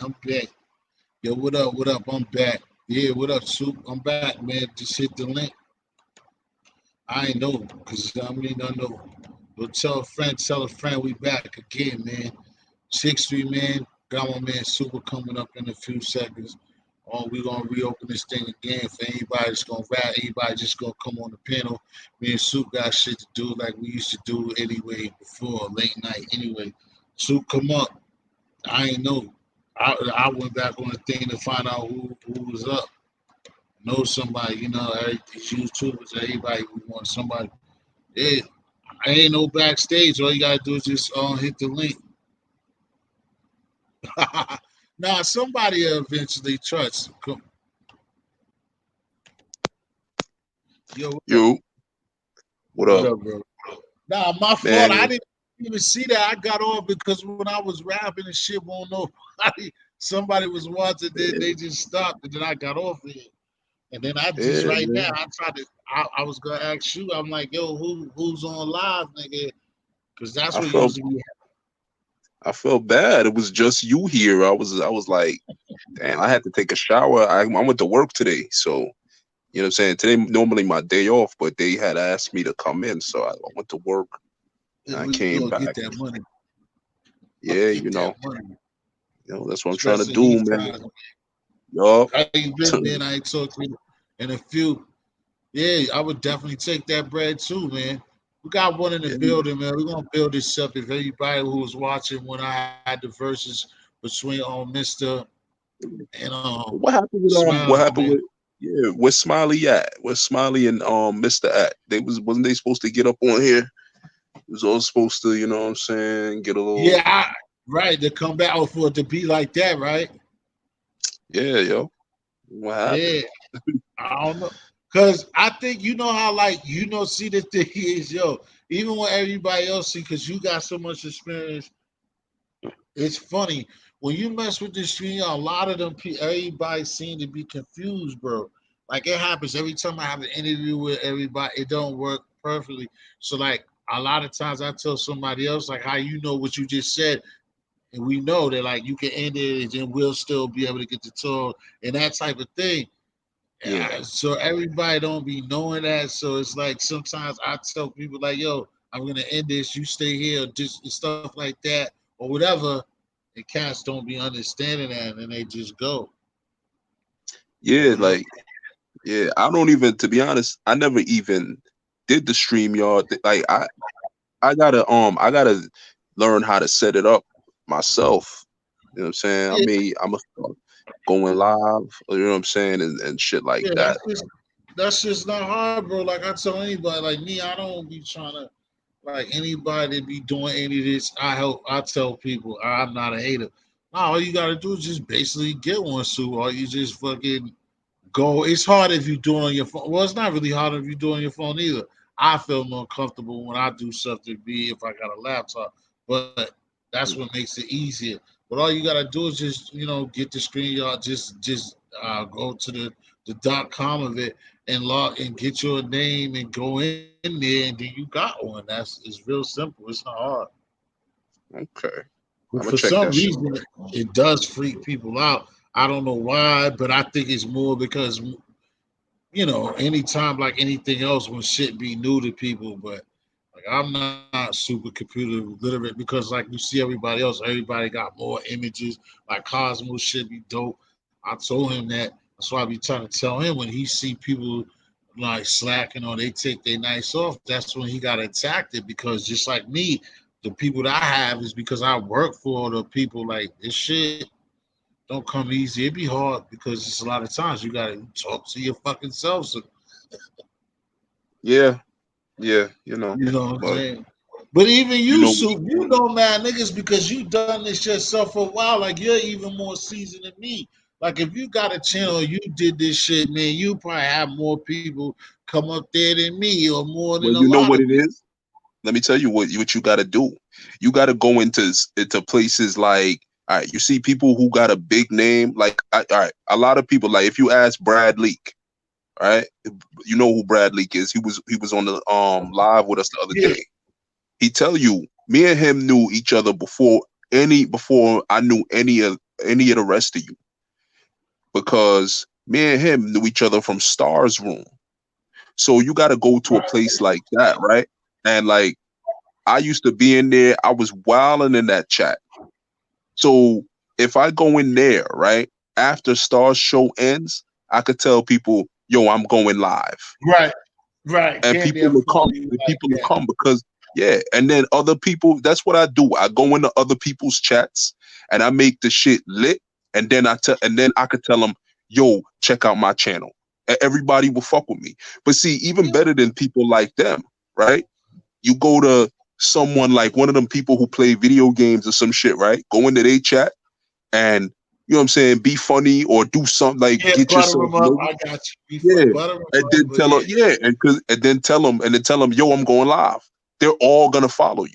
I'm back. Yo, what up? What up? I'm back. Yeah, what up, Soup? I'm back, man. Just hit the link. I ain't know, cause I mean I know. But tell a friend we back again, man. 6-3, man. Got my man Super coming up in a few seconds. Oh, we gonna reopen this thing again for anybody that's gonna rap, anybody just gonna come on the panel. Me and Soup got shit to do like we used to do anyway before late night. Anyway, Soup come up. I ain't know. I went back on the thing to find out who was up. Know somebody, these YouTubers, everybody we want somebody. Yeah, I ain't no backstage. All you gotta do is just hit the link. Nah, somebody eventually trust. Yo, Yo, what what up, up, bro? Nah, my fault. I man? didn't even see that. I got off because when I was rapping and shit, won't know. Somebody was watching, then Yeah, they just stopped, and then I got off it. And then I just yeah, right now, man. I tried to. I was gonna ask you. I'm like, yo, who's on live, nigga? Because that's I what felt usually. I felt bad. It was just you here. I was like, damn, I had to take a shower. I went to work today, so you know what I'm saying. Today normally my day off, but they had asked me to come in, so I went to work and I We came gonna get back. that money. Yeah, Get that money. that's what I'm trying to Especially do, these man. times. Yup. How you been, man? I ain't talked to you in a few. Yeah, I would definitely take that bread too, man. We got one in the Yeah. building, man. We're gonna build this up. If anybody who was watching when I had the verses between Mister and What happened with Smiley, what happened man. with where's Smiley at? Where's Smiley and Mr. at? Wasn't they supposed to get up on here? It was all supposed to, you know what I'm saying, get a little. Yeah, right. To come back for it to be like that, right? Yeah, yo. What happened? Yeah, I don't know. Cause I think you know how like see the thing is, yo, even when everybody else see, cause you got so much experience, it's funny when you mess with this stream. A lot of them, everybody seem to be confused, bro. Like it happens every time I have an interview with everybody. It don't work perfectly. So like a lot of times I tell somebody else like how you know what you just said, and we know that like you can end it and we'll still be able to get the tour and that type of thing. Yeah. So everybody don't be knowing that. So it's like sometimes I tell people like, "Yo, I'm gonna end this. You stay here," just stuff like that or whatever. And cats don't be understanding that, and they just go. Yeah, You know? like, yeah, I don't even, to be honest, I never even did the stream yard. Like I gotta learn how to set it up myself. You know what I'm saying? I Yeah, mean, I'm gonna start going live, you know what I'm saying, and shit like yeah. that. That's just not hard, bro. Like I tell anybody, like me, I don't be trying to like anybody be doing any of this. I tell people I'm not a hater. No, all you gotta do is just basically get one suit, or you just fucking go. It's hard if you do it on your phone. Well, it's not really hard if you do it on your phone either. I feel more comfortable when I do something be if I got a laptop, but that's what makes it easier. But all you gotta do is just get the screen, y'all. Just go to the .com of it and log and get your name and go in there, and then you got one. It's real simple. It's not hard. Okay. But for I'm gonna some check that shit. reason, it does freak people out. I don't know why, but I think it's more because anytime like anything else when shit be new to people, but like I'm not super computer literate because like you see everybody else, everybody got more images. Like Cosmo should be dope. I told him that. That's why I be trying to tell him when he see people like slacking or they take their nights off, that's when he got attacked it because just like me, the people that I have is because I work for the people like this shit don't come easy. It be hard because it's a lot of times you gotta talk to your fucking self. So Yeah, yeah, you know. you know what I'm But saying? But even you you, know Soup, you know mad niggas because you done this yourself for a while. Like you're even more seasoned than me. Like if you got a channel, you did this shit, man. You probably have more people come up there than me, or more than well, a you know lot what of it people. is? Let me tell you what you gotta do. You gotta go into places like, all right, you see people who got a big name, like all right, a lot of people, like if you ask Brad Leak, all right, you know who Brad Leak is. He was on the live with us the other Yeah, day. He tell you, me and him knew each other before I knew any of the rest of you, because me and him knew each other from Star's room. So you got to go to a place like that, right? And like I used to be in there, I was wilding in that chat. So if I go in there, right, after Star's show ends, I could tell people, yo, I'm going live. Right. Right. And Then people they'll will follow come. you The like people will that. come because yeah. And then other people, that's what I do. I go into other people's chats and I make the shit lit. And then I could tell them, yo, check out my channel. And everybody will fuck with me. But see, even better than people like them, right? You go to someone like one of them people who play video games or some shit, right? Go into their chat and you know what I'm saying, be funny or do something like Yeah, get butter yourself them up. I got you. yeah, Butter them and up. then But tell them, yeah, yeah, and then tell them, yo, I'm going live. They're all gonna follow you.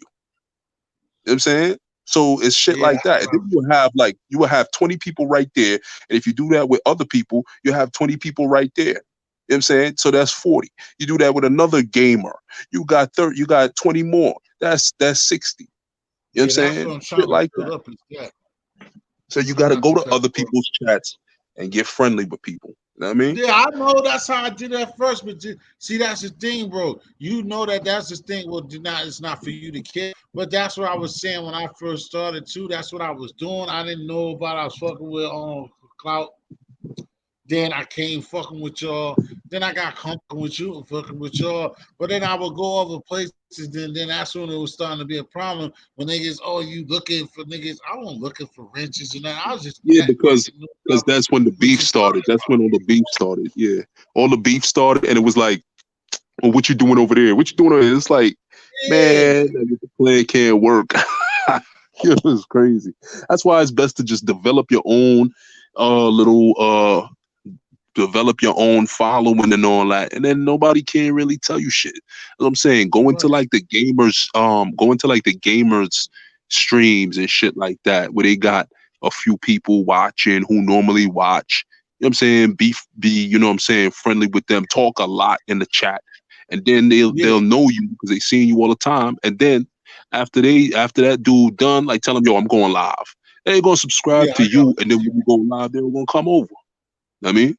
You know what I'm saying? So it's shit yeah, like that. And then you will have 20 people right there. And if you do that with other people, you have 20 people right there. You know what I'm saying? So that's 40. You do that with another gamer, you got 30, you got 20 more. That's 60. You know what I'm yeah. That's what saying? I'm Shit trying to like build that. up. Is that So you gotta not go to to cut other you off. people's chats and get friendly with people. You know what I mean? Yeah, I know that's how I did that first, but see, that's the thing, bro. You know that's the thing. Well, it's not for you to care, but that's what I was saying when I first started too. That's what I was doing. I didn't know about. I was fucking with clout. Then I came fucking with y'all. Then I got comfortable with you and fucking with y'all. But then I would go other places. Then that's when it was starting to be a problem. When niggas, oh, you looking for niggas? I wasn't looking for wrenches and that. I was just Yeah, networking. because that's when the What beef you started. talking That's when all the beef started. Yeah, all the beef started, and it was like, well, what you doing over there? What you doing over there? It's like, about? man, the plan can't work. It was crazy. That's why it's best to just develop your own following and all that, and then nobody can really tell you shit. What I'm saying, Right. go into like the gamers streams and shit like that, where they got a few people watching who normally watch. You know what I'm saying? Be you know what I'm saying, friendly with them, talk a lot in the chat, and then Yeah. they'll know you because they seeing you all the time. And then after that dude done, like tell them, yo, I'm going live. They're gonna subscribe Yeah, to I got you, what and you're then saying. when you go live, they're gonna come over. I mean,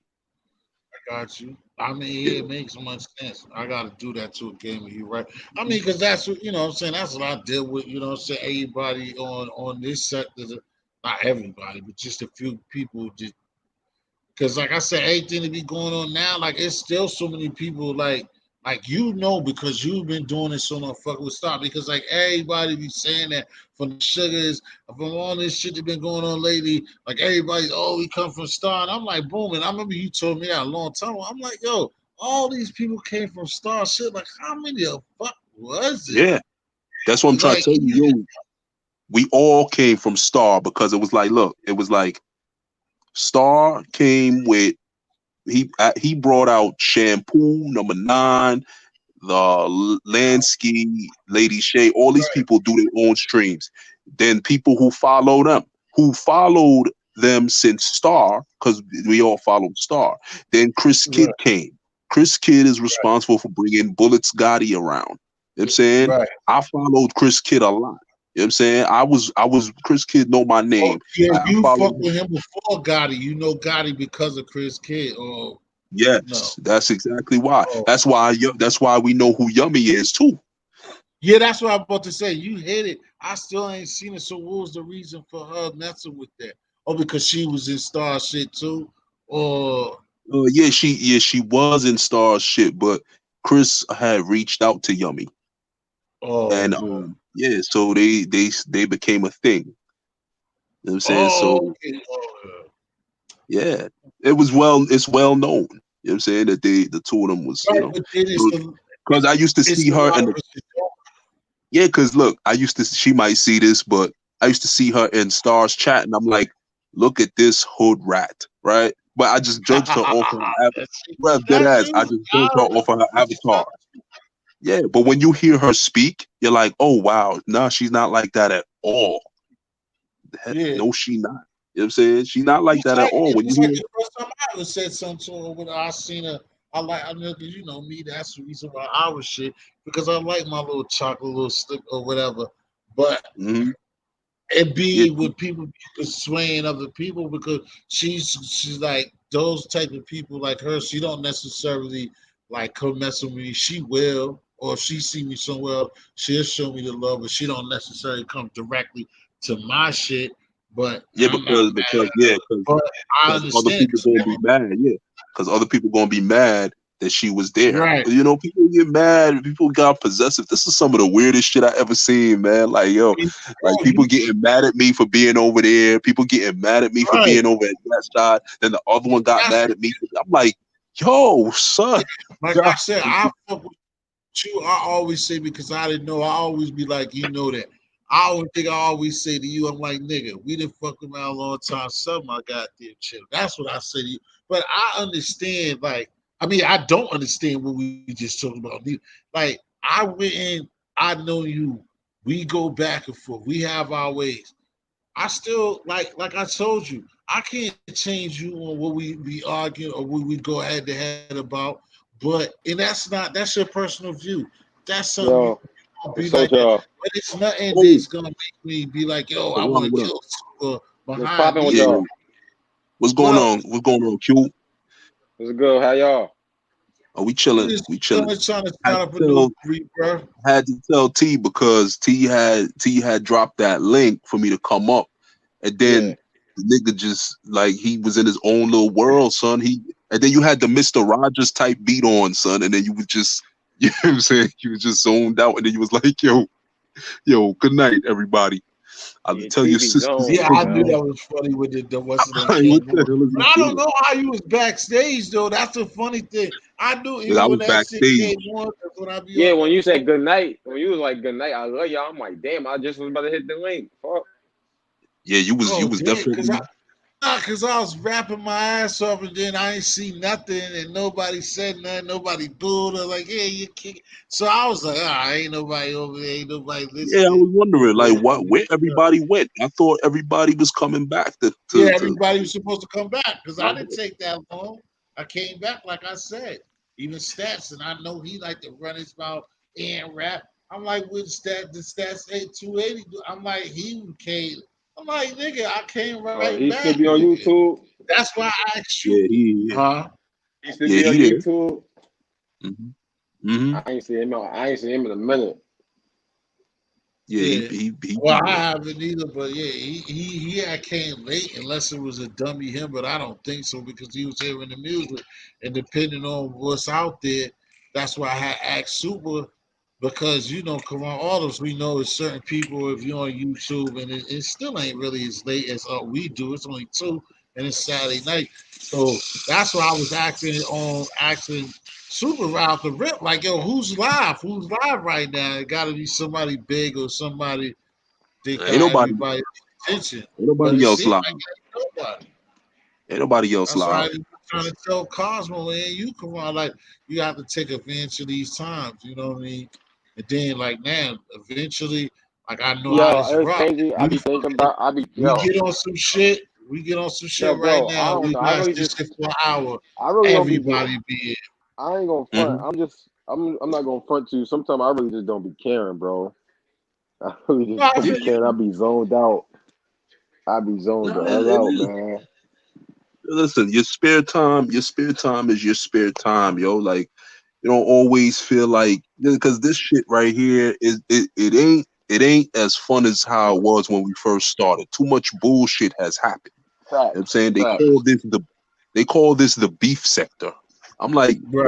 I got you. I mean, yeah, yeah, it makes much sense. I got to do that to a gamer. You right. I mean, because that's what what I'm saying. That's what I deal with. You know, what I'm saying everybody on this set. Not everybody, but just a few people. Just because, like I said, everything that be going on now, like it's still so many people. Because you've been doing it so long. Fuck with stop because like everybody be saying that from the sugars, from all this shit that been going on lately. Like everybody's, oh, we come from Star, and I'm like, boom. And I remember you told me that a long time ago. I'm like, yo, all these people came from Star. Shit, like how many the fuck was it? yeah. That's what I'm trying to Like, tell you. Yo, we all came from Star because it was like, look, it was like Star came with he brought out Shampoo number 9, the Lansky, Lady Shay. All these right, people do their own streams. Then people who followed them since Star, because we all followed Star. Then Chris Kidd right, came. Chris Kidd is responsible for bringing Bullets Gotti around. You know what I'm saying? right. I followed Chris Kidd a lot. You know what I'm saying? I was Chris Kidd know my Oh, name. yeah, I you followed fuck him. with him before Gotti. You know Gotti because of Chris Kidd. Oh no. Yes, that's exactly why. Oh. That's why we know who Yummy is too. Yeah, that's what I'm about to say. You hit it. I still ain't seen it. So what was the reason for her messing with that? Oh, because she was in Star shit too? Or Yeah, she was in Star shit, but Chris had reached out to Yummy, oh and okay. yeah, so they became a thing. You know what I'm saying? Oh, So okay. Oh, yeah, it's well known. You know what I'm saying that the two of them was, yeah. Right, but then because I used to it's see a her lot and of it's yeah, because look, she might see this, but I used to see her in Stars chat, and I'm like, look at this hood rat, right? But I just judged her off her Rev, dead that's ass. I you. just judged her I off of her that's just avatar. Yeah, but when you hear her speak, you're like, oh wow, no, she's not like that at all. yeah. No, she not. You know what I'm saying? She's not like that at all. When you Just like hear the first time I ever said something to her when I seen her. I know because you know me. That's the reason why I was shit because I like my little chocolate little stick or whatever. But Mhm. and Yeah, B with people persuading other people because she's like those type of people like her. She don't necessarily like come mess with me. She will, or if she see me somewhere, she'll show me the love, but she don't necessarily come directly to my shit. But yeah, I'm not mad because at yeah, her. But I because other understand people because gonna be mad. Yeah, because other people gonna be mad that she was there. right, You know, people get mad. People got possessive. This is some of the weirdest shit I ever seen, man. Like yo, like bro, people you getting mad at me for being over there. People getting mad at me for right. being over at that shot. Then the other one got That's mad at me. I'm like, yo, son, like God. I said. I fuck with you. I always say because I didn't know. I always be like, you know that. I always think I always say to you, I'm like, nigga, we didn't fuck around a long time. Some my goddamn chill. That's what I say to you. But I understand, like, I mean, I don't understand what we just talked about. Like, I went in, I know you. We go back and forth. We have our ways. I still like I told you, I can't change you on what we be arguing or what we go head to head about. But and that's your personal view. That's something you Yo, gonna be what's up, like that. y'all? But it's nothing Oh, that's gonna make me be like, yo, I want Ron, to what up? kill Super What's behind popping with Yeah, these. y'all? what's What going up? on? What's going on, Q? What's good? How y'all? Are we We chilling? just We chilling. trying to Had start up a to new tell rebirth. had to tell T because T had dropped that link for me to come up, and Yeah. then the nigga just like he was in his own little world, son. And then you had the Mister Rogers type beat on, son, and then you was just you know what I'm saying you was just zoned out, and then you was like, yo, good night, everybody. I'll Yeah, tell your TV sisters Yeah, zone, good I knew night. man. that was funny with the what's the name Like, what came the over. hell is But he I don't doing? know how you was backstage though. That's the funny thing. I knew Because I even was when that shit came backstage. on, that's when I be Yeah, on when that you phone. said good night, when you was like good night, I love y'all. I'm like, damn, I just was about to hit the link. Fuck. Yeah, you Oh, was damn, definitely. cause I was rapping my ass off and then I ain't see nothing and nobody said nothing, nobody booed or like, yeah, you kick. So I was like, ah, ain't nobody over there, ain't nobody Yeah, I listening. was wondering, So, like, what, where everybody went. I thought everybody was coming back yeah, to. everybody was supposed to come back because I didn't take that long. I came back like I said. Even Stats, and I know he like to run his mouth and rap. I'm like, with the Stats 280. I'm like, he came. I'm like, nigga, I came right He still back, be on nigga. YouTube. That's why I asked you. Yeah, Huh? He still yeah, be on he there. YouTube. Hmm. Hmm. I ain't seen him in a minute. Yeah, Yeah. he Well, be I there. haven't either, but yeah, he had came late unless it was a dummy him, but I don't think so because he was hearing the music, and depending on what's out there, that's why I had asked Super because you know, come on, all of us we know is certain people if you're on YouTube and it still ain't really as late as we do. It's only 2 and it's Saturday night, so that's why I was asking Super right off the rip, like, yo, who's live? Who's live right now? It got to be somebody big or somebody they Ain't got nobody, everybody's attention. ain't But nobody it else seemed live. like ain't nobody. Ain't nobody else That's why I live. was trying to tell Cosmo, man, you come on, like, you have to take advantage of these times, you know what I mean? And then, like, now, eventually, like, I know how Yo, this it's rock. crazy. I We be thinking fucking, about. I be we yo, get on some shit. We get on some yo, shit right bro. I now. don't We know. blast this shit for an hour. I really don't be. Everybody be in. I ain't gonna front. Hmm. I'm not gonna front to you. Sometimes I really just don't be caring, bro. I really No, just I don't Yeah, be feel you. caring. I be zoned out. I be zoned nah, the hell it out, is. man. Listen, your spare time is your spare time, yo. Like you don't always feel like because this shit right here it ain't as fun as how it was when we first started. Too much bullshit has happened. You know what I'm Facts, saying facts. they call this the beef sector. I'm like, Right.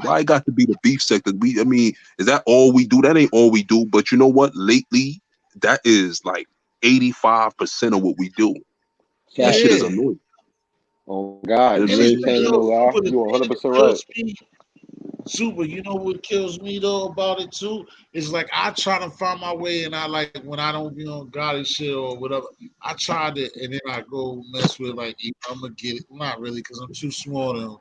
why it got to be the beef sector? I mean, is that all we do? That ain't all we do. But you know what? Lately, that is like 85% of what we do. That shit is Facts. Yeah. annoying. Oh God, You know And what you it's I'm ain't saying? telling me no lie. super the You thing 100 that percent right. kills me. Super, you know what kills me though about it too? Is like I try to find my way and I like when I don't be on godly shit or whatever, I try to and then I go mess with like I'm gonna get it. Not really because I'm too small to them.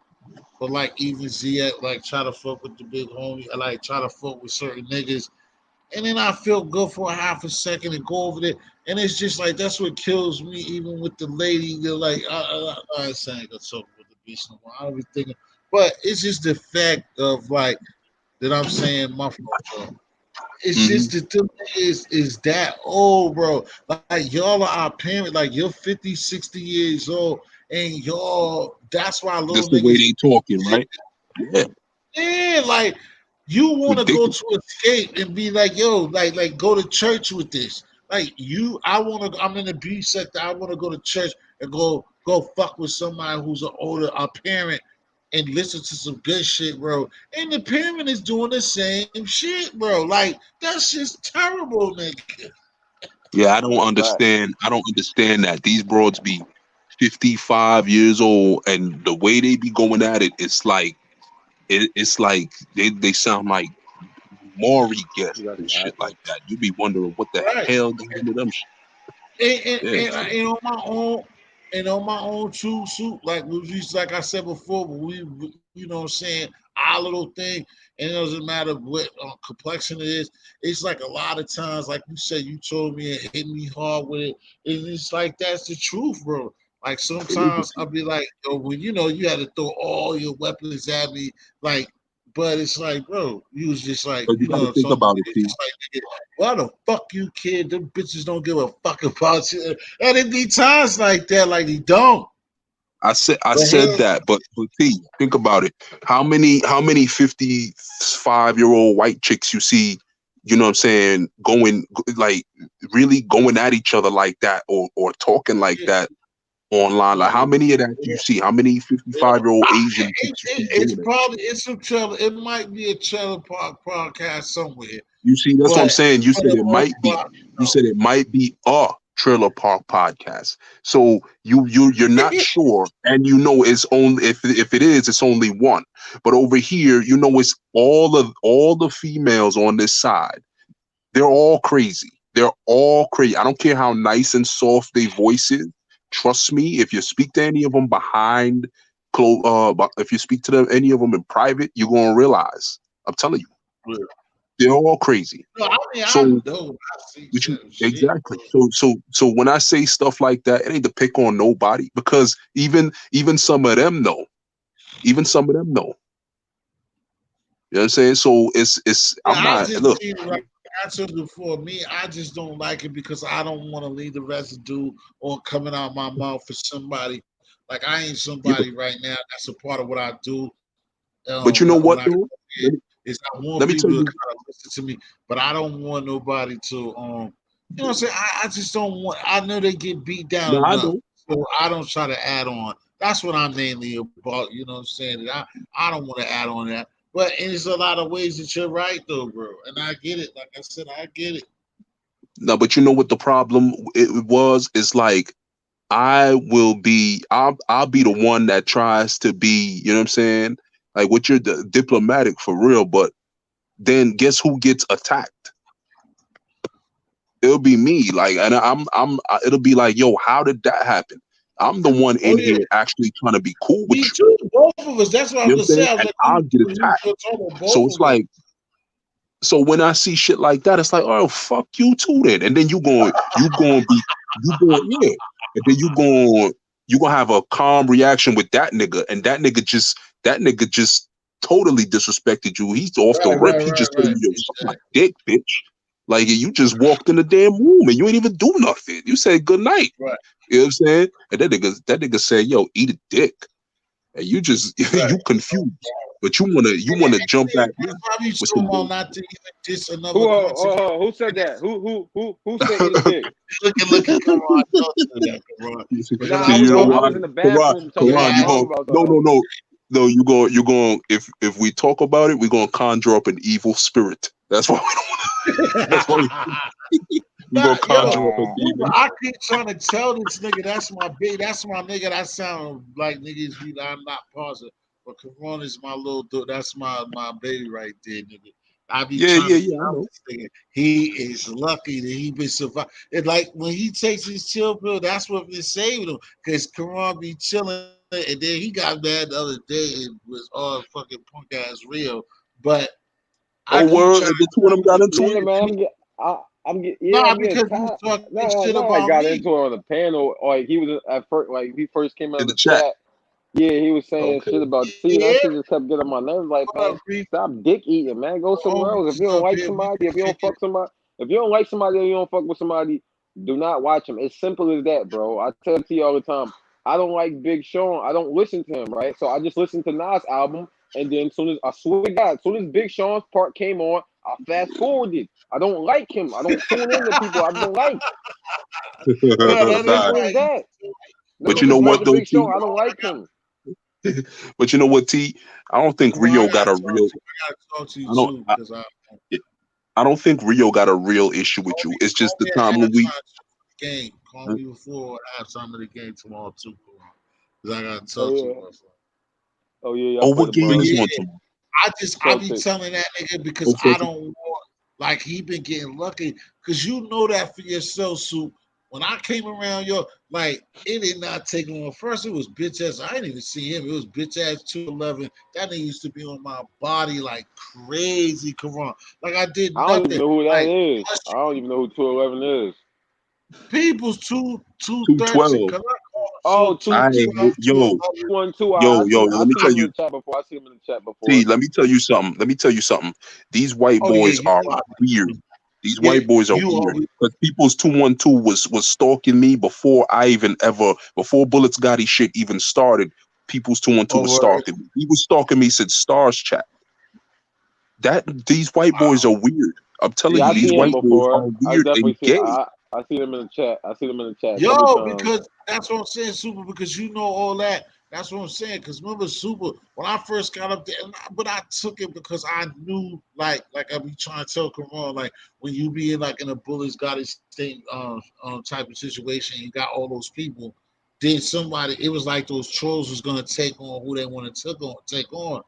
But like even Z like try to fuck with the big homie. I like try to fuck with certain niggas. And then I feel good for a half a second and go over there. And it's just like that's what kills me, even with the lady. They're like, I ain't gonna talk with the beast no more. I don't be thinking, but it's just the fact of like that I'm saying my fault, bro. It's Hmm. just that them is that old, bro. Like y'all are our parents. Like you're 50, 60 years old, and y'all. That's why That's little the way niggas. they talking, right? Yeah, Yeah, like you want to go ridiculous. to escape and be like, yo, like go to church with this. Like you, I want to. I'm in the B sector. I want to go to church and go fuck with somebody who's an older a parent and listen to some good shit, bro. And the parent is doing the same shit, bro. Like that's just terrible, nigga. Yeah, I don't Right. understand. I don't understand that these broads be 55 years old, and the way they be going at it, it's like they sound like Maury You guests got and the shit iPhone. like that. You be wondering what the Right. hell got into them. Yeah, And on my own, and on my own true suit, like I said before, but you know what I'm saying, our little thing, and it doesn't matter what complexion it is. It's like a lot of times, like you said, you told me it hit me hard with it, and it's like that's the truth, bro. Like it is the sometimes I'll truth. be like, yo, when you had to throw all your weapons at me, like, but it's like, bro, you was just like, But you you got to know, think something. about it, It's T. just like, why the fuck you kid? Them bitches don't give a fuck about you. And it be times like that, like they don't. I But said hell, that, but T, think about it. How many 55-year-old white chicks you see, you know what I'm saying, like really going at each other like that, or talking like yeah, that online? Like, yeah, how many of that do you see? How many yeah. 55-year-old Asian chicks you see It's doing it? probably it's a trailer. It might be a trailer park podcast somewhere, You see, that's what I'm but saying. You for said the it most might be. part, You said it might be a Trailer Park podcast. So you're not no. sure, and you know it's only if it is, it's only one. But over here, you know it's all the females on this side. They're all crazy. They're all crazy. I don't care how nice and soft their voice is. Trust me, if you speak to any of them behind if you speak to them any of them in private, you're gonna realize. I'm telling you, they're all crazy. No, I mean I So know I see which you certain shit, exactly. bro. So when I say stuff like that, it ain't to pick on nobody because even some of them know. Even some of them know. You know what I'm saying? So it's But I'm I not just look, see like I told you before. Me, I just don't like it because I don't want to leave the residue or coming out my mouth for somebody. Like I ain't yeah, somebody right now. That's a part of what I do. but you know When what I come though? in, Let me, is I want let me people tell to you. kind of listen to me, but I don't want nobody to you know what I'm saying? I just don't want. I know they get beat No, down I enough, know. so I don't try to add on. That's what I'm mainly about. You know what I'm saying? That I don't want to add on that. But there's a lot of ways that you're right though, bro, and I get it. Like I said, I get it. No, but you know what the problem it was is like I'll be the one that tries to be, you know what I'm saying? Like what you're diplomatic for real, but then guess who gets attacked? It'll be me. Like, and it'll be like, yo, how did that happen? I'm the one Oh in yeah, here actually trying to be cool with me you. too. Both of us. That's what I You know was what gonna I'm say. saying? I was And like, I'll get you attacked. feel talking about So both it's of us. like, so when I see shit like that, it's like, oh fuck you too then. And then you going, yeah. And then you gonna have a calm reaction with that nigga. And that nigga just totally disrespected you. He's off the Right, rip. right, He right, just told right. you, yo, suck my dick, bitch. Like you just walked in the damn room and you ain't even do nothing. You said good night. Right, You know what I'm saying? And that nigga said, yo, eat a dick. And you just right. you confused. But you wanna jump That's back in why we with some so about not to even diss Who another country. who said that? Who said eat a dick? Come on, don't do that, come on. Nah, Because I I was You know I told why? was in the Quran, bathroom telling y'all Quran, to you yeah, talk going about no, something. no, no, no. You going if we talk about it, we're gonna conjure up an evil spirit. That's why we don't. That's why we nah, gonna yo, conjure up a Uber, demon. I keep trying to tell this nigga that's my nigga. That sound like niggas be I'm not positive. But Corona's my little dude. That's my baby right there, nigga. I be Yeah, trying yeah, to yeah. I tell know. this nigga he is lucky that he been survived. And like when he takes his chill pill, that's what been saving him. Cause Corona be chilling and then he got mad the other day. It was all fucking punk ass real. But I Oh, keep word. trying The to two of them got tell into Yeah, it. man, nah, I'm getting because he was tired. talking No, shit no, I about got me. into it on the panel. Like he was at first, like he first came out In of the the chat. chat. Yeah, he was saying Okay. shit about see Yeah, that shit just kept getting on my nerves. Like, what man, up, Reef? stop dick eating, man. Go somewhere else. If Always you don't up like here. We somebody, if you don't continue. fuck somebody, if you don't like somebody or you don't fuck with somebody, do not watch him. It's simple as that, bro. I tell it to you all the time. I don't like Big Sean. I don't listen to him, right? So I just listened to Nas album, and then soon as I swear to God, soon as Big Sean's part came on, I fast forwarded. I don't like him. I don't tune in to people I don't like. Yeah, It's that as is Nah, simple as right. that. No but you know disrespect what to though, Big T? Sean. I don't Oh, like him. But you know what, T? I don't think well, I Rio gotta got a talk real. to you. I gotta talk to you I don't. too because I don't think Rio got a real issue with you. It's just call the me time at when we. halftime of the game. Call me before halftime of the game tomorrow too, because I gotta Oh talk to you. yeah. My friend. Oh yeah, y'all Oh, play what the game Bucks. is Yeah, on tomorrow? I be Celtics. telling that nigga because Oh, I Celtics. don't want like he been getting lucky because you know that for yourself, Soup. When I came around, yo, like it did not take long. First, it was bitch ass. I didn't even see him. It was bitch ass 211. That nigga used to be on my body like crazy. Karan, like I did I don't even nothing. know who that Like is. I don't even know who 211 is. people's two Two thirteen. twelve. Cause I call him Oh, I 212, yo 211. 212. yo yo. I Let me see tell him in you. the chat before. I see him in the chat T. before. Let me tell you something. Let me tell you something. These white Oh yeah, boys you are are. weird. These Yeah, white boys are you weird. are. Because people's 212 was stalking me before I even ever before Bullets Gotti shit even started. People's 212 was Over. stalking me. He was stalking me since Stars Chat. That these white boys Wow. are weird. I'm telling Yeah, you, I these see him white boys are before. I weird definitely and see. gay. I see them in the chat. I see them in the chat a couple Yo, times. because that's what I'm saying, Super, because you know all that. That's what I'm saying. Because remember, Super, when I first got up there, but I took it because I knew, like I be trying to tell Karan, like when you be in like in a Bullets got his thing type of situation, you got all those people. Then somebody, it was like those trolls was gonna take on who they want to take on.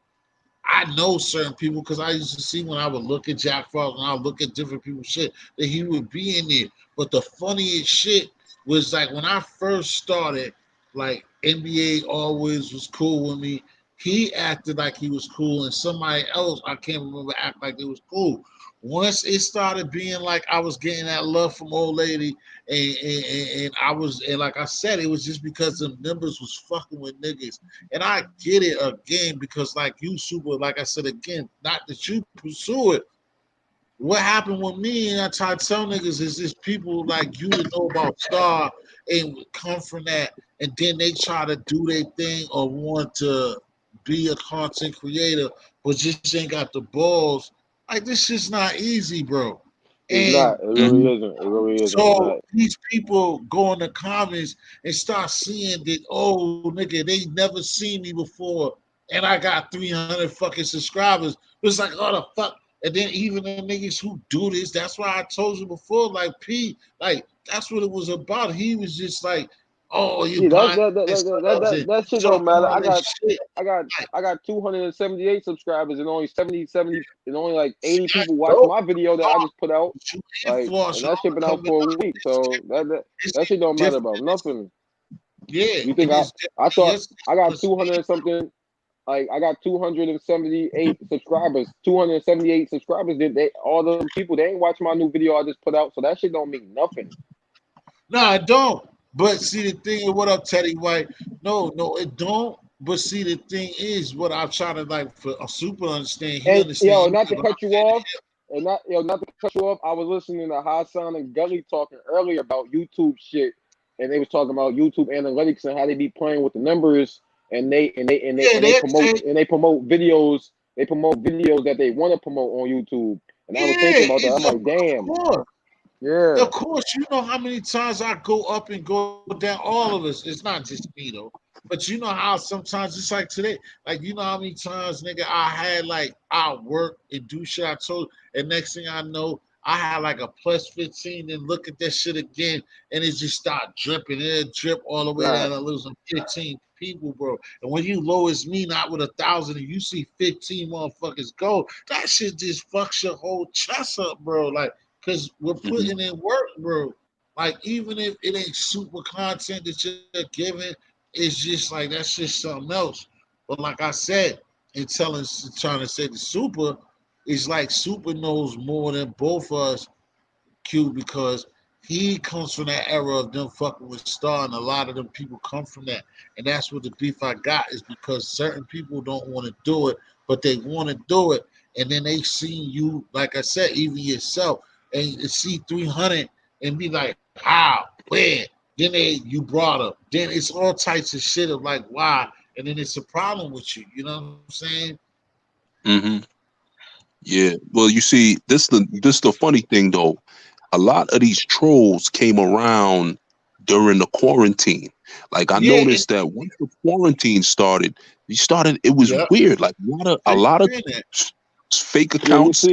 I know certain people because I used to see when I would look at Jack Frost and I would look at different people's shit that he would be in there. But the funniest shit was like when I first started, like NBA always was cool with me. He acted like he was cool, and somebody else I can't remember act like it was cool. Once it started being like I was getting that love from old lady, and I was, and like I said, it was just because the members was fucking with niggas. And I get it again because, like you, Super, like I said again, not that you pursue it. What happened with me, and I try to tell niggas, is this people like you to know about Star and come from that, and then they try to do their thing or want to be a content creator, but just ain't got the balls. Like, this shit's not easy, bro. It's And not. It really Mhm. isn't. It really isn't. It's so not. these people go in the comments and start seeing that, oh nigga, they never seen me before, and I got 300 fucking subscribers. It's like, oh the fuck. And then even the niggas who do this, that's why I told you before, like P, like that's what it was about. He was just like, oh, you Yeah, buying subs and that shit don't talking matter. all this shit. I got Like, I got 278 subscribers and only 70 and only like 80 people that's watch dope. my video that I just put out. But you Like, and influence that shit y'all been out coming for a up. week. So It's that shit don't matter different. about nothing. Yeah, You think and it's I different. thought Yes, I got was 200 and something, like I got 278 subscribers. 278 subscribers. Did they all the people they ain't watch my new video I just put out, so that shit don't mean nothing. No, I don't. But see, the thing is, what up, Teddy White? No, no, it don't. But see, the thing is, what I'm trying to like for a super understand. He And understand yo, you. not to What I'm cut you off, and not to cut you off. I was listening to Hassan and Gully talking earlier about YouTube shit, and they was talking about YouTube analytics and how they be playing with the numbers, and saying. Yeah, they say, they promote videos. They promote videos that they want to promote on YouTube. And I was thinking yeah, about that. I'm it's like, of damn, course. yeah. Of course, you know how many times I go up and go down. All of us. It's not just me though. But you know how sometimes it's like today, like you know how many times, nigga, I had like I work and do shit I told, and next thing I know, I had like a plus 15, and look at that shit again, and it just start dripping. It drip all the way Right. down to losing 15 people, bro. And when you low as me, not with 1,000, and you see 15 motherfuckers go, that shit just fucks your whole chest up, bro. Like, cause we're Mhm. putting in work, bro. Like, even if it ain't super content that you're giving, it's just like that's just something else. But like I said, and trying to say the super is like super knows more than both of us, Q, because he comes from that era of them fucking with Star, and a lot of them people come from that. And that's what the beef I got is because certain people don't want to do it, but they want to do it. And then they see you, like I said, even yourself, and see 300 and be like, how, where? Then you brought up. Then it's all types of shit of like, why? And then it's a problem with you. You know what I'm saying? Hmm. Yeah. Well, you see, this the funny thing though. A lot of these trolls came around during the quarantine. Like I Yeah, and noticed that once the quarantine started, it was yeah, weird. Like a they lot of saying that. fake Yeah, accounts.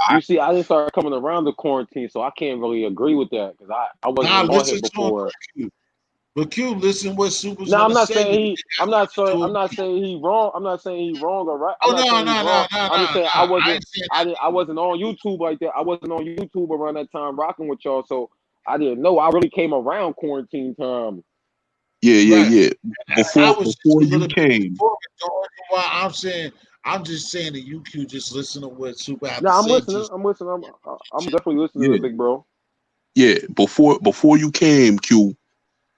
I, I didn't start coming around the quarantine, so I can't really agree with that because I wasn't Nah, even on here listen to him, before. Q. But Q, listen what Super's Now gonna say because they I'm got not saying to I'm it. not saying he wrong. I'm not saying he wrong or right. I'm Oh not no, saying he's no, no, wrong. no, I'm just no, saying no. I ain't saying I wasn't on YouTube like that. I wasn't on YouTube around that time rocking with y'all, so I didn't know. I really came around quarantine time. yeah, yeah, right. yeah. I Before was just before a you little bit came, before, but the only why I'm just saying that UQ just listen to what Super have to Now I'm say. listening. Just I'm listening. I'm definitely listening to yeah, Big Bro. yeah. Before you came, Q,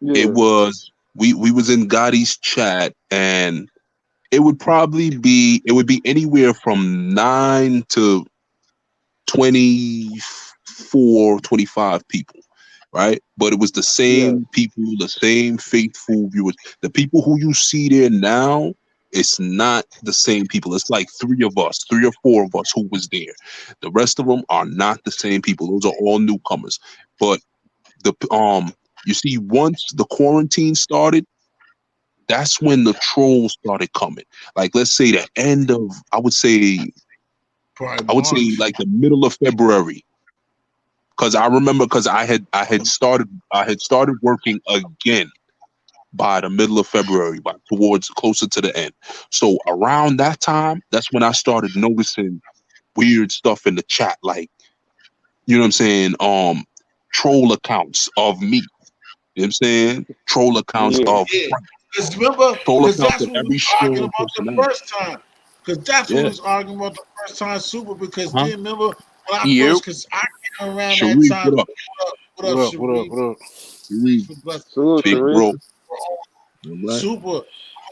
it Yeah, was we was in Gotti's chat, and it would be anywhere from 9 to 24, 25 people, right? But it was the yeah, same people, the same faithful viewers. The people who you see there now, it's not the same people. It's like three or four of us who was there. The rest of them are not the same people. Those are all newcomers. But the you see, once the quarantine started, that's when the trolls started coming. Like let's say the end of probably I would say March. like the middle of February. Cause I remember because I had started working again by the middle of February, by towards closer to the end. So around that time, that's when I started noticing weird stuff in the chat, like you know what I'm saying, troll accounts of me. You know what I'm saying? Troll accounts yeah, of Yeah, Frank, because remember, troll because accounts that's of what we every was arguing strong about the personality. first time. Because that's what we Yeah. was arguing about the first time, Super. Because Uh-huh. then remember when I Yep. first, because I came around that Sharif, time. what up? What up, What up? What up? Sharif? What up? Sharif, For blessing salute, big Sharif. bro. All right. Super. I'm gonna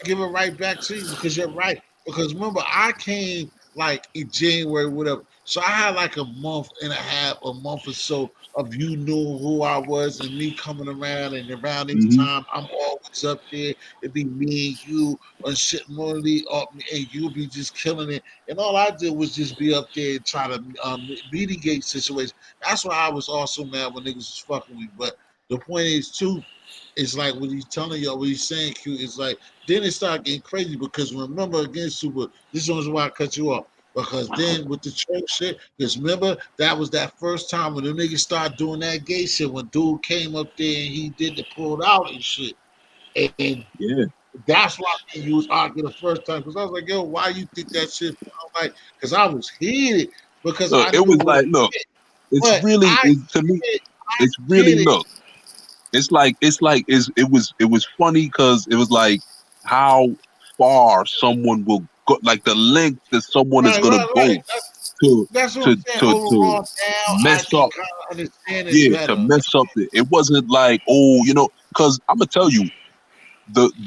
give it right back to you because you're right. Because remember, I came like in January, whatever. So I had like a month and a half, a month or so of you knew who I was and me coming around. And around this Mm-hmm. time, I'm always up there. It'd be me and you on shit morally, and you'll be just killing it. And all I did was just be up there and try to mitigate situations. That's why I was also mad when niggas was fucking with me. But the point is, too, it's like what he's telling y'all, what he's saying, Q, is like, then it started getting crazy because remember again, Super, this is why I cut you off. Because then with the troll shit, because remember, that was that first time when the niggas started doing that gay shit when dude came up there and he did the pulled out and shit. And Yeah. that's why you was arguing the first time. Because I was like, yo, why you think that shit? I'm like, because I was heated because Look, I it knew was what it like, look, meant. it's But really I it, to me, get it. it's I really get it. look. It was funny because it was like how far someone will go, like the length that someone is Right, gonna right, go right. to That's what I'm to saying. to Overall, now I mess can up, kind of understand it yeah, to better. mess up it wasn't like, oh, because I'm gonna tell you,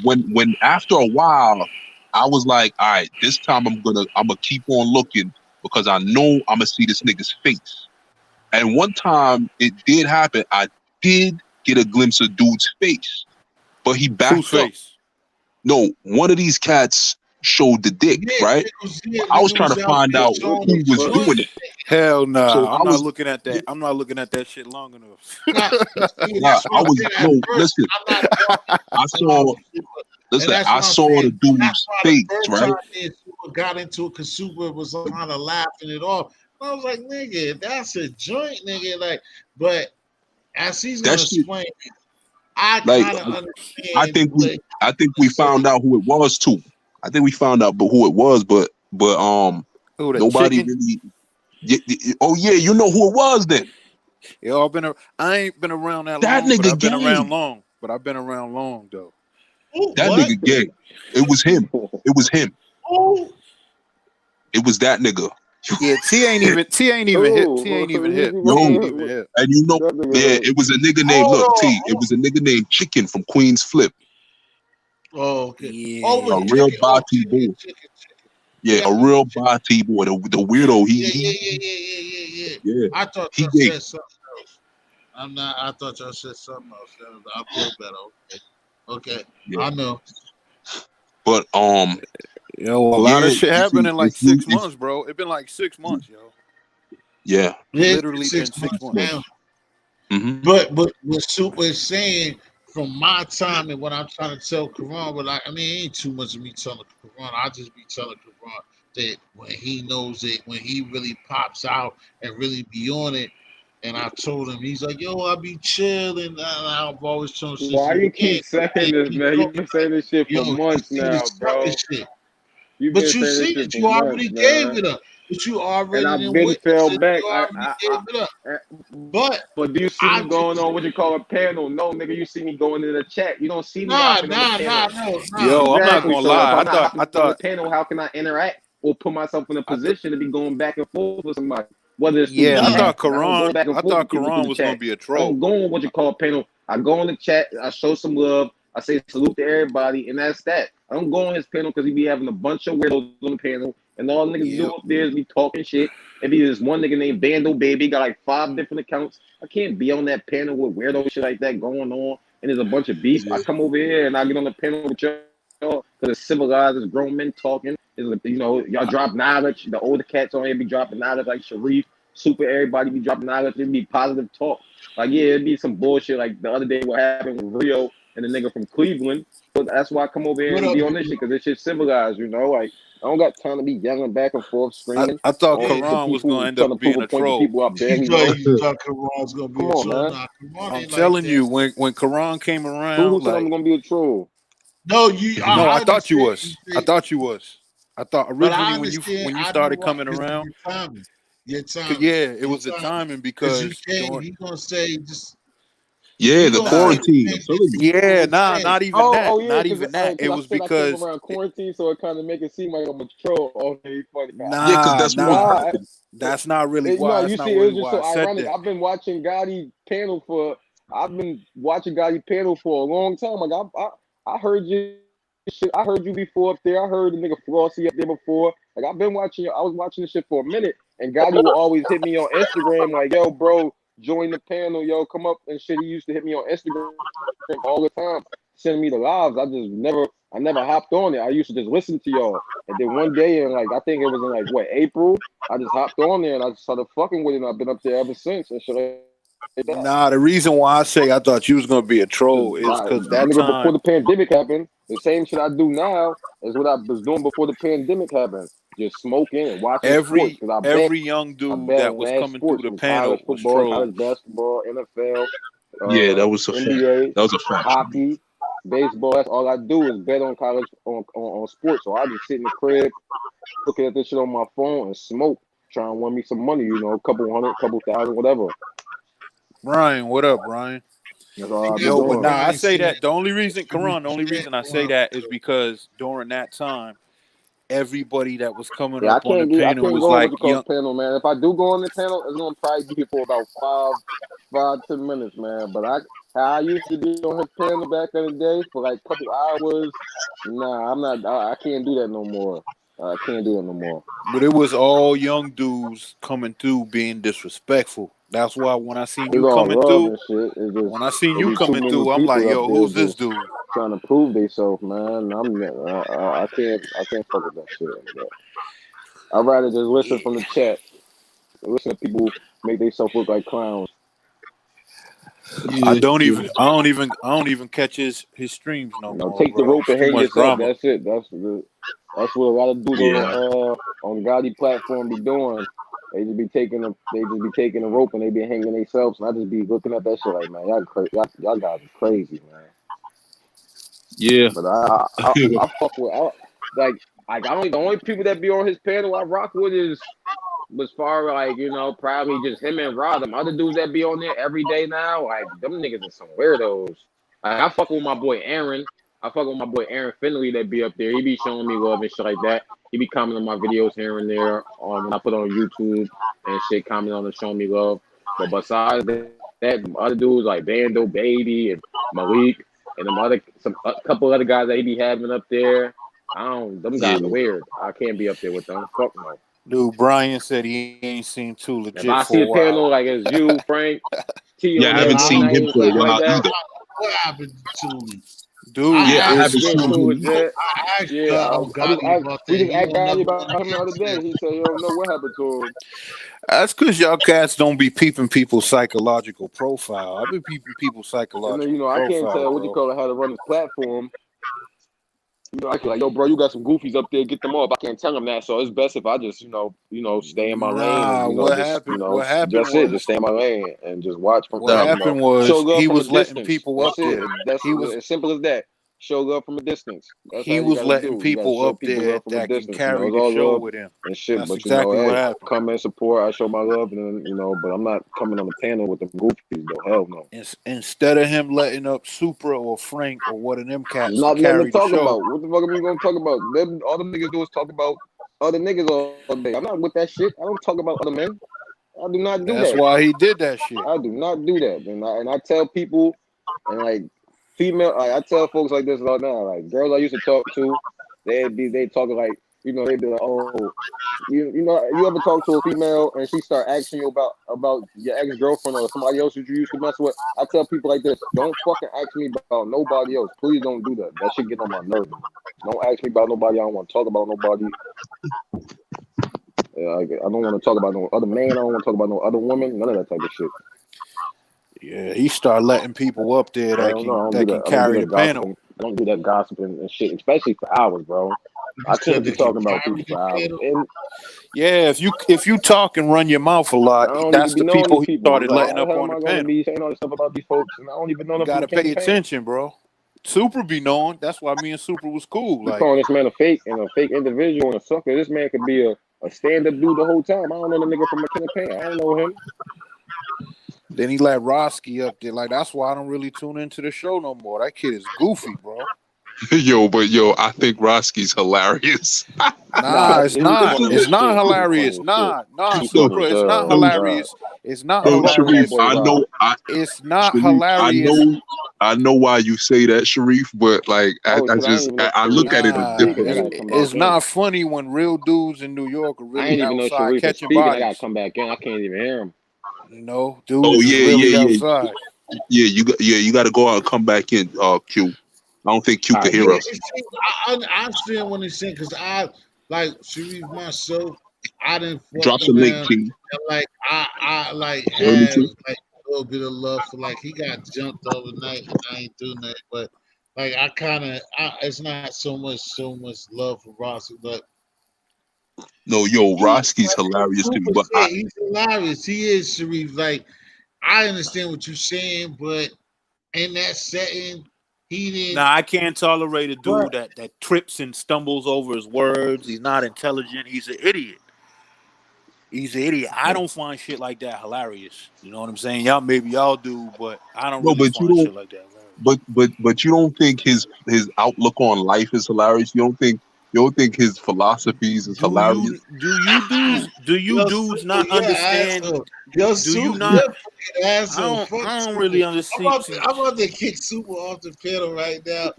when after a while I was like, all right, this time I'm gonna keep on looking because I know I'm gonna see this nigga's face. And one time it did happen. I did get a glimpse of dude's face, but he Whose backed up. face? No, one of these cats showed the dick, right? Yeah, I was nigga trying was to out find there out showing who the was What? joint. doing it. Hell So nah. I I'm not was, looking at that. I'm not looking at that shit long enough. Not, see, nah, that's what I'm saying. At no, first, listen, I'm not I saw, and listen, that's I what I'm saw saying. the That's dude's why the face, first time right? me and Super got into it, because Super was kind of laughing it off. And I was like, nigga, that's a joint, nigga. Like, but as he's That gonna shit, explain, I like, kind of I understand think we, what I think we he's saying. found out who it was too. I think we found out who it was, but Oh, that nobody chicken? really. Oh yeah, you know who it was then? Yeah, I ain't been around that That long, but nigga I've been gay. around long. But I've been around long though. Who, That what? nigga gay. It was him. It was him. Who? It was that nigga. Yeah, T ain't even hit. T ain't even hit. Yo, He ain't even hit. and you know, yeah, it was a nigga named Hold It was a nigga named Chicken from Queens Flip, Oh, okay. Oh, Yeah. a with real chicken. Oh, body boy. chicken. Yeah, Yeah, I a remember real chicken. body boy. The weirdo. Yeah. Yeah, I thought he y'all gay. said something else. I'm not. I thought y'all said something else. I feel better. Okay. Yeah, I know. but Yo, a lot yeah, of shit you happened see, in like 6 months, bro. It been like 6 months, yo. yeah, Yeah, Literally six been six months months. now. mm-hmm. But what Super is saying from my time and what I'm trying to tell Karan, but I mean, it ain't too much of me telling Karan. I just be telling Karan that when he knows it, when he really pops out and really be on it. And I told him, he's like, yo, I be chilling. And I've always told him since Why the you beginning, keep saying this, keep man? You've talking been like, saying this shit yo, for months he now, is sucking bro. shit. You've But been you saying this seen shit it, for you already months, gave man. it up. But you And already I've didn't been witness fell it, back. you already gave it up. But But do you see I me going just on what you call a panel? No, nigga, you see me going into the chat. You don't see me nah, hopping on the nah, panel. nah, no, nah. Yo, I'm not Exactly. gonna So if lie. I'm not I hopping on the thought, panel, how can I interact or put myself in a I th- position to be going back and forth with somebody? Whether it's through the yeah, Mm. chat, and I don't go back and I forth thought with people through Karan the was gonna chat. be a I don't troll. go on what you call a panel. I go on the chat, I show some love, I say salute to everybody, and that's that. I don't go on his panel because he be having a bunch of weirdos on the panel, and all niggas Yep. do up there is be talking shit. And be this one nigga named Vandal Baby, got like 5 different accounts. I can't be on that panel with weirdo shit like that going on, and there's a bunch of beef. I Yeah, come over here and I get on the panel with y'all because it's civilized, it's grown men talking. It's, you know, y'all drop knowledge. The older cats on here be dropping knowledge like Sharif, Super. Everybody be dropping knowledge. It be positive talk. Like yeah, it'd be some bullshit like the other day what happened with Rio and the nigga from Cleveland. But that's why I come over here What and up, be on this shit because this shit civilized, you know. Like I don't got time to be yelling back and forth, screaming I thought on to yeah. Karan was gonna people, end trying to up prove being a a point to troll. people I You barely thought know. you thought Karan's gonna be Come a on, troll? man. Nah, Karan I'm ain't like telling that. you, when Karan came Who around, said I'm like, gonna be a troll? No, you. no, I I thought you understand you was. I say, thought you was. I thought but I originally understand. when you I know started why, coming because around, your timing, your timing, yeah, it your was the timing. timing Because you because came, during he gonna say just yeah, he the gonna say nah, the quarantine. I'm same thing telling you. people yeah, always nah, say. not even Oh, that, oh yeah, not because even that. It I was said I came because around quarantine, so it kind of make it seem like I'm a troll. Oh, hey, funny. Yeah, because nah, that's what nah, Nah, happened. that's not really no, why. you That's see, not it really was just why I so said ironic. that. I've been watching Gotti panel for. I've been watching Gotti panel for a long time. Like I heard you shit. I heard you before up there. I heard the nigga Flossie up there before. Like I've been watching. I was watching this shit for a minute, and Gotti will always hit me on Instagram like, "Yo, bro, join the panel. Yo, come up and shit." He used to hit me on Instagram all the time, sending me the lives. I never hopped on it. I used to just listen to y'all. And then one day, and like I think it was in like what April, I just hopped on there and I started fucking with it. And I've been up there ever since. And shit like that. Nah, the reason why I say I thought you was gonna be a troll is because at That the nigga before time, the pandemic happened, the same shit I do now is what I was doing before the pandemic happened. Just smoking and watching sports because every young I dude bet that on was mad coming through sports the from college panel was football, college trolls. basketball, NFL, Yeah, that was a fact. NBA, That was a fact. hockey, baseball. That's all I do is bet on college on sports. So I just sit in the crib looking at this shit on my phone and smoke, trying to win me some money, you know, a couple hundred, couple thousand, whatever. Brian, what up, Brian? That's all I be That's Yo, what but doing. nah, I Brian say said. that the only reason, That's what he Karan, the only said. reason I say that is because during that time, everybody that was coming Yeah, up on the I panel can't was go on what like you call young. a panel, man. If I do go on the panel, it's gonna probably be here for about 10 minutes, man. But how I used to be on his panel back in the day for like a couple hours. Nah, I'm not. I can't do that no more. I can't do it no more. But it was all young dudes coming through being disrespectful. That's why when I seen It's you all coming love through, and shit. It's just when I seen it you be too coming many through, I'm like, people up yo, there who's this just dude? trying to prove themselves, man. I can't fuck with that shit. But I'd rather just listen Yeah. from the chat. Listen to people make themselves look like clowns. Yeah, yeah. I don't even catch his streams no You know, more, take the bro. rope It's and too hang much yourself. drama. That's it. That's what a lot of dudes Yeah. on Gotti platform be doing. They just be taking the rope and they be hanging themselves. And I just be looking at that shit like, man, y'all guys are crazy, man. Yeah. But I fuck with like I only the only people that be on his panel I rock with is as far like probably just him and Rod. Them other dudes that be on there every day now, like them niggas are some weirdos. Like, I fuck with my boy Aaron. I fuck with my boy Aaron Finley that be up there. He be showing me love and shit like that. He be commenting on my videos here and there when I put on YouTube and shit, commenting on and showing me love. But besides that, other dudes like Bando Baby and Malik and a couple other guys that he be having up there, them Yeah. guys are weird. I can't be up there with them. Fuck no. Dude, Brian said he ain't seen Too If Legit I for see a a panel while. like it's you, Frank, T Yeah, on I there haven't one seen night him and for a shit like while that. either. What happened to me? Dude, Yeah, I I haven't asked seen him too him. legit. I asked Yeah, Gotti about we that. just He asked don't never Gotti want about to him the other answer day. that. He said he don't know what happened to him. that's because y'all cats don't be peeping people's psychological profile. I've been peeping people's And then, psychological I can't profile, tell bro. how to run his platform. I can like, yo, bro, you got some goofies up there, get them off. I can't tell him that, so it's best if I just, stay in my lane and Nah, what happened? What happened just just was stay in my lane and just watch from, what happened show was love he from a was letting distance. people up That's it. there. That's He was as simple as that. Show love from a distance. That's how he you was gotta letting do. You gotta people show up people there love from a that can distance. It's carry the all show love with him. and shit. That's But exactly what hey, happened. come and support. I show my love, and but I'm not coming on the panel with the goofies though. Hell no. Instead of him letting up Supra or Frank or one of them cats to Not nothing to carry the talk show, about. What the fuck are we gonna talk about? All them niggas do is talk about other niggas all day. I'm not with that shit. I don't talk about other men. I do not do that's that. why he did that shit. I do not do that. And I tell people and like female, I tell folks like this right now. Like girls I used to talk to, they talking like they'd be like, oh, you ever talk to a female and she start asking you about your ex girlfriend or somebody else that you used to mess with? I tell people like this: don't fucking ask me about nobody else. Please don't do that. That shit get on my nerves. Don't ask me about nobody. I don't want to talk about nobody. I don't want to talk about no other man. I don't want to talk about no other woman. None of that type of shit. Yeah, he started letting people up there I don't know. I don't do can that. I don't do carry the that panel. gossiping. I don't do that gossiping and shit, especially for hours, bro. I can't be talking about people for hours. And Yeah, if you talk and run your mouth a I lot, don't that's even be the knowing these people he people. started Like, letting how the up hell on am the I going to panel. be saying all this stuff about these folks and I don't even know You them from gotta the can pay of paint? attention, bro. Super be knowing. That's why me and Super was cool. You Like, calling this man a fake and a fake individual and a sucker. This man could be a stand-up dude the whole time. I don't know the nigga from a can of paint. I don't know him. then he let Roski up there. Like, that's why I don't really tune into the show no more. That kid is goofy, bro. I think Roski's hilarious. Nah, Nah, it's he's not. funny It's as not shit. He's hilarious. funny as shit. Nah, He's funny Supra. as It's not hell. Oh, God. hilarious. It's not Hey, Yo, fuck with my Sharif, hilarious. boy Rob. It's not Sharif, hilarious. I know why you say that, Sharif, but like, Oh, shit, I ain't even know I look Sharif at was it a Nah, speaking. different I way. gotta come back it's in. not funny when real dudes in New York are I really ain't even know outside Sharif was catching speaking. I gotta bodies. come back in. I can't even hear him. Oh Dudes is yeah, really yeah, yeah, outside. yeah. You got to go out and come back in, Q. I don't think Q All could right, hear Yeah, bet. us. see, I understand what he's saying because I like Sharif myself. I didn't fuck Drop with some link, him, King. and like I like You heard me, had Q? like a little bit of love for like he got jumped overnight and I ain't do nothing, but like I kind of it's not so much love for Ross, but No, yo, he Roski's like hilarious to me, Cooper but said, he's hilarious. He is Sharif. Like I understand what you're saying, but in that setting, he didn't. Nah, I can't tolerate a But dude that trips and stumbles over his words. He's not intelligent. He's an idiot. He's an idiot. I don't find shit like that hilarious. You know what I'm saying? Maybe y'all do, but I don't no, really but you find don't. shit like that hilarious. But you don't think his outlook on life is hilarious? You don't think his philosophies is hilarious? Do you yo, dudes Super, not you're an understand? asshole. Yo, Do you Super, you're not? a fucking asshole. Fuck I don't Super. really understand. See, I'm about to kick Super off the panel right now.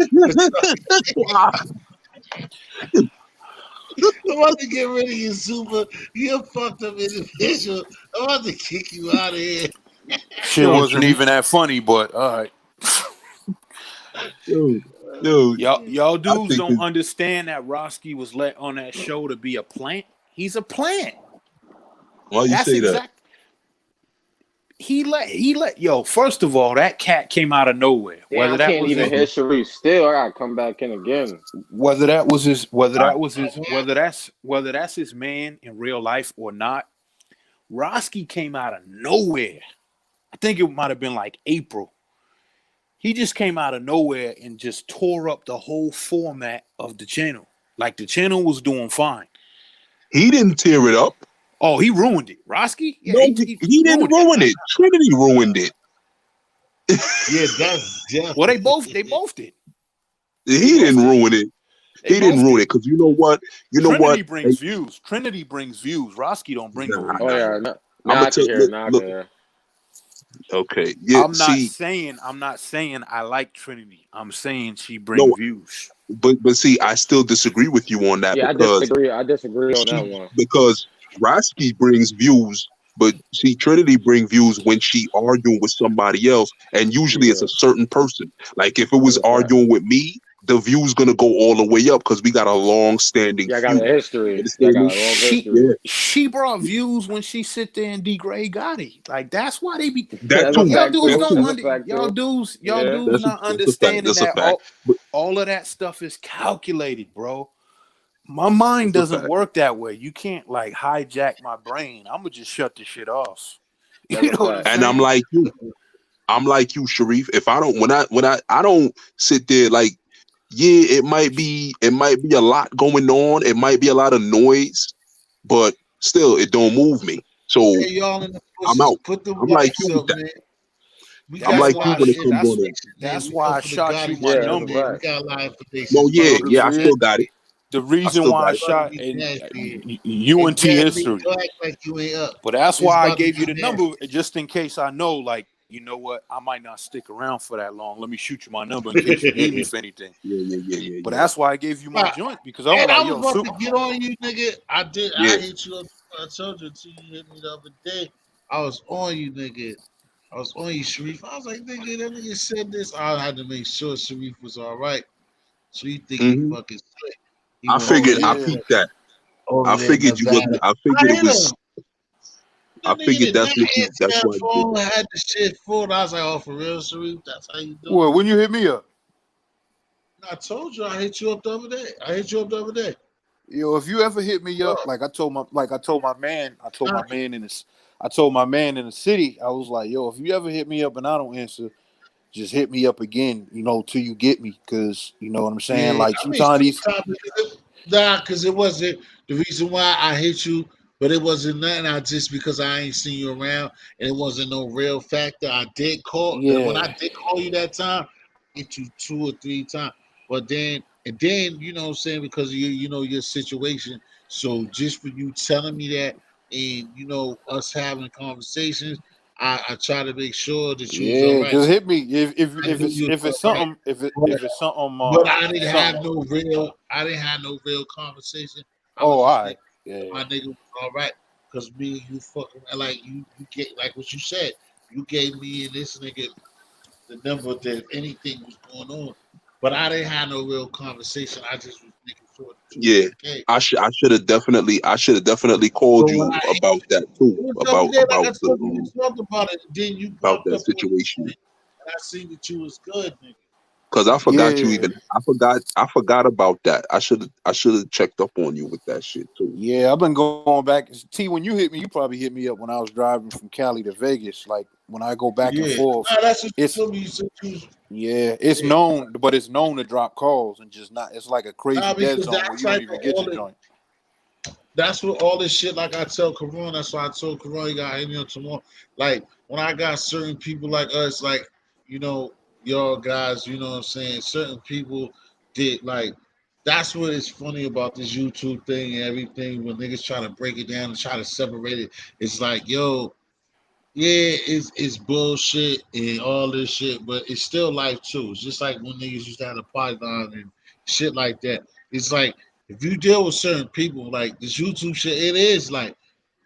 I'm about to get rid of you, Super. You're a fucked up individual. I'm about to kick you out of here. shit Yo, wasn't Sharif, even that funny, but all right. yo, yo, Y'all I dudes think don't understand that Roski was let on that show to be a plant. He's a plant. why you That's say that? exact. He let yo. First of all, that cat came out of nowhere. Damn, I can't even hear Sharif. Still, I gotta come back in again. Whether that's his man in real life or not, Roski came out of nowhere. I think it might have been like April. He just came out of nowhere and just tore up the whole format of the channel. Like the channel was doing fine. He didn't tear it up. Oh, he ruined it. Roski? Yeah, No, he didn't ruin it. Trinity ruined it. Yeah, that's definitely. Well, they both did. He didn't ruin it. They He didn't both ruin did. it because you know what? You know Trinity what? brings views. Trinity brings views. Roski don't bring no Nah, Oh views. yeah, I'm now gonna I can tell. hear. Look, Now I can look. hear. Okay, yeah. See, I'm not saying I like Trinity. I'm saying she bring no, views. but see, I still disagree with you on that Yeah, because I disagree on that she one. because Rasky brings views, but see, Trinity bring views when she arguing with somebody else, and usually it's Yeah, a certain person. Like if it that's was a fact. arguing with me, the view's gonna go all the way up because we got a long standing Yeah, I got a feud. history. Yeah, I Understand got me? a long She history. Yeah, she brought views when she sit there and degrade Gotti. Like that's why they be that That's a too. y'all fact dudes That too. don't too. That's a under fact too. y'all Yeah. dudes not That's a fact. understanding That's a that fact. But all of that stuff is calculated, bro. My mind that's a doesn't fact. work that way. You can't like hijack my brain. I'm gonna just shut the shit off. That's You a know what I'm fact. And I'm saying? like you. I'm like you, Sharif. If I don't, I don't sit there like, yeah, it might be a lot going on. It might be a lot of noise, but still, it don't move me. So Hey, y'all in the I'm bushes, out. put the I'm like you lights with up, that. man. We I'm got That's a like you lot why of when it comes on it. information, man. that's We why come I for the shot you Gotti my Yeah, channel, that's a number. man. We fact. got a lot of No, information. yeah, So yeah, I still got it. the I reason still why I got it. About to shot be and nasty. And UNT Bradley, history. you act like you ain't up. But that's It's why I about to gave you be the number nasty. just in case I know, like, you know what, I might not stick around for that long. Let me shoot you my number in case you need me for anything. Yeah, yeah, yeah, yeah, But yeah. that's why I gave you my Right. joint because I'm And I like, was yo, about super. to get on you, nigga. I Yeah. hit you up. I told you until you hit me the other day. I was on you, nigga. I was on you, Sharif. I was like, nigga, that nigga said this. I had to make sure Sharif was all right. So you think he Hmm. fucking slick. He I went over figured. there, I Yeah. peeped that. over I there in figured you wasn't. Nevada. I I figured it hit was. him. The I nigga figured did that's not what you. answer That's that why you did phone. that. Had the shit full. I was like, oh, for real, Sharif? That's how you doing, Well, when nigga? you hit me up, I told you I hit you up the other day. I hit you up the other day. yo, if you ever hit me up, Bro, I told my man, nah, I told my man in the city, I was like, yo, if you ever hit me up and I don't answer, just hit me up again, till you get me, because you know what I'm saying. yeah, Like I mean, sometimes these, sometimes nah, because it wasn't the reason why I hit you, but it wasn't nothing. I just because I ain't seen you around, and it wasn't no real factor. I did call when yeah, I did call you that time, I hit you 2 or 3 times, but then you know what I'm saying because of your situation. So just for you telling me that, and us having conversations, I try to make sure that you was all yeah, right. just hit me I knew you was if it's all right. something But if it's something but I didn't something. have no real. I didn't have no real conversation. I Oh, was all just right, making sure yeah, my nigga was all right. Cause me and you fucking like you get like what you said. You gave me and this nigga the number that if anything was going on, but I didn't have no real conversation. I just was making sure that you Yeah. was okay. I should have definitely. I should have definitely called So when you I hit about that too. you the other day, like I About the told you, we talked about it. And then you about popped that up on the situation. joint, and I seen that you was good, nigga. Because I forgot you yeah. even. I forgot about that. I should have checked up on you with that shit too. Yeah, I've been going back. T, when you hit me, you probably hit me up when I was driving from Cali to Vegas. Like when I go back and Yeah, forth, nah, that's what you it's told me. You said you was, yeah, it's yeah. known, but it's known to drop calls and just not. It's like a crazy Nah, dead because zone where that's you don't like even get all your the joint. that's what all this shit like I tell Corona. That's why I told Corona you got hit me up tomorrow. Like when I got certain people like us, like you know, y'all guys, you know what I'm saying? Certain people did like that's what is funny about this YouTube thing and everything when niggas try to break it down and try to separate it. It's like, yo, yeah, it's bullshit and all this shit, but it's still life too. It's just like when niggas used to have a python and shit like that. It's like if you deal with certain people, like this YouTube shit, it is like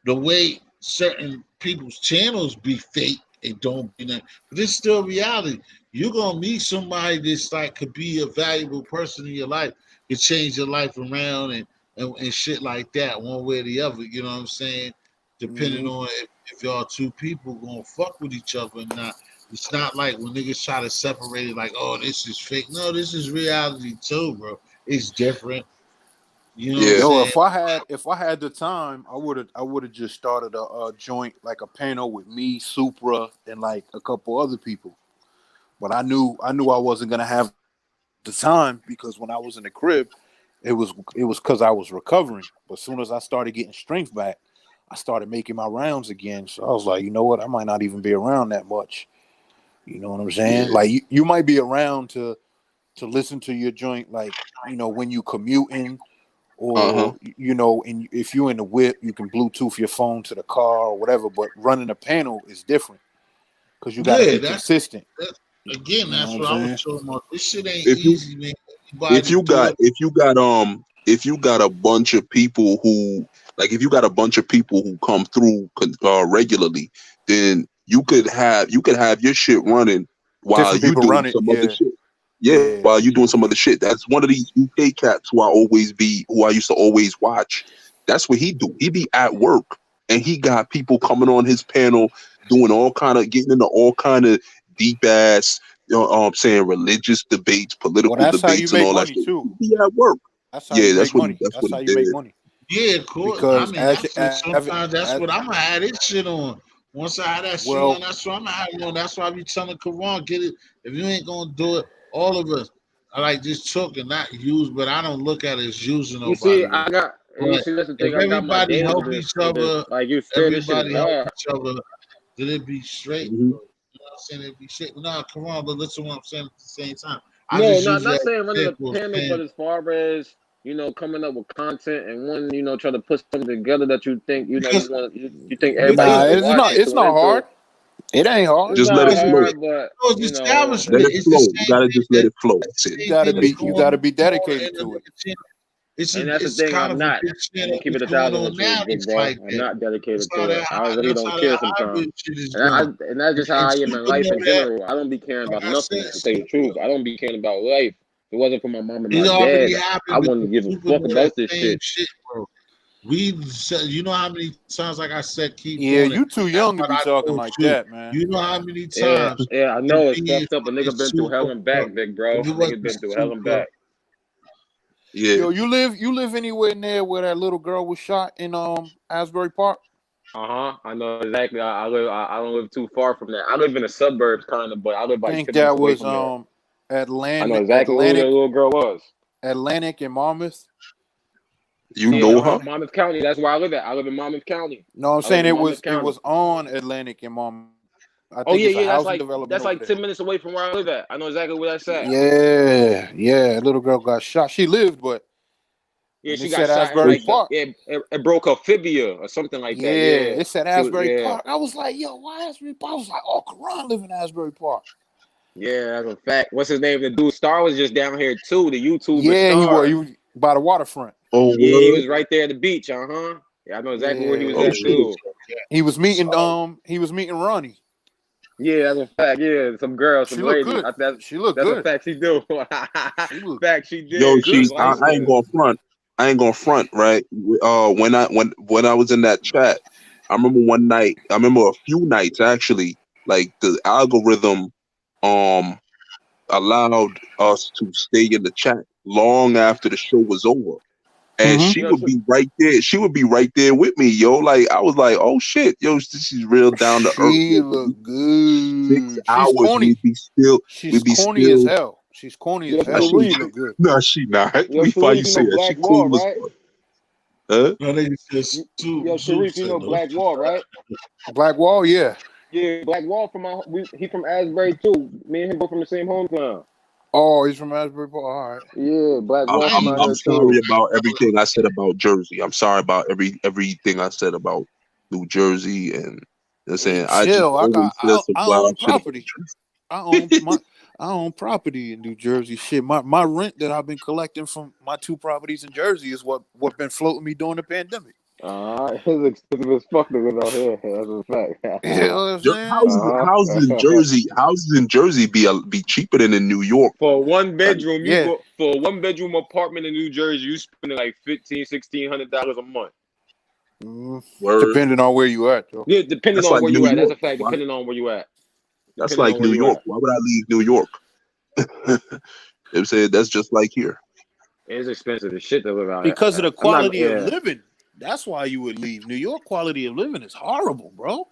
the way certain people's channels be fake and don't be that, but it's still reality. You're gonna meet somebody that's like could be a valuable person in your life, could change your life around and shit like that, one way or the other. You know what I'm saying? Depending Mm-hmm. on if y'all two people gonna fuck with each other or not. It's not like when niggas try to separate it, like, oh, this is fake. No, this is reality too, bro. It's different. You know what I'm Yeah. Yo, saying? if I had the time, I would have just started a joint like a panel with me, Supra, and like a couple other people. But I wasn't gonna have the time because when I was in the crib, it was because I was recovering. But as soon as I started getting strength back, I started making my rounds again. So I was like, you know what? I might not even be around that much. You know what I'm saying? Yeah. Like you might be around to to listen to your joint, like, when you commuting, Uh-huh. or and if you're in the whip, you can Bluetooth your phone to the car or whatever. But running a panel is different because you got to Yeah, be consistent. again, You know that's what what I I'm was saying? talking about. This shit ain't If you easy, man. Everybody do it. if you got a bunch of people who if you got a bunch of people who come through regularly, then you could have your shit running while Different you people doing run it. some other Yeah, shit. Yeah, yeah. while you doing some other shit. That's one of these UK cats who I used to always watch. That's what he do. He be at work and he got people coming on his panel doing getting into all kind of deep ass, saying religious debates, Well, political that's how you debates, and make all that money shit. too. He be at work. That's how Yeah, you make money. that's That's what how he you make did. money. Yeah, of course. I Because mean, sometimes that's as what I'm gonna have this shit on. Once I have that shit on, well, that's what I'm gonna have it on. That's why I be telling Karan, get it. If you ain't gonna do it, all of us. I like just talking, not use, but I don't look at it as using You see, nobody. you But see, that's the if thing. I got my everybody days help each with this. other, Like you said, this shit is everybody help hard. each other, then it be straight. Mhm. Bro. You know what I'm saying? It'd be straight. Nah, Karan, but listen to what I'm saying at the same time. I No, just use it not as saying an running a example of panel, but saying, as far as coming up with content and one, try to put something together that you think because you think everybody nah, gonna because watch and it's tune not into. hard. It ain't hard. It's Just let not it because you flow. hard, but know, it's establishing Let it. it It's the flow. same You gotta thing just let it flow. That's it. You same gotta thing Let that's it be flow. you going gotta on be dedicated in the to it. channel. and that's the It's thing. kind I'm of a not. big I'm channel gonna keep it that's a going thousand on with you, now. big It's bro. like I'm that. not dedicated to it. I really don't care sometimes. Hybrid shit is And I going. and that's just how And I am in Super life know in that. general. I don't be caring Like about I said, nothing, to tell you the truth. Super, I don't be caring about life. If it wasn't for my mom and it my already dad, I happened wouldn't because give a Super fuck know that about this same shit. shit, bro. We said, you know how many times, like I said, keep Yeah, doing it. you too That's young to what be I talking told like you. that, man. You know how many Yeah, times yeah, I it know it's being fucked up. A fucking nigga been through hell Super, and back, big bro. if it Nigga wasn't been through hell and Super, back. Yeah. Yo, you live anywhere near where that little girl was shot in Asbury Park? I know exactly. I don't live too far from there. I live in the suburbs, kind of, but I live I like think 10 minutes that away was from there. I know exactly who the little girl was. Atlantic and Monmouth. You Yeah, know her? Monmouth County. That's where I live at. I live in Monmouth County. No, I'm I live saying in it Monmouth was County. on Atlantic and Monmouth. I Oh think yeah, it's a yeah. housing development That's over like there. 10 minutes away from where I live at. I know exactly where that's at. Yeah, yeah. Little girl got shot. She lived, but Yeah, and she it got said shot in So Asbury like she, Park. it broke her fibia or something like Yeah, that. Yeah, it said she was Asbury Park. I was like, yo, why Asbury Park? I was like, oh, Karan live in Asbury Park. yeah, that's a fact. What's his name? The dude Star was just down here too. The YouTuber Yeah, he was. Star. He was by the waterfront. oh Yeah, he word. was right there at the beach. Yeah, I know exactly where he was Oh Yeah, at shit. too. he was meeting. so He was meeting Ronnie. Yeah, that's a fact. Yeah, some girl, She some looked lady. good. That's She looked that's a good. fact. She do. She looked Fact, she Yo, did. She good. was she's light I ain't skinned. gonna front. I ain't gonna front, right? When I was in that chat, I remember one night, I remember a few nights actually, like the algorithm um allowed us to stay in the chat long after the show was over. And Mm-hmm. she You know, would be right there. She would be right there with me, yo. Like I was like, oh shit, yo, this is real down to earth. She Yo, 'cause looked six good. She's hours corny. She's we'd be corny as still. hell. She's corny yo, as Nah, hell, but she, she Sharif, looked good. nah, she not. Why you Sharif, you say know that? She Black Wall, cool as right? fuck. Huh? no nigga says Yo, Soup Sharif, you said know no. Black Wall, right? Black Wall, yeah. Yeah, Black Wall he from Asbury too. Me and him both from the same hometown. Oh, he's from Asbury Park. All right. Yeah, Black I'm Wall I from I'm out ain't I'm here sorry too. about everything I said about Jersey. I'm sorry about everything I said about New Jersey, and I'm Hey, saying I just chill. always said some I own wild shit about property. Jersey. I own my I own property in New Jersey. Shit, my rent that I've been collecting from my 2 properties in Jersey is what been floating me during the pandemic. It's expensive as fuck to live out here. That's a You know fact. what I'm saying? Houses in Jersey, be cheaper than in New York. For one Like, bedroom, you Yeah. go for a 1 bedroom apartment in New Jersey, you spending like $1,600 a month. Mm, word. depending on where you at, though. Yeah, depending That's on like where New you at. That's York. a fact. Why? Depending on where you at. That's Depending like on where New you York. at. Why would I leave New York? I'm saying that's just like here. It's expensive as shit to live out Because of here. the I'm not. quality of Yeah. living. That's why you would leave. New York quality of living is horrible, bro.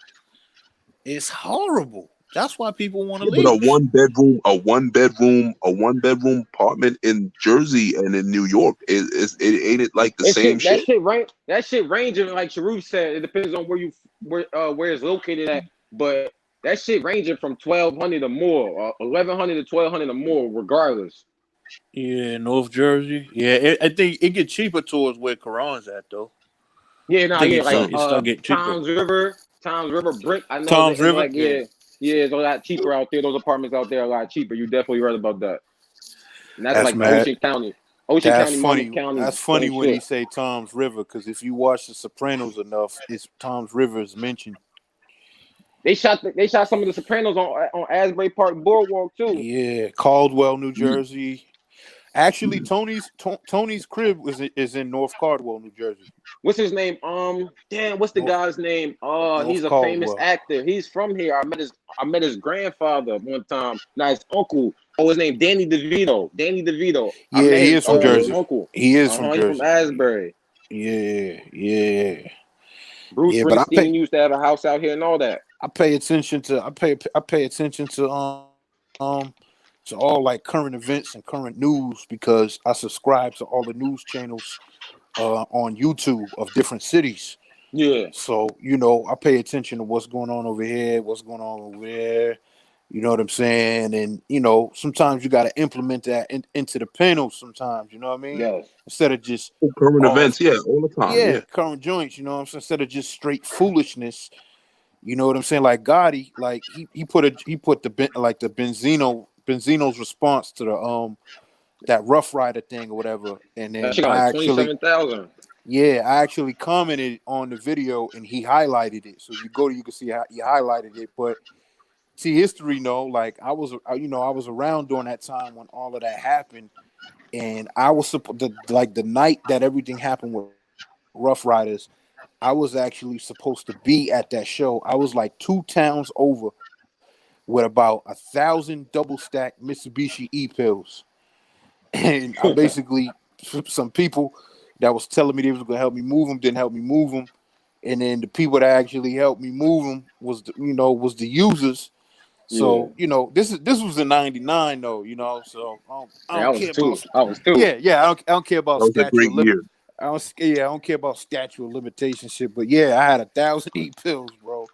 It's horrible. That's why people want to Yeah, but leave. a one bedroom apartment in Jersey and in New York it ain't it like the same That shit? shit range. That shit ranging like Sharif said. It depends on where it's located at. But that shit ranging from 1,200 or more, 1,100 to 1,200 or more, regardless. Yeah, North Jersey. Yeah, I think it get cheaper towards where Karan's at though. Yeah, I nah, think yeah, like it start getting cheaper. Tom's River Brick. I know that Tom's it's River. like Yeah, yeah, it's a lot cheaper out there. Those apartments out there are a lot cheaper. You definitely right about that. And that's that's like mad. Ocean That's County, Monmouth funny. County, That's funny same when he shit. say Tom's River because if you watch The Sopranos enough, it's Tom's River is mentioned. They shot some of the Sopranos on Asbury Park Boardwalk too. Yeah, Caldwell, New Mm. Jersey. Actually, Tony's crib is in North Caldwell, New Jersey. What's his name? Damn, what's the North, guy's name? He's North a famous Caldwell. actor. He's from here. I met his grandfather one time. Not his uncle. Oh, his name Danny DeVito. Danny DeVito. I Yeah, met he is from his Jersey. uncle. He is from He's from Jersey. Asbury. Yeah, yeah, Bruce yeah. But Springsteen used to have a house out here and all that. I pay attention to I pay attention to all like current events and current news because I subscribe to all the news channels on YouTube of different cities. Yeah. So, I pay attention to what's going on over here, what's going on over there. You know what I'm saying? And, sometimes you got to implement that into the panels sometimes, you know what I mean? Yes. Instead of just, Current events, yeah, all the time, yeah. current joints, you know what I'm saying? Instead of just straight foolishness, you know what I'm saying? Like Gotti, like he put the Benzino's response to the that Rough Rider thing or whatever. And That then shit got like 27,000. I actually commented on the video and he highlighted it. So you can see how he highlighted it. But see, history, like I was around during that time when all of that happened, and I was the night that everything happened with Rough Riders, I was actually supposed to be at that show. I was like 2 towns over with about 1,000 double stack Mitsubishi E-pills, and I basically some people that was telling me they was gonna help me move them didn't help me move them, and then the people that actually helped me move them was the users. So this was in '99 though, so I Yeah, don't care about I was two. I don't care about That was a statute great of limit. year. I don't care about statute of limitation shit, but yeah, I had 1,000 E-pills, bro,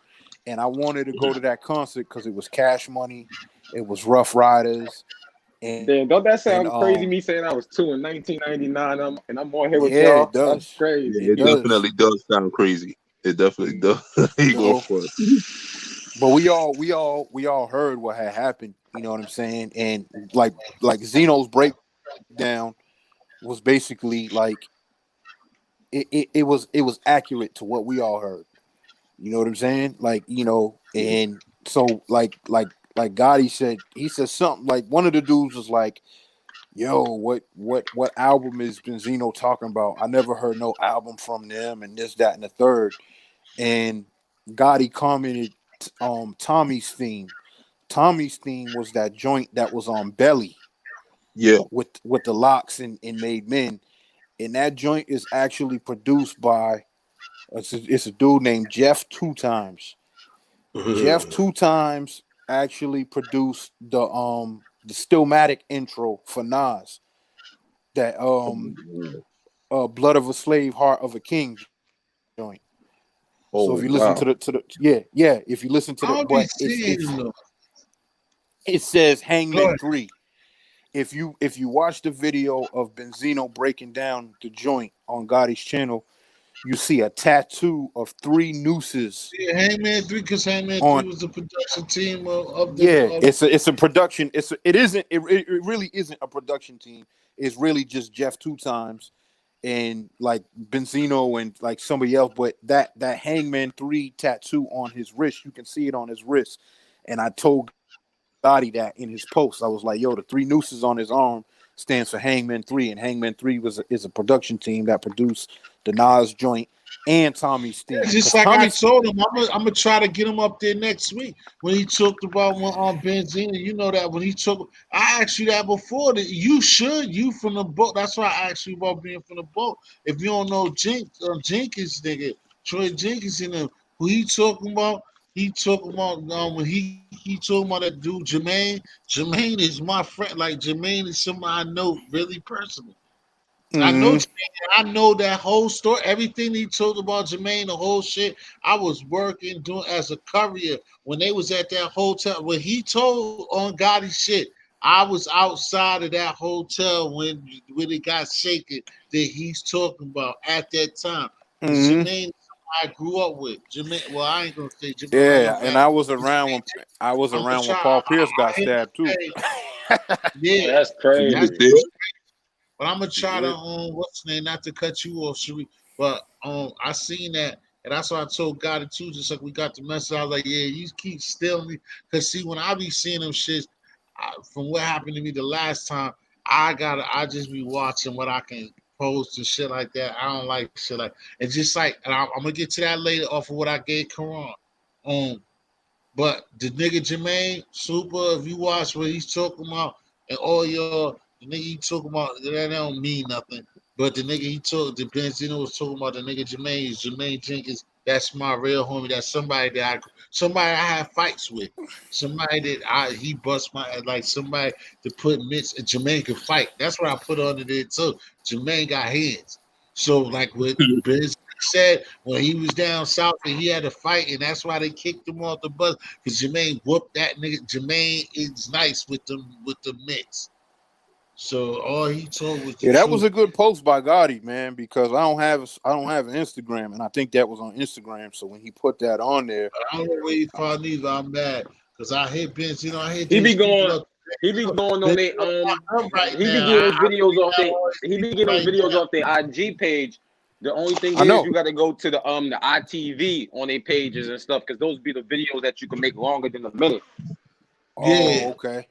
and I wanted to go to that concert because it was Cash Money, it was Rough Riders, and Damn, don't that sound crazy? Me saying I was 2 in 1999, and I'm on here with yeah, y'all. it does. That's crazy. Yeah, It it does. definitely does sound crazy. It definitely does. He go for it. But we all heard what had happened. You know what I'm saying? And like Zeno's breakdown was basically like it was accurate to what we all heard. You know what I'm saying? Like, and so like Gotti said, he said something like one of the dudes was like, yo, what album is Benzino talking about? I never heard no album from them and this, that, and the third. And Gotti commented Tommy's theme. Tommy's theme was that joint that was on Belly. Yeah. With the locks and Made Men. And that joint is actually produced by it's a dude named Jeff Two Times. Jeff Two Times actually produced the Stillmatic intro for Nas. That Blood of a Slave, Heart of a King joint. So if you listen to if you listen to I'll be seeing them. it says Hangman 3. If you watch the video of Benzino breaking down the joint on Gotti's channel, you see a tattoo of 3 nooses. Yeah, Hangman 3, because Hangman 3 was the production team of the. Yeah, it's a production. It really isn't a production team. It's really just Jeff Two Times and like Benzino and like somebody else. But that Hangman 3 tattoo on his wrist, you can see it on his wrist. And I told Gotti that in his post. I was like, yo, the 3 nooses on his arm stands for Hangman 3, and Hangman 3 is a production team that produced the Nas joint and Tommy's theme. Just like I told him, I'm gonna try to get him up there next week when he talked about Benzino. You know that when he took, I asked you that before. That you from the boat. That's why I asked you about being from the boat. If you don't know Jenkins, nigga, Troy Jenkins, who he talking about? He talking about when he talking about that dude Jermaine. Jermaine is my friend. Like Jermaine is somebody I know really personally. Mm-hmm. I know that whole story. Everything he talked about Jermaine, the whole shit. I was working doing as a courier when they was at that hotel. When he told on Gotti shit, I was outside of that hotel when it got shaken that he's talking about at that time. Because Mm-hmm. Jermaine, I grew up with Jermaine. Well, I ain't gonna say Jermaine. I Yeah, ain't and back. I was around when I'm gonna try. Paul Pierce got I hit stabbed too. yeah, That's You was crazy. there? but I'm gonna try to Yeah. what's the name? Not to cut you off, Sheree, but I seen that, and that's why I told God it too. Just like we got the message, I was like, yeah, you keep stealing me, cause see, when I be seeing them shits, from what happened to me the last time, I just be watching what I can post and shit like that. I don't like shit like, and just like, and I'm gonna get to that later off of what I gave Karan. Um, but the nigga Jermaine Super, if you watch what he's talking about, and all your the nigga he talking about, that don't mean nothing. But the nigga he told, the Benzino was talking about the nigga Jermaine Jenkins. That's my real homie. That's somebody I have fights with. Somebody that he bust my like somebody to put Mitch and Jermaine can fight. That's what I put under there too. Jermaine got hands. So like what Benz said when he was down south and he had to fight, and that's why they kicked him off the bus because Jermaine whooped that nigga. Jermaine is nice with the mitts. So all he told was the Yeah, that was truth. a good post by Gotti, man, because I don't have an Instagram, and I think that was on Instagram. So when he put that on there, I don't know where he found either. I'm mad because I hate Benz. I hate He be these people going. up. He be going on Benz a up right He be now. getting those I videos believe off that they. always He be be getting those right videos now. off their IG page. The only thing I is know. you got to go to the ITV on their pages and stuff because those be the videos that you can make longer than a minute. Yeah. Oh, okay.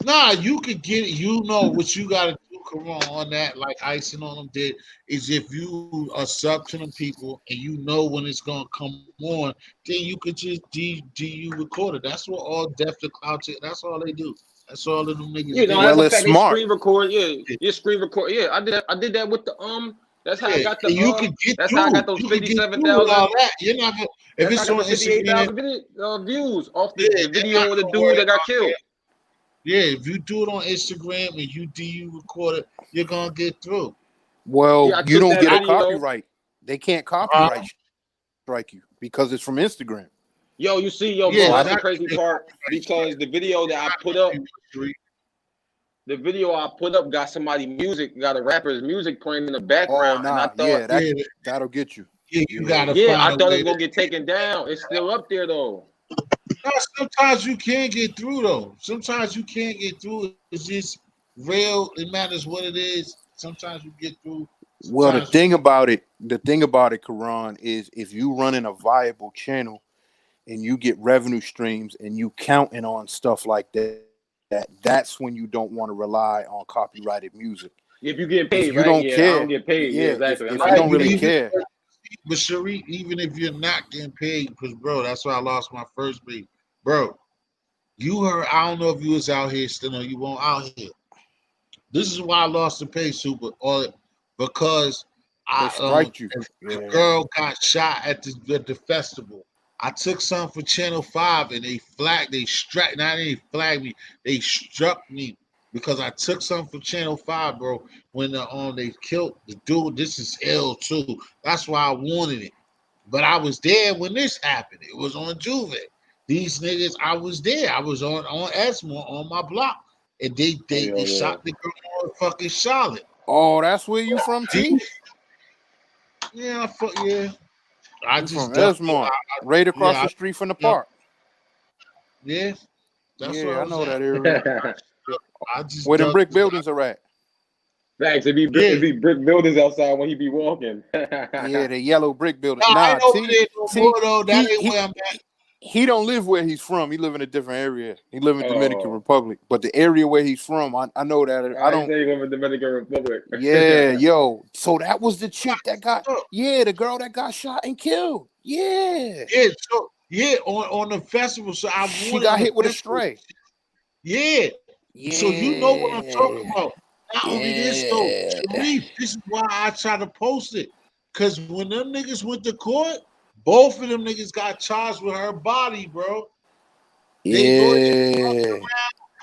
Nah, you could get it. You know what you gotta do, come on that, like icing on them did, is if you are sub to them people and you know when it's gonna come on, then you could just you record it. That's what all Deaf to Cloud that's all they do. That's all of them niggas You know, do. that's Well, a it's fact. They smart. screen record. Yeah, you screen record. Yeah, I did that with the That's how I Yeah, got and the you could get That's how I through. got those You could get through with 57,000. all that. You're not gonna if That's how I it's got on the Instagram, 58,000 views off yeah, the they're video not of the gonna dude worry that got about killed. that. Yeah, if you do it on Instagram and you record it, you're gonna get through. Well, Yeah, I you took don't that get a video. copyright. They can't Uh, copyright strike you because it's from Instagram. Yo, you see, yo, yeah, bro, they're that's the not crazy gonna part because the video that I put up, got somebody music, got a rapper's music playing in the Oh, background, and I nah, thought, yeah, yeah, that'll get you. yeah, you Yeah. gotta yeah, find I a thought it way was to. gonna get taken down. It's still up there though. No, sometimes you can't get through though. Sometimes you can't get through. It's just real. It matters what it is. Sometimes you get through. Well, Sometimes you can't. the thing about it, Karan, is if you running a viable channel and you get revenue streams and you counting on stuff like that's when you don't want to rely on copyrighted music. If you get If paid, you right? don't Yeah, I don't care, get paid. Yeah, yeah, exactly. I'm if not you Right, don't getting but really paid. care, Sheree, even if you're not getting paid, because bro, that's why I lost my first beat, bro. You heard. I don't know if you was out here still or you won't out here. This is why I lost the pay, Super, or because they I strike you. a Yeah. girl got shot at the festival. I took some for Channel 5 and they flagged me, they struck me because I took some for Channel 5, bro. When they killed the dude, this is ill too. That's why I wanted it. But I was there when this happened. It was on Juve. These niggas, I was there. I was on Esmore on my block. And they Oh they yeah, they yeah. shot the girl on fucking Charlotte. Oh, that's where you from, T? Yeah, yeah. I You just from ducked it. Esmont, right across Yeah, the street from the yeah, park. yeah. That's where I Yeah, I was know at. that area. I just Where them ducked. brick buildings are at. Thanks. Yeah. It be brick buildings outside when he be walking. Yeah, the yellow brick building. No, I Nah, ain't over T, there no T, more though. That he ain't he where I'm at. he don't live where he's from. He live in a different area. He live in Dominican Oh, Republic. But the area where he's from, I know that. I he don't. say he live in Dominican Republic. Yeah, yo. So that was the chick that got. So, Yeah, the girl that got shot and killed. Yeah, yeah, so yeah, on the festival. So I she won it got on the hit with a festival. stray. Yeah. So you know what I'm talking Yeah, about. Not only this though, yeah, Sharif, this is why I try to post it. Cause when them niggas went to court, both of them niggas got charged with her body, bro. They lawyers, yeah.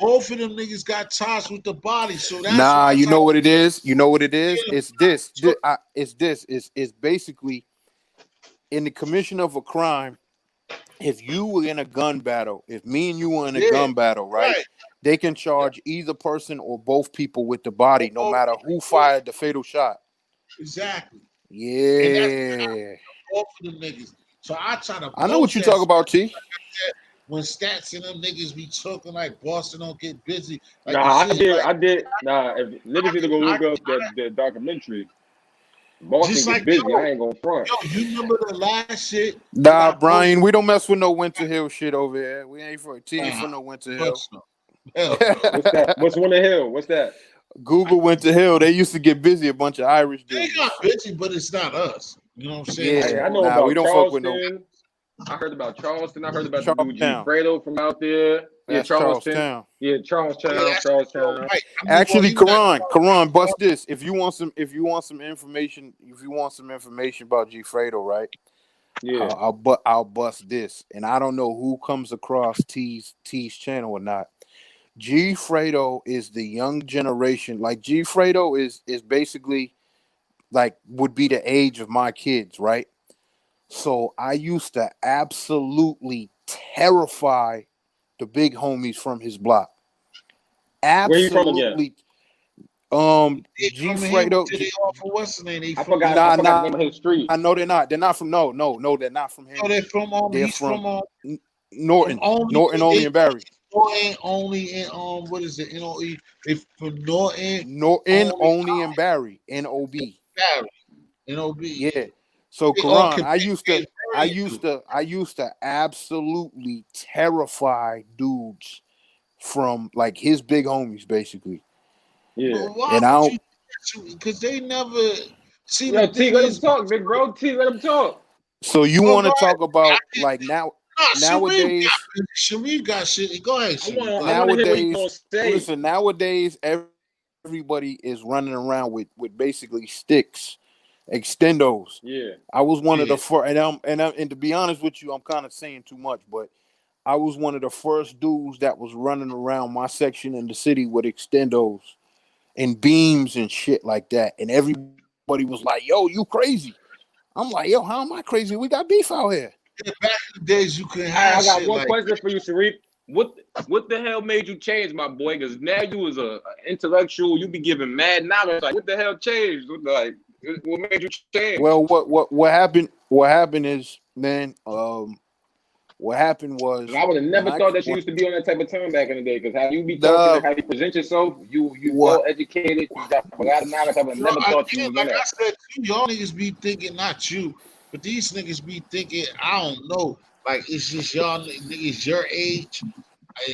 both of them niggas got charged with the body. So that's Nah, why I you try know to what it is. You know what it is. get them. It's this. So, It's this. It's basically in the commission of a crime. if you were in a gun battle, if me and you were in a Yeah, gun battle, right? right. They can charge either person or both people with the body, no Oh, matter who yeah, fired the fatal shot. exactly. And that's Yeah. all for them niggas. So I try to I know what post you that talk about, T. when stats and them niggas be talking like Boston don't get busy. Like you Nah, I said, did. like I did. Nah, if niggas need to go I, look up that documentary. Boston just get like busy. I ain't gonna front. you remember the last shit that Nah, I Brian, posted? we don't mess with no Winter Hill shit over here. We ain't for T ain't Nah, for no Winter Hill. fuck no. Hell no. What's that? What's Winter Hill? What's that? Google Winter Hill. They used to get busy, a bunch of Irish They dudes. got busy, but it's not us. You know what I'm saying? Like Yeah, I know nah, we about don't fuck with no Charleston. I heard about Charleston. I heard about the dude G. Charlestown. Fredo from out there. Yeah, That's Charleston. Charlestown. Yeah, yeah, Charlestown. that's Joe Charlestown. White. I mean, well, Actually, he was at Karan, bust this. If you want some information, about G Fredo, right? Yeah. I'll bust this, and I don't know who comes across T's channel or not. G Fredo is the young generation. Like G Fredo is basically like would be the age of my kids, right? So I used to absolutely terrify the big homies from his block. Where you from again? Absolutely. they G come here Fredo. to they off of what's the name? They I from forgot. I forgot the Nah. name of his street. I know they're not. They're not from no. They're not from him. no, they're from They're he's from Norton. only Norton, only, and Barry. Norton only in what is it? NOE. They from Norton Norton, only only, and Barry. NOB. Barry. NOB. Yeah. So They all Karan, compare I used to absolutely terrify dudes from like his big homies, basically. Yeah. But why And I would don't. you? Because they never see Yo, the T, thing let him is. talk, big bro. T, let him talk. So you Oh, want go to ahead. talk about I like nowadays? Sharif got shit. Go ahead, Sharif. Go I ahead. want to hear what he Nowadays, gonna say. listen. Nowadays, everybody is running around with basically sticks, extendos. Yeah. I was one of Yeah. the first, and to be honest with you, I'm kind of saying too much, but I was one of the first dudes that was running around my section in the city with extendos and beams and shit like that, and everybody was like, "Yo, you crazy?" I'm like, "Yo, how am I crazy? We got beef out here." Yeah, back in the days, you couldn't All right, have I got shit one like question for you, Sharif. What the hell made you change, my boy? Because now you was a intellectual. You be giving mad knowledge. Like, what the hell changed? What made you change? Well, what happened? What happened is, man, what happened was I would have when never I thought that you when used to be on that type of time back in the day. Because how you be talking and the how you present yourself, you what well educated. You got a lot of knowledge. I would have bro, never thought you again, was on like I that. said, y'all niggas be thinking, not you, but these niggas be thinking, I don't know, like it's just y'all niggas your age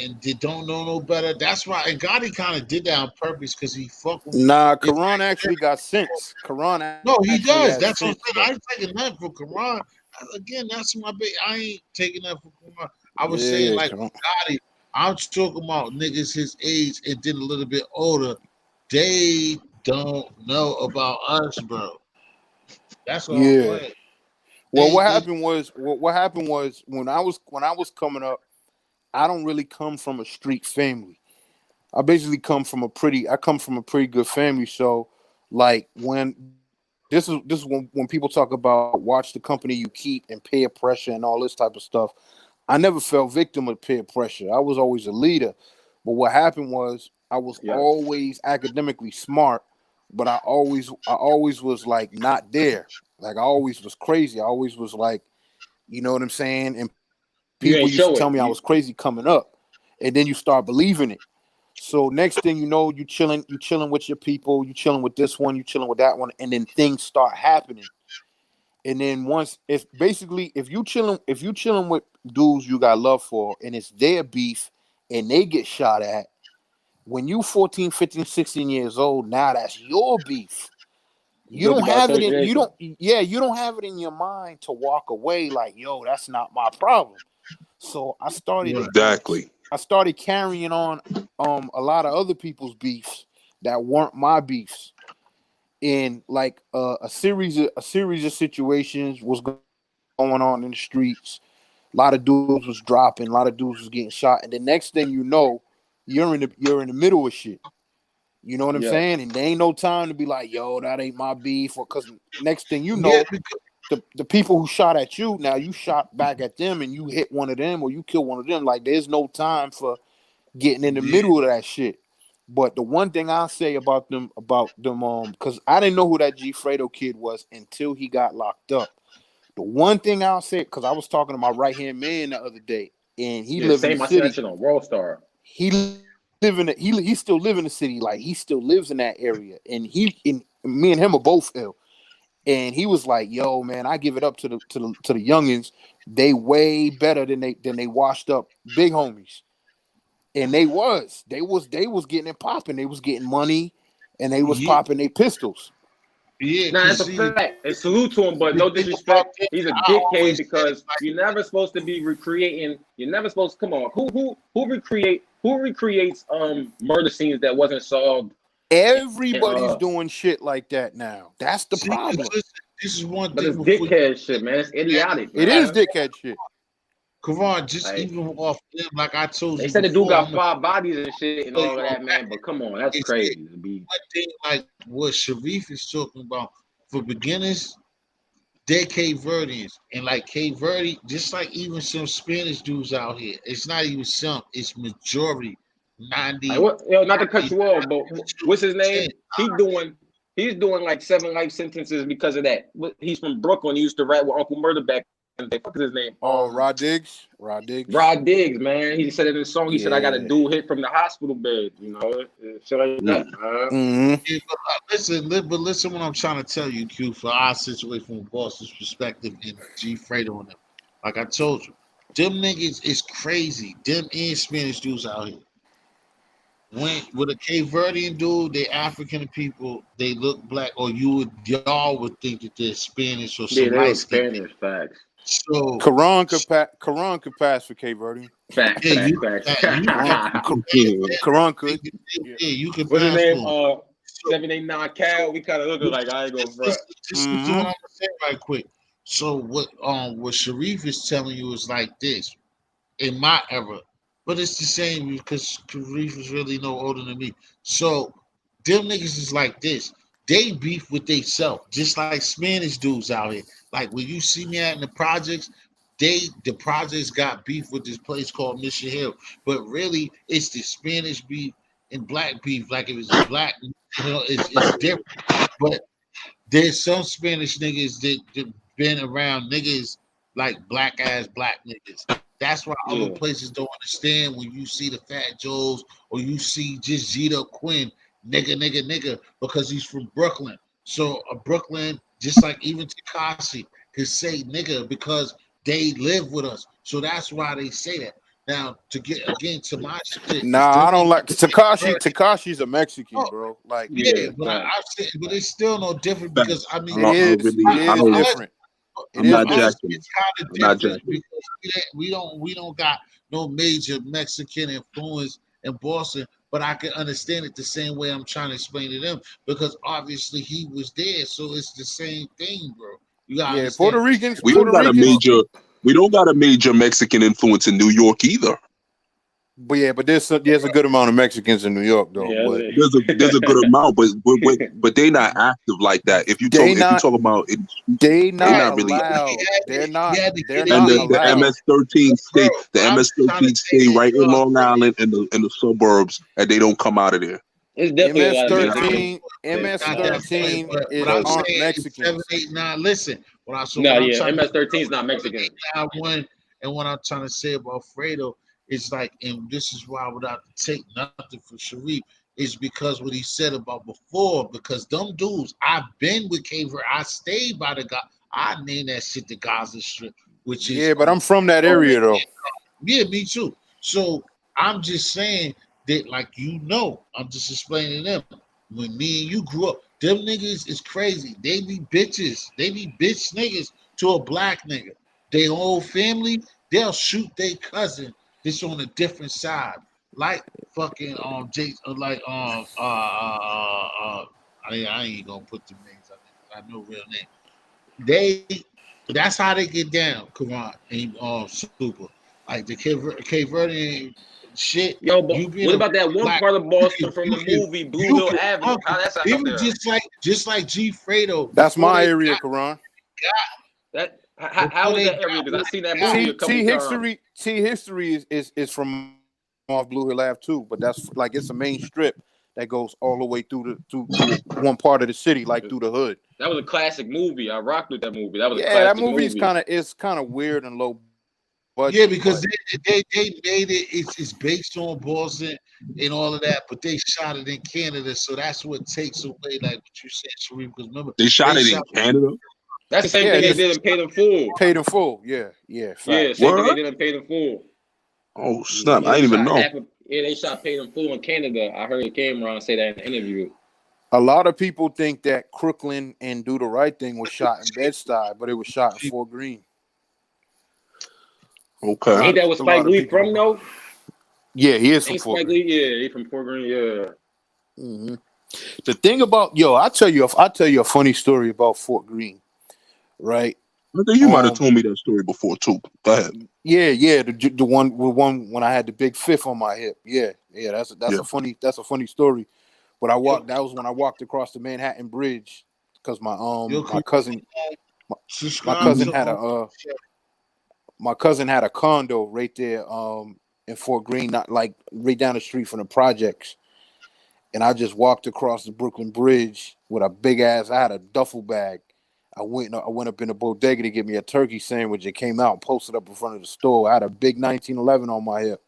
and they don't know no better. That's why, and Gotti kind of did that on purpose because he fuck with me. nah, It's Karan like, actually got sense. Karan no, he actually does. has That's what I'm sense saying. I though. ain't taking nothing for Quran. Again, that's my big. I ain't taking that for Quran. I was saying Yeah, like Karan. Gotti. I'm talking about niggas his age and then a little bit older. They don't know about us, bro. That's all I'm Yeah. saying. Well, They what happened was when I was coming up, I don't really come from a street family. I basically come from a pretty good family. So like this is when people talk about watch the company you keep and peer pressure and all this type of stuff. I never fell victim of peer pressure. I was always a leader. But what happened was I was Yes. always academically smart, but I always was like not there. Like I always was crazy. I always was like, you know what I'm saying? And You people ain't used to show tell it. me I was crazy coming up. And then you start believing it. So next thing you know, you chilling with your people, you chilling with this one, you chilling with that one, and then things start happening. And then once it's basically if you chilling with dudes you got love for and it's their beef and they get shot at, when you 14, 15, 16 years old, now that's your beef. You You built don't about have it in you association. don't yeah, you don't have it in your mind to walk away like, yo, that's not my problem. So right. Exactly. I started carrying on a lot of other people's beefs that weren't my beefs. And like a series of situations was going on in the streets. A lot of dudes was dropping, a lot of dudes was getting shot, and the next thing you know, you're in the middle of shit. You know what I'm Yes. saying? And there ain't no time to be like, yo, that ain't my beef, or because next thing you Yeah, know, the people who shot at you, now you shot back at them and you hit one of them or you kill one of them. Like there's no time for getting in the middle of that shit. But the one thing I'll say about them, because I didn't know who that G Fredo kid was until he got locked up. The one thing I'll say, because I was talking to my right hand man the other day, and he lives in the I seen that city. shit on World Star. He he still live in the city, like he still lives in that area, and me and him are both ill. And he was like, "Yo, man, I give it up to the youngins. They way better than they washed up big homies." And they was getting it popping. They was getting money, and they was popping their pistols. Yeah, nah, that's a fact. And salute to him, but no disrespect. He's a dickhead because you're never supposed to be recreating. You're never supposed to come on. Who recreates murder scenes that wasn't solved? Everybody's doing shit like that now. That's the problem. This is one but thing. But it's dickhead shit, man. It's idiotic. It is dickhead shit. Karan, just like, even off them, like I told you, they said the dude got 5 bodies and shit and all of that, man. But come on, that's crazy. To be one thing like what Sharif is talking about for beginners. They're Cape Verdeans, and like Cape Verde, just like even some Spanish dudes out here, it's not even some, it's majority. 90. Not to cut you off, but what's his name? He's doing like 7 life sentences because of that. He's from Brooklyn. He used to rap with Uncle Murder back. What's his name? Rod Diggs. Rod Diggs, man. He said it in the song. He said, "I got a dude hit from the hospital bed." You know, shit like that. Yeah, but listen, what I'm trying to tell you, Q, for our situation from Boston's perspective and G Fredo and them. Like I told you, them niggas is crazy. Them and Spanish dudes out here. When with a Cape Verdean dude, they African people, they look black, or y'all would think that they're Spanish or some light skin. Spanish facts. So Karan could pass for Cape Verde. Facts. Karan could. Yeah, you can. What's his name? 789 Cal. We kind of look like I ain't gonna front. Just what I'm gonna say right quick. So what Sharif is telling you is like this in my era, but it's the same because Sharif is really no older than me. So them niggas is like this. They beef with theyself, just like Spanish dudes out here. Like when you see me out in the projects, the projects got beef with this place called Mission Hill. But really, it's the Spanish beef and black beef. Like if it's black, it's different. But there's some Spanish niggas that been around niggas like black niggas. That's why other places don't understand when you see the Fat Joes or you see just Zeta Quinn. Nigga, because he's from Brooklyn. So Brooklyn, just like even Tekashi, could say nigga because they live with us. So that's why they say that. Now to get again to my shit. Nah, I don't like Tekashi. Tekashi's a Mexican, bro. Like but it's still no different because I mean it is different. I'm not jacking. It's kind of different because we don't got no major Mexican influence in Boston. But I can understand it the same way I'm trying to explain to them because obviously he was there, so it's the same thing, bro. You got understand. Puerto Ricans. We don't got a major Mexican influence in New York either. But there's a good amount of Mexicans in New York though. Yeah, there's a good amount, but they not active like that. If you talk about it, they're not really. Allowed. They're not. They're and not the MS-13 stay. The MS-13 stay right in Long Island in the suburbs, and they don't come out of there. It's definitely MS-13 is Mexicans. 789. Listen, MS-13 is not Mexican. And what I'm trying to say about Fredo. It's like, and this is why I would have to take nothing for Sharif, is because what he said about before, because them dudes, I've been with Caver, I stayed by the guy, I named that shit the Gaza Strip, which is but I'm from that area though. Yeah, me too. So I'm just saying that, like, I'm just explaining to them. When me and you grew up, them niggas is crazy. They be bitches. They be bitch niggas to a black nigga. Their whole family, they'll shoot their cousin. This on a different side, like fucking I ain't gonna put the names. I know real name. That's how they get down. Karan and Super, like the Cape Verdean shit. Yo, but what about that one part of Boston from the movie Blue Hill Avenue? How that's even just like G Fredo. That's my area, Karan. How was that area? Because I seen that movie a couple times. History is from off Blue Hill Ave too, but that's like it's a main strip that goes all the way through one part of the city, like through the hood. That was a classic movie. I rocked with that movie. That was a that classic movie's movie. kind of weird and low budget. Yeah, because they made it. It's based on Boston and all of that, but they shot it in Canada, so that's what takes away, like what you said, Sharif. Because remember, They shot it in Canada. That's the same thing they did in Paid in Full. Paid in Full, yeah. Same thing they did in Paid in Full. Oh snap! I didn't even know. They shot Paid in Full in Canada. I heard Cameron say that in an interview. A lot of people think that Crooklyn and Do the Right Thing was shot in Bed-Stuy, but it was shot in Fort Greene. Okay. Ain't that what Spike Lee from though? Yeah, he is from Fort Greene. Yeah, he from Fort Greene. Yeah. Mm-hmm. The thing about I'll tell you a funny story about Fort Greene, right? I think you might have told me that story before too. Go ahead. Yeah, the one when I had the big fifth on my hip. Yeah, that's a funny story. But that was when I walked across the Manhattan Bridge because my cousin had a condo right there in Fort Greene, not like right down the street from the projects. And I just walked across the Brooklyn Bridge with a big ass. I had a duffel bag. I went up in the bodega to get me a turkey sandwich. It came out and posted up in front of the store. I had a big 1911 on my hip.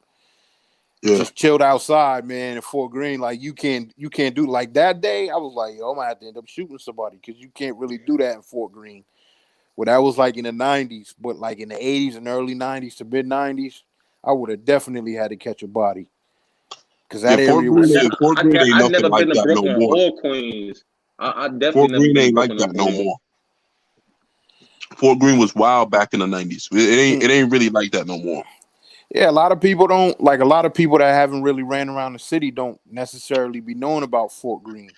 Yeah. Just chilled outside, man, in Fort Greene. Like you can't do like that day. I was like, yo, I'm gonna have to end up shooting somebody because you can't really do that in Fort Greene. Well, that was like in the 90s, but like in the 80s and early 90s to mid 90s, I would have definitely had to catch a body. Because that area was. Fort Greene ain't I've never like been to that Brooklyn no more. or Queens. I definitely Fort never Greene been ain't to like Brooklyn that no more. Fort Greene was wild back in the 90s. It ain't really like that no more. Yeah, a lot of people that haven't really ran around the city don't necessarily be knowing about Fort Greene.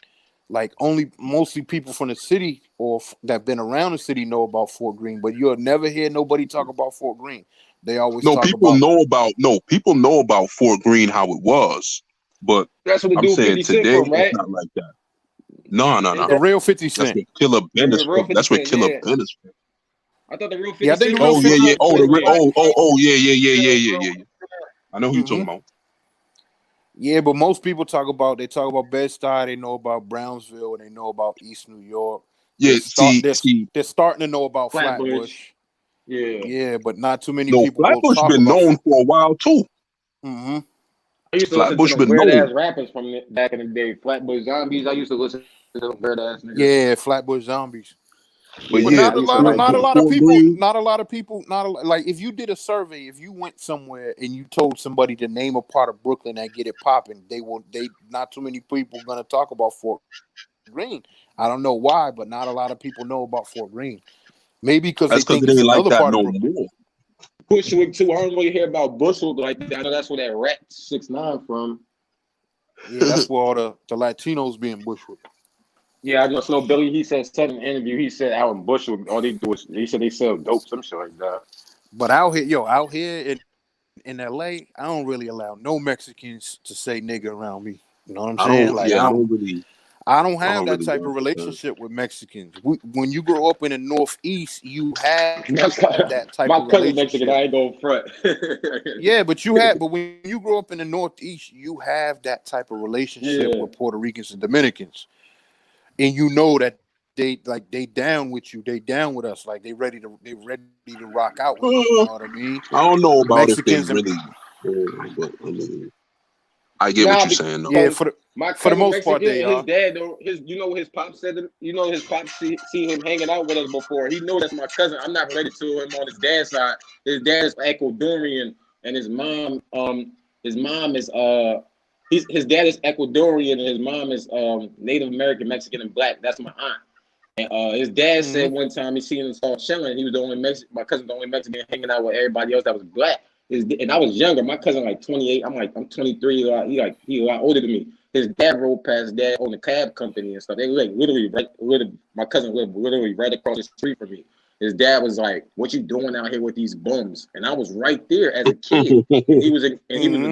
Like mostly people from the city or that been around the city know about Fort Greene, but you'll never hear nobody talk about Fort Greene. They always people know about Fort Greene how it was, but that's what I'm saying today from, right? It's not like that. No. The real 50 Cent. That's what Killer Ben is from. That's what Killer Ben is from. I thought the real 50 Cent. Yeah. Yeah. I know who you're talking about. Yeah, but most people talk about Bed-Stuy, they know about Brownsville, and they know about East New York. Yeah, they're starting to know about Flatbush. Yeah, but not too many people. Flatbush been known for a while too. Mm-hmm. I used to listen to some weird ass rappers from back in the day. Flatbush Zombies. I used to listen to those weird ass niggas. Yeah, Flatbush Zombies. But not a lot of people. Like if you did a survey, if you went somewhere and you told somebody to name a part of Brooklyn that get it popping, not too many people gonna talk about Fort Greene. I don't know why, but not a lot of people know about Fort Greene. Maybe because they think it's another part of Brooklyn. Bushwick too. I don't really hear about Bushwick like that. I know that's where that Rat 6ix9ine from. Yeah, that's where all the Latinos be in Bushwick. Yeah, I just know Billy. He said in an interview. He said out in Bushwick, all they do is he said they sell dope, some shit like that. But out here in LA, I don't really allow no Mexicans to say nigga around me. You know what I'm saying? I don't have that type of relationship with Mexicans. When you grow up in the Northeast, you have that type of relationship. My cousin Mexican, I ain't going front. Yeah, but when you grow up in the Northeast, you have that type of relationship with Puerto Ricans and Dominicans. And you know that they down with you, they down with us, like they ready to rock out with us, you know what I mean? I don't know about Mexicans if they really, but I mean, I get what you're saying though. Yeah, for the most Mexican, part, his dad don't. His pop said. His pop see him hanging out with us before. He know that's my cousin. I'm not related to him on his dad's side. His dad is Ecuadorian, and his mom is his dad is Ecuadorian, and his mom is Native American, Mexican, and black. That's my aunt. And his dad said one time he seen him start chilling. He was the only my cousin, the only Mexican hanging out with everybody else that was black. And I was younger. My cousin like 28. I'm 23. He a lot older than me. His dad rode past dad on the cab company and stuff. They were like literally my cousin lived literally right across the street from me. His dad was like, "What you doing out here with these bums?" And I was right there as a kid. He was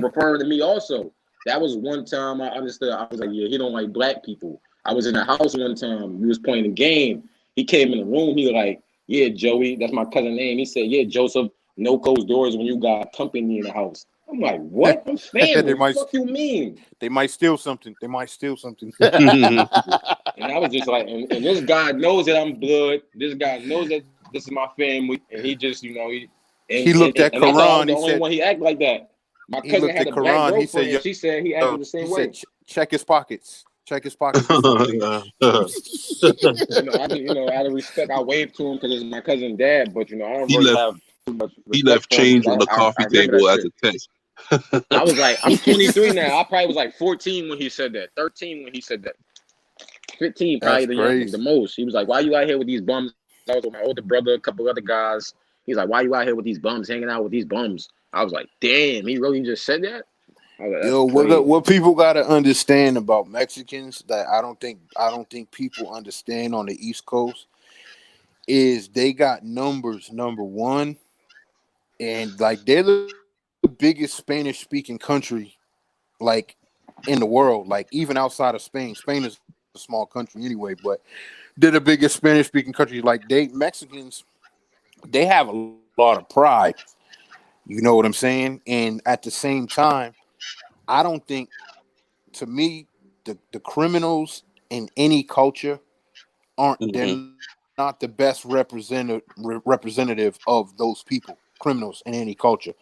referring to me also. That was one time I understood. I was like, "Yeah, he don't like black people." I was in the house one time. We was playing a game. He came in the room. He like, Yeah, Joey, that's my cousin name. He said, yeah, Joseph, no closed doors when you got company in the house. I'm like, what? I'm they family. might Fuck you mean? they might steal something. They might steal something. And I was just like, and this guy knows that I'm blood. This guy knows that this is my family, and he just, He looked at and I thought I was Quran. the only one he acted like that. My He cousin looked had at a black Quran. He girlfriend, said, and she said he acted the he same said, way. check his pockets. Check his pockets before you leave. Out of respect, I waved to him because it's my cousin dad. But I don't he really left. have too much He respect left for him change on because the I coffee remember that table as shit. a test. I was like, I'm 23 now. I probably was like 14 when he said that, 13 when he said that, 15 probably That's the crazy. most. He was like, why you out here with these bums? I was with my older brother, a couple other guys. He's like, why you out here with these bums, hanging out with these bums? I was like, damn, he really just said that? I was like, that's Yo, crazy. what people got to understand about Mexicans that I don't think people understand on the East Coast is they got numbers. Number one, and like they're the biggest Spanish speaking country like in the world. Like even outside of Spain. Spain is a small country anyway, but they're the biggest Spanish speaking country. Like Mexicans, they have a lot of pride. You know what I'm saying? And at the same time, I don't think, to me, the criminals in any culture they're Mhm. not the best representative of those people, criminals in any culture,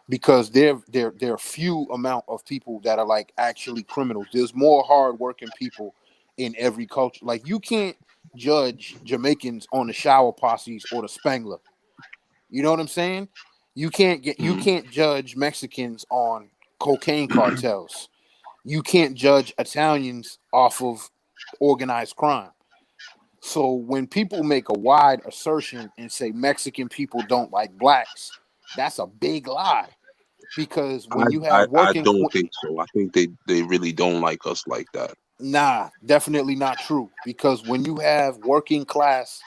because there are few amount of people that are like actually criminals. There's more hardworking people in every culture. Like you can't judge Jamaicans on the shower posses or the Spangler. You know what I'm saying? You Mhm. can't judge Mexicans on cocaine cartels. You can't judge Italians off of organized crime. So when people make a wide assertion and say Mexican people don't like blacks, that's a big lie. Because when you have I don't think so. I think they really don't like us like that. nah, definitely not true. Because when you have working class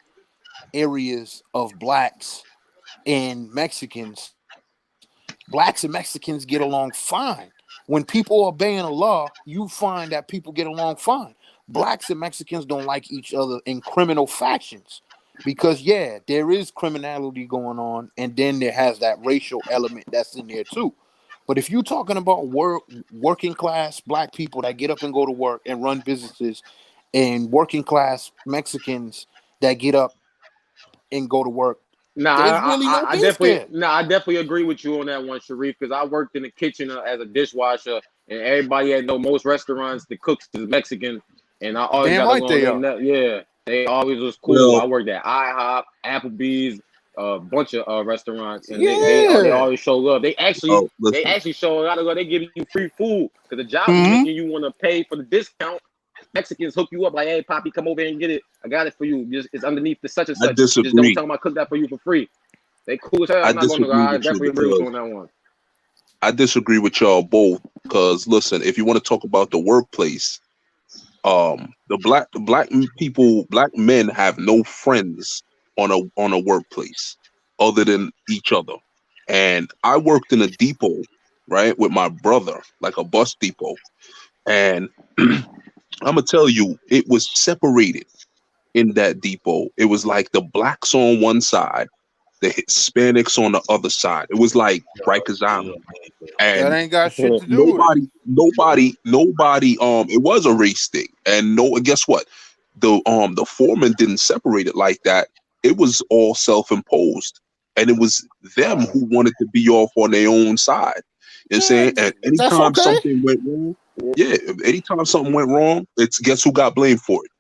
areas of blacks and Mexicans, blacks and Mexicans get along fine. When people are obeying a law, you find that people get along fine. Blacks and Mexicans don't like each other in criminal factions because, yeah, there is criminality going on, and then there has that racial element that's in there too. But if you're talking about working class black people that get up and go to work and run businesses, and working class Mexicans that get up and go to work, Nah, there's really no beef there. I definitely agree with you on that one, Sharif. Because I worked in the kitchen as a dishwasher, and everybody know most restaurants the cooks is Mexican, and I always Damn got right along. they are. Yeah, they always was cool. Well, I worked at IHOP, Applebee's, a bunch of restaurants, and they Yeah. always show love. They listen. actually show a lot of love. They give you free food because the job is Hmm. making you want to pay for the discount. Mexicans hook you up like, hey, Poppy, come over and get it. I got it for you. It's underneath the such and I such. Just don't disagree. tell them I cooked that for you for free. They cool as hell. I I'm not going to disagree lie. I with you definitely agree with you because on that one. I disagree with y'all both. Because listen, if you want to talk about the workplace, black men have no friends on a workplace other than each other. And I worked in a depot, right, with my brother, like a bus depot. And I'm gonna tell you, it was separated in that depot. It was like the blacks on one side, the Hispanics on the other side. It was like Rikers Island. That And ain't got shit to do with it. nobody it was a race thing. And no, guess what? The foreman didn't separate it like that. It was all self-imposed. And it was them who wanted to be off on their own side. You know what I'm Yeah, saying? And that's anytime okay. something went wrong, yeah, anytime something went wrong, it's guess who got blamed for it?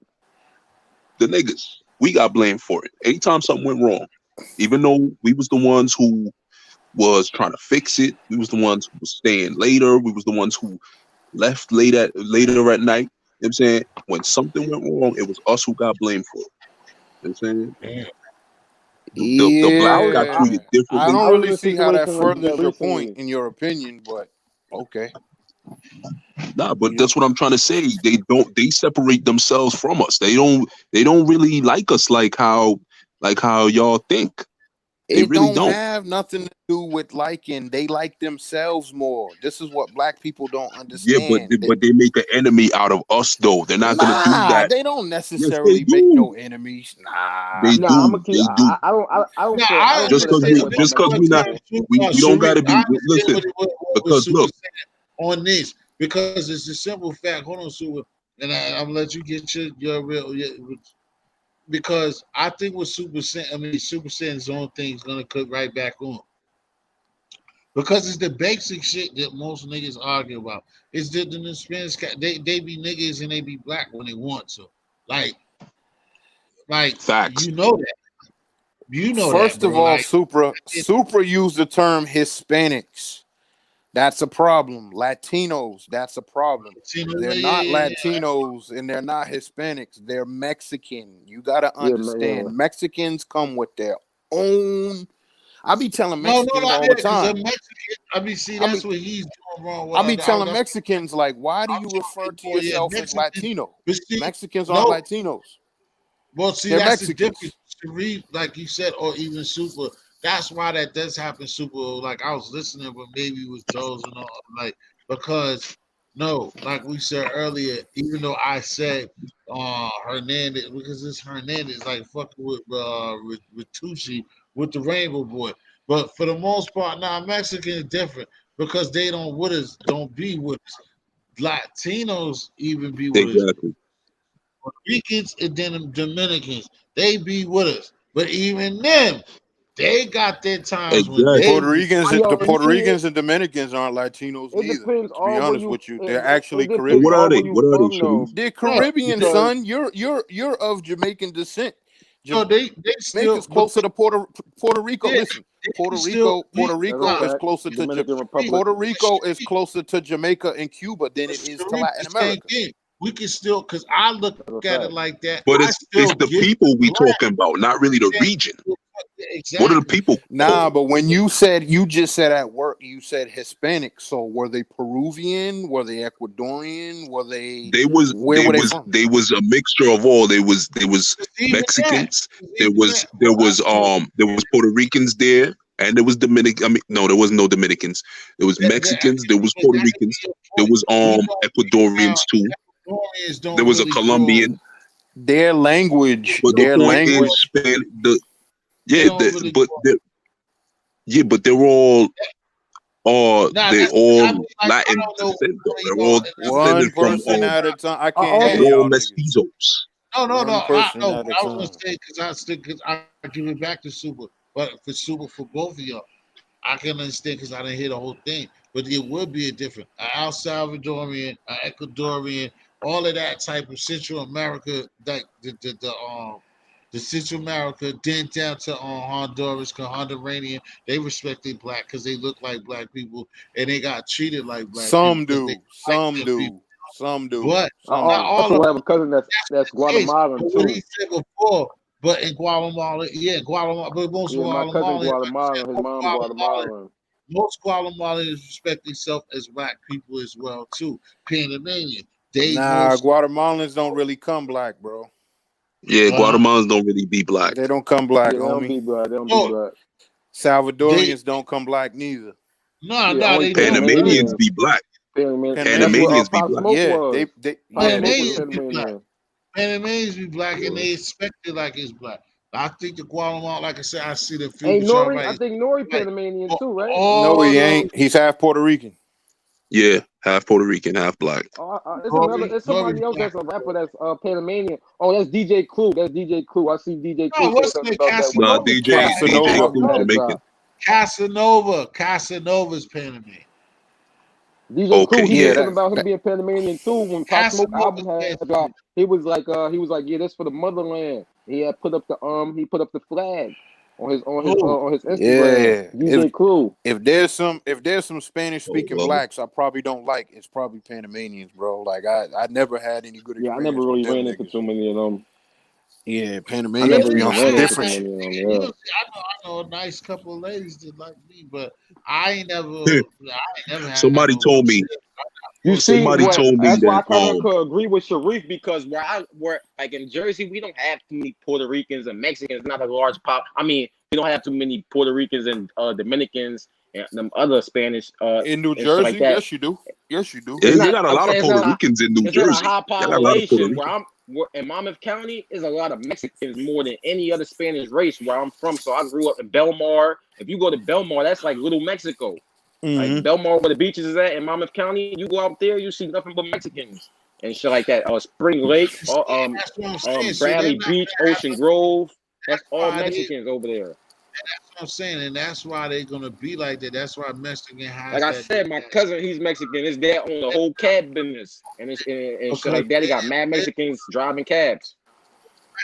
The niggas. We got blamed for it. Anytime something went wrong. Even though we was the ones who was trying to fix it. We was the ones who was staying later. We was the ones who left later at night. You know what I'm saying? When something went wrong, it was us who got blamed for it. You know what I'm saying? The blacks got Yeah, I, treated I differently. I don't was really in a see how that situation like that furthers your point recently. in your opinion, but okay. Nah, but You, that's what I'm trying to say. They separate themselves from us. They don't really like us like how y'all think. They It really don't don't. have nothing to do with liking. They like themselves more. This is what black people don't Yeah, understand. they make an enemy out of us though. They're not gonna do Nah, that. they don't Yes, they necessarily make do. no enemies. Nah. They Nah, I'm do. gonna keep. They do. I don't Now feel. I I don't feel Just the because same understand. we way This about just is because what we Mexican not time people. we don't Sharif, gotta be I understand listen what because Super look, saying on this because it's a simple fact. Hold on, Super, and I'm gonna let you get your real because I think what Super saying. I mean, Super saying his own thing is gonna cut right back on because it's the basic shit that most niggas argue about. It's the Spanish they be niggas and they be black when they want to, like facts. you know that. You know that, First of bro. all, Like, Supra used the term Hispanics. That's a problem. Latinos, that's a problem. see, They're not yeah. Latinos and they're not Hispanics. They're Mexican. You got to Yeah, man. Yeah. understand. Mexicans come with their own. I be telling No, Mexicans yeah, all the because the time. Mexican. I mean, see, I be that's what he's doing wrong. I What be telling I'm Mexicans like, why do you refer talking to for, yeah, yourself as Mexicans. Latino? But see, Mexicans aren't no, Latinos. well, see, They're that's the difference. Mexicans. Sharif, like you said, or even Super. That's why that does happen, Super. Like I was listening, but maybe it was dozing on, like because no, like we said earlier, even though I said Hernandez because it's Hernandez, like fucking with Tucci with the Rainbow Boy. But for the most part, now Mexican is different because they don't be with us. Latinos even be with us. Exactly. Puerto Ricans and then them Dominicans, they be with us. But even them, they got their times when Exactly. they Yo, The and Puerto see, Ricans and Dominicans aren't Latinos it neither. depends To be on where honest you. with you, they're It actually But depends what Caribbean. are on they? where you What are they, from, Sharif? though. They're right. Caribbean, Because son. You're of Jamaican descent. No, they still Jamaica's but closer to Puerto Rico. yeah, Listen, they can still that's a nah, fact. Dominican Republic. Puerto Rico is closer to Jamaica and Cuba than it is to Sharif, Latin the same America. thing. We can still because I look That's a at it fact. like that. But I it's still the give people we black. talking about, not really the region. What are the Exactly. people Nah, called? but when you just said at work, you said Hispanic. So were they Peruvian? Were they Ecuadorian? Where were they from? They was a mixture of all. There was It's even that. Mexicans. It's even that. There was Puerto Ricans there, and there was Dominican. I mean, no, there was no Dominicans. There was Mexicans. There was Puerto That could be Ricans. your There point. was We don't now Ecuadorians too. Ecuadorians There don't was a really grow. Colombian. Their language, But the their point is, language. They don't really grow. but they're all Nah, they that's all I mean like I Latin don't know descent though. how They're y'all all and descended One from person at a time. I I can't hey, hear also they're all y'all niggas. mestizos. One person no. at a I was gonna time. say because I give it back to Super, but for Super for both of y'all, I can understand because I didn't hear the whole thing. But it would be a different El Salvadorian, Ecuadorian, all of that type of Central America, like the Central America, then down to Honduras, cause Honduranian, they respect they black because they look like black people and they got treated like black people Some because they do, like some their people. do, some do, But some not do. all also of have a cousin that's the case. Guatemalan But what he too. said before, but in Guatemala, yeah, Guatemala, but most Yeah, my cousin Guatemalans, like I said, Guatemalan. His mom Guatemalan. most Guatemalans respect themselves as black people as well too. Panamanian, they Nah, most Guatemalans don't really come black, bro. Yeah, uh, Guatemalans don't really be black. They don't come black, Yeah, they don't homie. be black. They don't be no, black. they Salvadorians don't come black neither. Yeah, only they don't. Panamanians Panamanian. be black. Panamanian. That's Panamanians, what Panamanians be Pop black. Smoke yeah, was. Pop yeah, Smoke was a Panamanians be black. Panamanian. Panamanians be black and Yeah. they expect it like it's black. I think the Guatemala, like I said, I see the few, Hey, but y'all Nori, I right. think Nori Right. Panamanian too, right? No, All he those ain't. He's half Puerto Rican. Yeah, half Puerto Rican, half black. It's somebody else black. that's a rapper that's Panamanian. Oh, that's DJ Clue. That's DJ Clue. I see DJ No, Clue saying what's something the about that with Nah, Casanova? him. DJ Casanova. I'll be Clue mad at Jamaican. y'all. Casanova's Panamanian. DJ Clue, Okay, he Yeah, said yeah. something about him being Panamanian too. When Pop Smoke Casanova's album had dropped, Panamanian. he was like, yeah, this for the motherland. He had put up the flag Oh, on his Instagram. yeah. DJ Clue. If there's some Spanish Oh, speaking well. blacks I probably don't like, it's probably Panamanians, bro. Like I never had any good Yeah, I never experience with really them ran into niggas. too many of them. Yeah, I never Panamanians be really? on even some ran into too different many shit. of them. You Yeah. know, I know a nice couple of ladies that like me, but I ain't never had Somebody no told me. shit. You see, Somebody what? told me That's why I that. kind of could agree with Sharif because where like in Jersey, we don't have too many Puerto Ricans and Mexicans. Not a large pop. I mean, we don't have too many Puerto Ricans and Dominicans and them other Spanish In New and shit like Jersey, that. yes, you do. Yes, you do. It's You not. got a I'm lot of saying it's Puerto not. Ricans in New It's not a Jersey. high You got a lot of Puerto population Ricans. in Monmouth County is a lot of Mexicans more than any other Spanish race where I'm from. So I grew up in Belmar. If you go to Belmar, that's like Little Mexico. Like Belmar, where the beaches is at in Monmouth County, you go out there, you see nothing but Mexicans and shit like that. Spring Lake, See, that's what I'm saying. So they're Bradley not Beach, gonna have Ocean Grove. That's all why they. Mexicans over there. That's what I'm saying, and that's why they're gonna be like that. That's why Mexican Like has I that. said, my cousin, he's Mexican. His dad owned the whole cab business and shit Because like that. He got mad Mexicans driving cabs.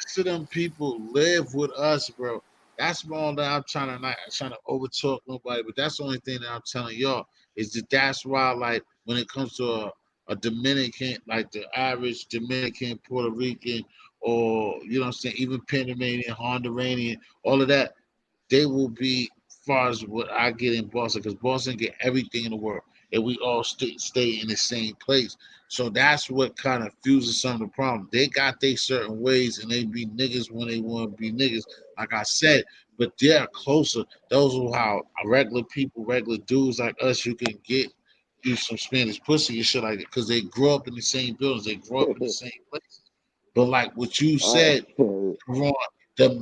rest of them people live with us, bro. That's all that I'm not trying to overtalk nobody, but that's the only thing that I'm telling y'all is that's why, like, when it comes to a Dominican, like the average Dominican, Puerto Rican, or you know what I'm saying, even Panamanian, Honduranian, all of that, they will be far as what I get in Boston, because Boston get everything in the world, and we all stay in the same place. So that's what kind of fuses some of the problem. They got their certain ways, and they be niggas when they want to be niggas, like I said. But they're closer. Those are how regular people, regular dudes like us, you can get you some Spanish pussy and shit like that, because they grew up in the same buildings, they grew up in the same places. But like what you said, Ron, the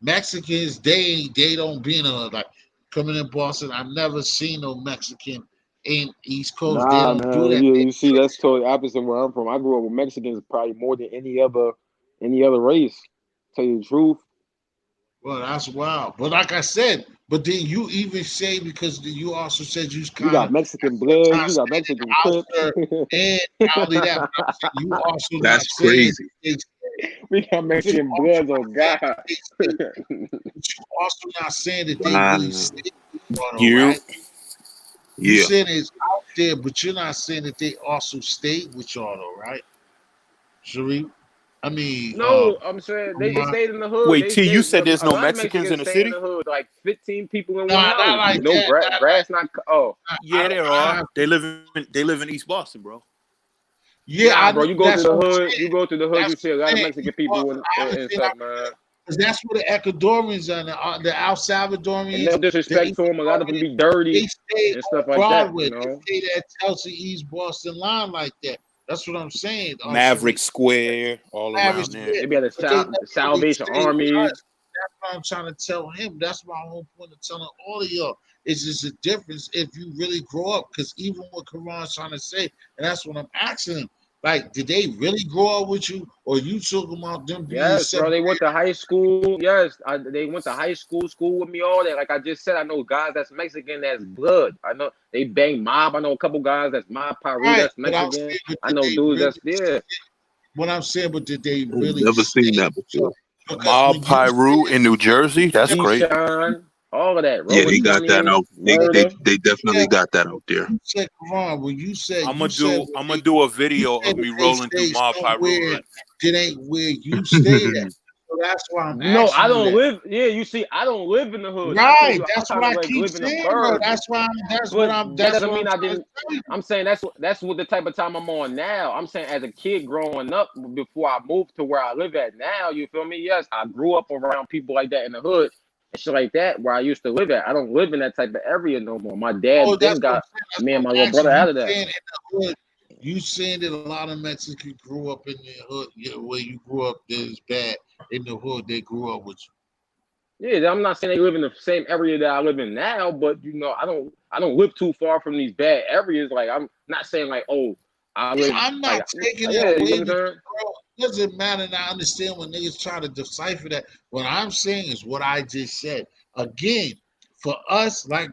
Mexicans, they don't be in a like coming in Boston. I've never seen no Mexican in East Coast. They Nah, don't do man. that. Yeah, you see, that's totally opposite where I'm from. I grew up with Mexicans probably more than any other race. Tell you the truth. Well, that's wild. But like I said, but then you even say, because you also said you We kind got of Mexican Bloods, we sometimes got saying that Mexican the Crips, outskirts, and not only that, but I'm saying you also not That's saying crazy. we got but you Mexican also Bloods. Oh not saying God. that but you also not saying that they Wow. really stay with y'all, though, You. right? You Yeah. saying it's out there, but you're not saying that they also stayed with y'all, though, right, Sharif? I mean, No, I'm saying they Ron. stayed in the hood. Wait, T, you said there's A no lot of Mexicans in Mexicans the stay in city? the hood, like 15 people in one Nah, not house. like No that. Not like grass, not. Oh, I Yeah, there don't. are. They live in East Boston, bro. Yeah, nah, I bro. know. You go through That's the what I'm hood. saying. You go through the hood. That's You see a what lot I'm of saying. Mexican people and stuff, man. Because that's where the Ecuadorians and the El And no Salvadorians, the disrespect to them, a lot of them Ecuadorians, be dirty they stay and on stuff like that. Broadway. You They know. stay that Chelsea East Boston line like that. That's what I'm saying. Maverick Sharif. Square, all Average around there. kid, They be at but they the never really Salvation stay with Army. us. That's what I'm trying to tell him. That's my whole point of telling all of y'all. It's just a difference if you really grow up. Because even what Karan's trying to say, and that's what I'm asking him. Like, did they really grow up with you, or you talking about them being Yes, bro. They separated? went to high school. Yes, they went to high school with me. All that. Like I just said, I know guys that's Mexican. That's blood. I know they bang mob. I know a couple guys that's mob Peru. Right, That's but I'm Mexican. saying, but I did know they dudes really? that's there. What I'm saying, but did they I've really never seen stay that with before. you? Because Mob when you Pyru in New Jersey, that's crazy. Keyshawn, all of that. Yeah, Rolling they got that 20s, out. murder. They said, definitely got that out there. you said, Karan, when I'm you gonna said do when I'm gonna do a you video said of that me they rolling through stay Mob Pyru somewhere hood. that ain't where you stayed at. So that's why I'm No, I asking you don't that. live. Yeah, you see, I don't live in the hood. I told Right. you I That's what kind of I like keep live in the saying, bro. burbs. But that That's doesn't what I'm mean I trying to didn't. tell you. I'm saying that's what the type of time I'm on now. I'm saying as a kid growing up before I moved to where I live at now. You feel me? Yes, I grew up around people like that in the hood and shit like that where I used to live at. I don't live in that type of area no more. My Oh, dad that's then what I'm got saying. That's me what and my I'm little brother asking. You out of that. saying in the hood, you saying that a lot of Mexicans grew up in the hood, where you grew up that is bad. In the hood, they grew up with you. Yeah, I'm not saying they live in the same area that I live in now, but I don't live too far from these bad areas. Like I'm not saying like, oh, I Yeah, live I'm like not taking it yeah, you away know what I'm because, saying? bro, it doesn't matter. And I understand when niggas try to decipher that. What I'm saying is what I just said. Again, for us, like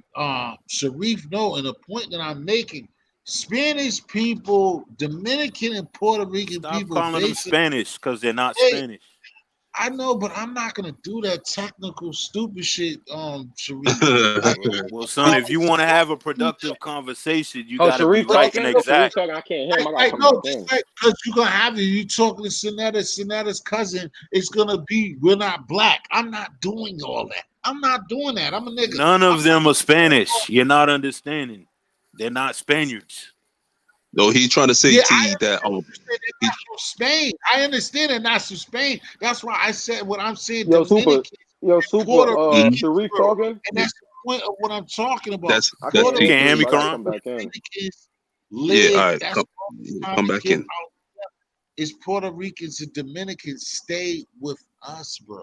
Sharif know, and the point that I'm making, Spanish people, Dominican and Puerto Rican Stop people, calling them basically, Spanish because they're not hey, Spanish. I know, but I'm not gonna do that technical stupid shit, Sharif. Like, Well, son, if you want to have a productive conversation, you Oh, got to be Sharif right and talking? Oh, Sharif exact. talking. I can't hear him. I gotta like come back no, just in. like because you're gonna have it. You talking to Sinetta's cousin. It's gonna be we're not black. I'm not doing all that. I'm not doing that. I'm a nigga. None of I'm not them are Spanish. You're not understanding. They're not Spaniards. No, he's trying to say yeah, I T that understand what you said. They're not from Spain. I understand they're not from Spain. That's why I said what I'm saying. Yo, Super, Dominican. Yo, Super, Puerto Ricans, Sharif bro. talking? And that's the point of what I'm talking about. That's I that's can't Puerto hear You can hear Sharif. me, I gotta Ricans, Karan? come back in. Dominicans yeah. live. All right, That's how come to back get in. out. Is Puerto Ricans and Dominicans stay with us, bro.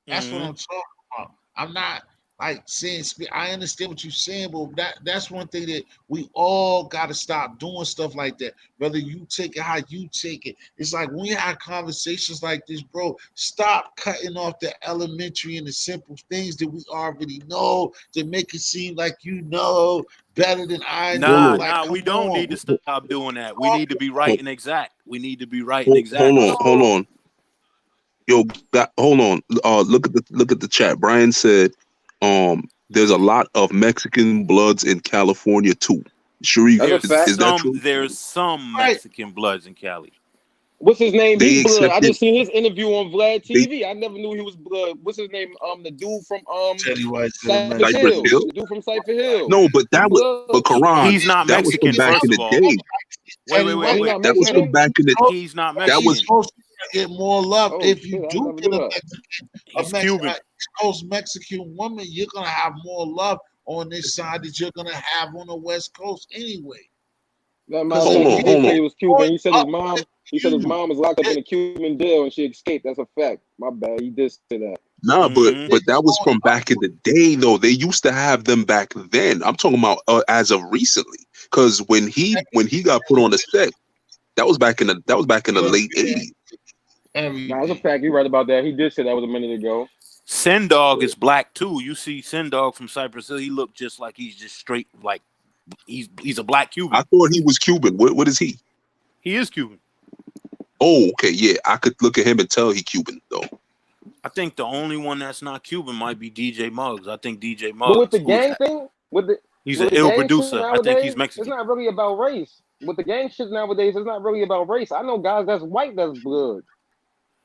That's what Mhm. I'm talking about. I'm not like saying I understand what you're saying, but that's one thing that we all gotta stop doing stuff like that. Whether you take it how you take it. It's like when we have conversations like this, bro, stop cutting off the elementary and the simple things that we already know to make it seem like you know better than I Hold know. on, Like, We come don't on. need to stop doing that. We need to be right hold, and exact. We need to be right and hold exact. on, hold on. Yo, hold on. Look at the chat. Brian said, there's a lot of Mexican bloods in California too. Sharif, That's a fact. is that true? There's some Right. Mexican bloods in Cali. What's his name? They He blood. I accepted. just seen his interview on Vlad They TV. I never knew he was blood. What's his name? The dude from Teddy White said Cypress Cypress Hill. Hill. The dude from Cypress Hill. No, but He that was blood. Quran. He's not That was from Mexican, back first in of the all. day. Wait. Oh, he not That was from Mexican? back in the. He's not That was East Mexican. Coast get more love. Oh If shit, you I do never get knew a that. He's Cuban. East Coast Mexican woman, you're gonna have more love on this side that you're gonna have on the West Coast anyway. That matter of hold fact, he on, did hold say on. he was Cuban. He said his Up mom. with He said his you. mom was locked up in a Cuban jail and she escaped. That's a fact. My bad. He did say that. Nah, Mhm. but that was from back in the day though. They used to have them back then. I'm talking about as of recently. Because when he got put on the set, that was back in the late '80s. Nah, that's a Everything. fact. You right about that. He did say that was a minute ago. Sen Dog is black too. You see Sen Dog from Cypress Hill, he looked just like he's just straight like he's a black Cuban. I thought he was Cuban. What is he? He is Cuban. Oh, okay, yeah. I could look at him and tell he Cuban though. I think the only one that's not Cuban might be DJ Muggs. I think DJ But with Muggs, the gang thing, he's with an the ill gang shit producer. I think he's nowadays, it's Mexican. not really about race. With the gang shit nowadays, it's not really about race. I know guys that's white that's blood.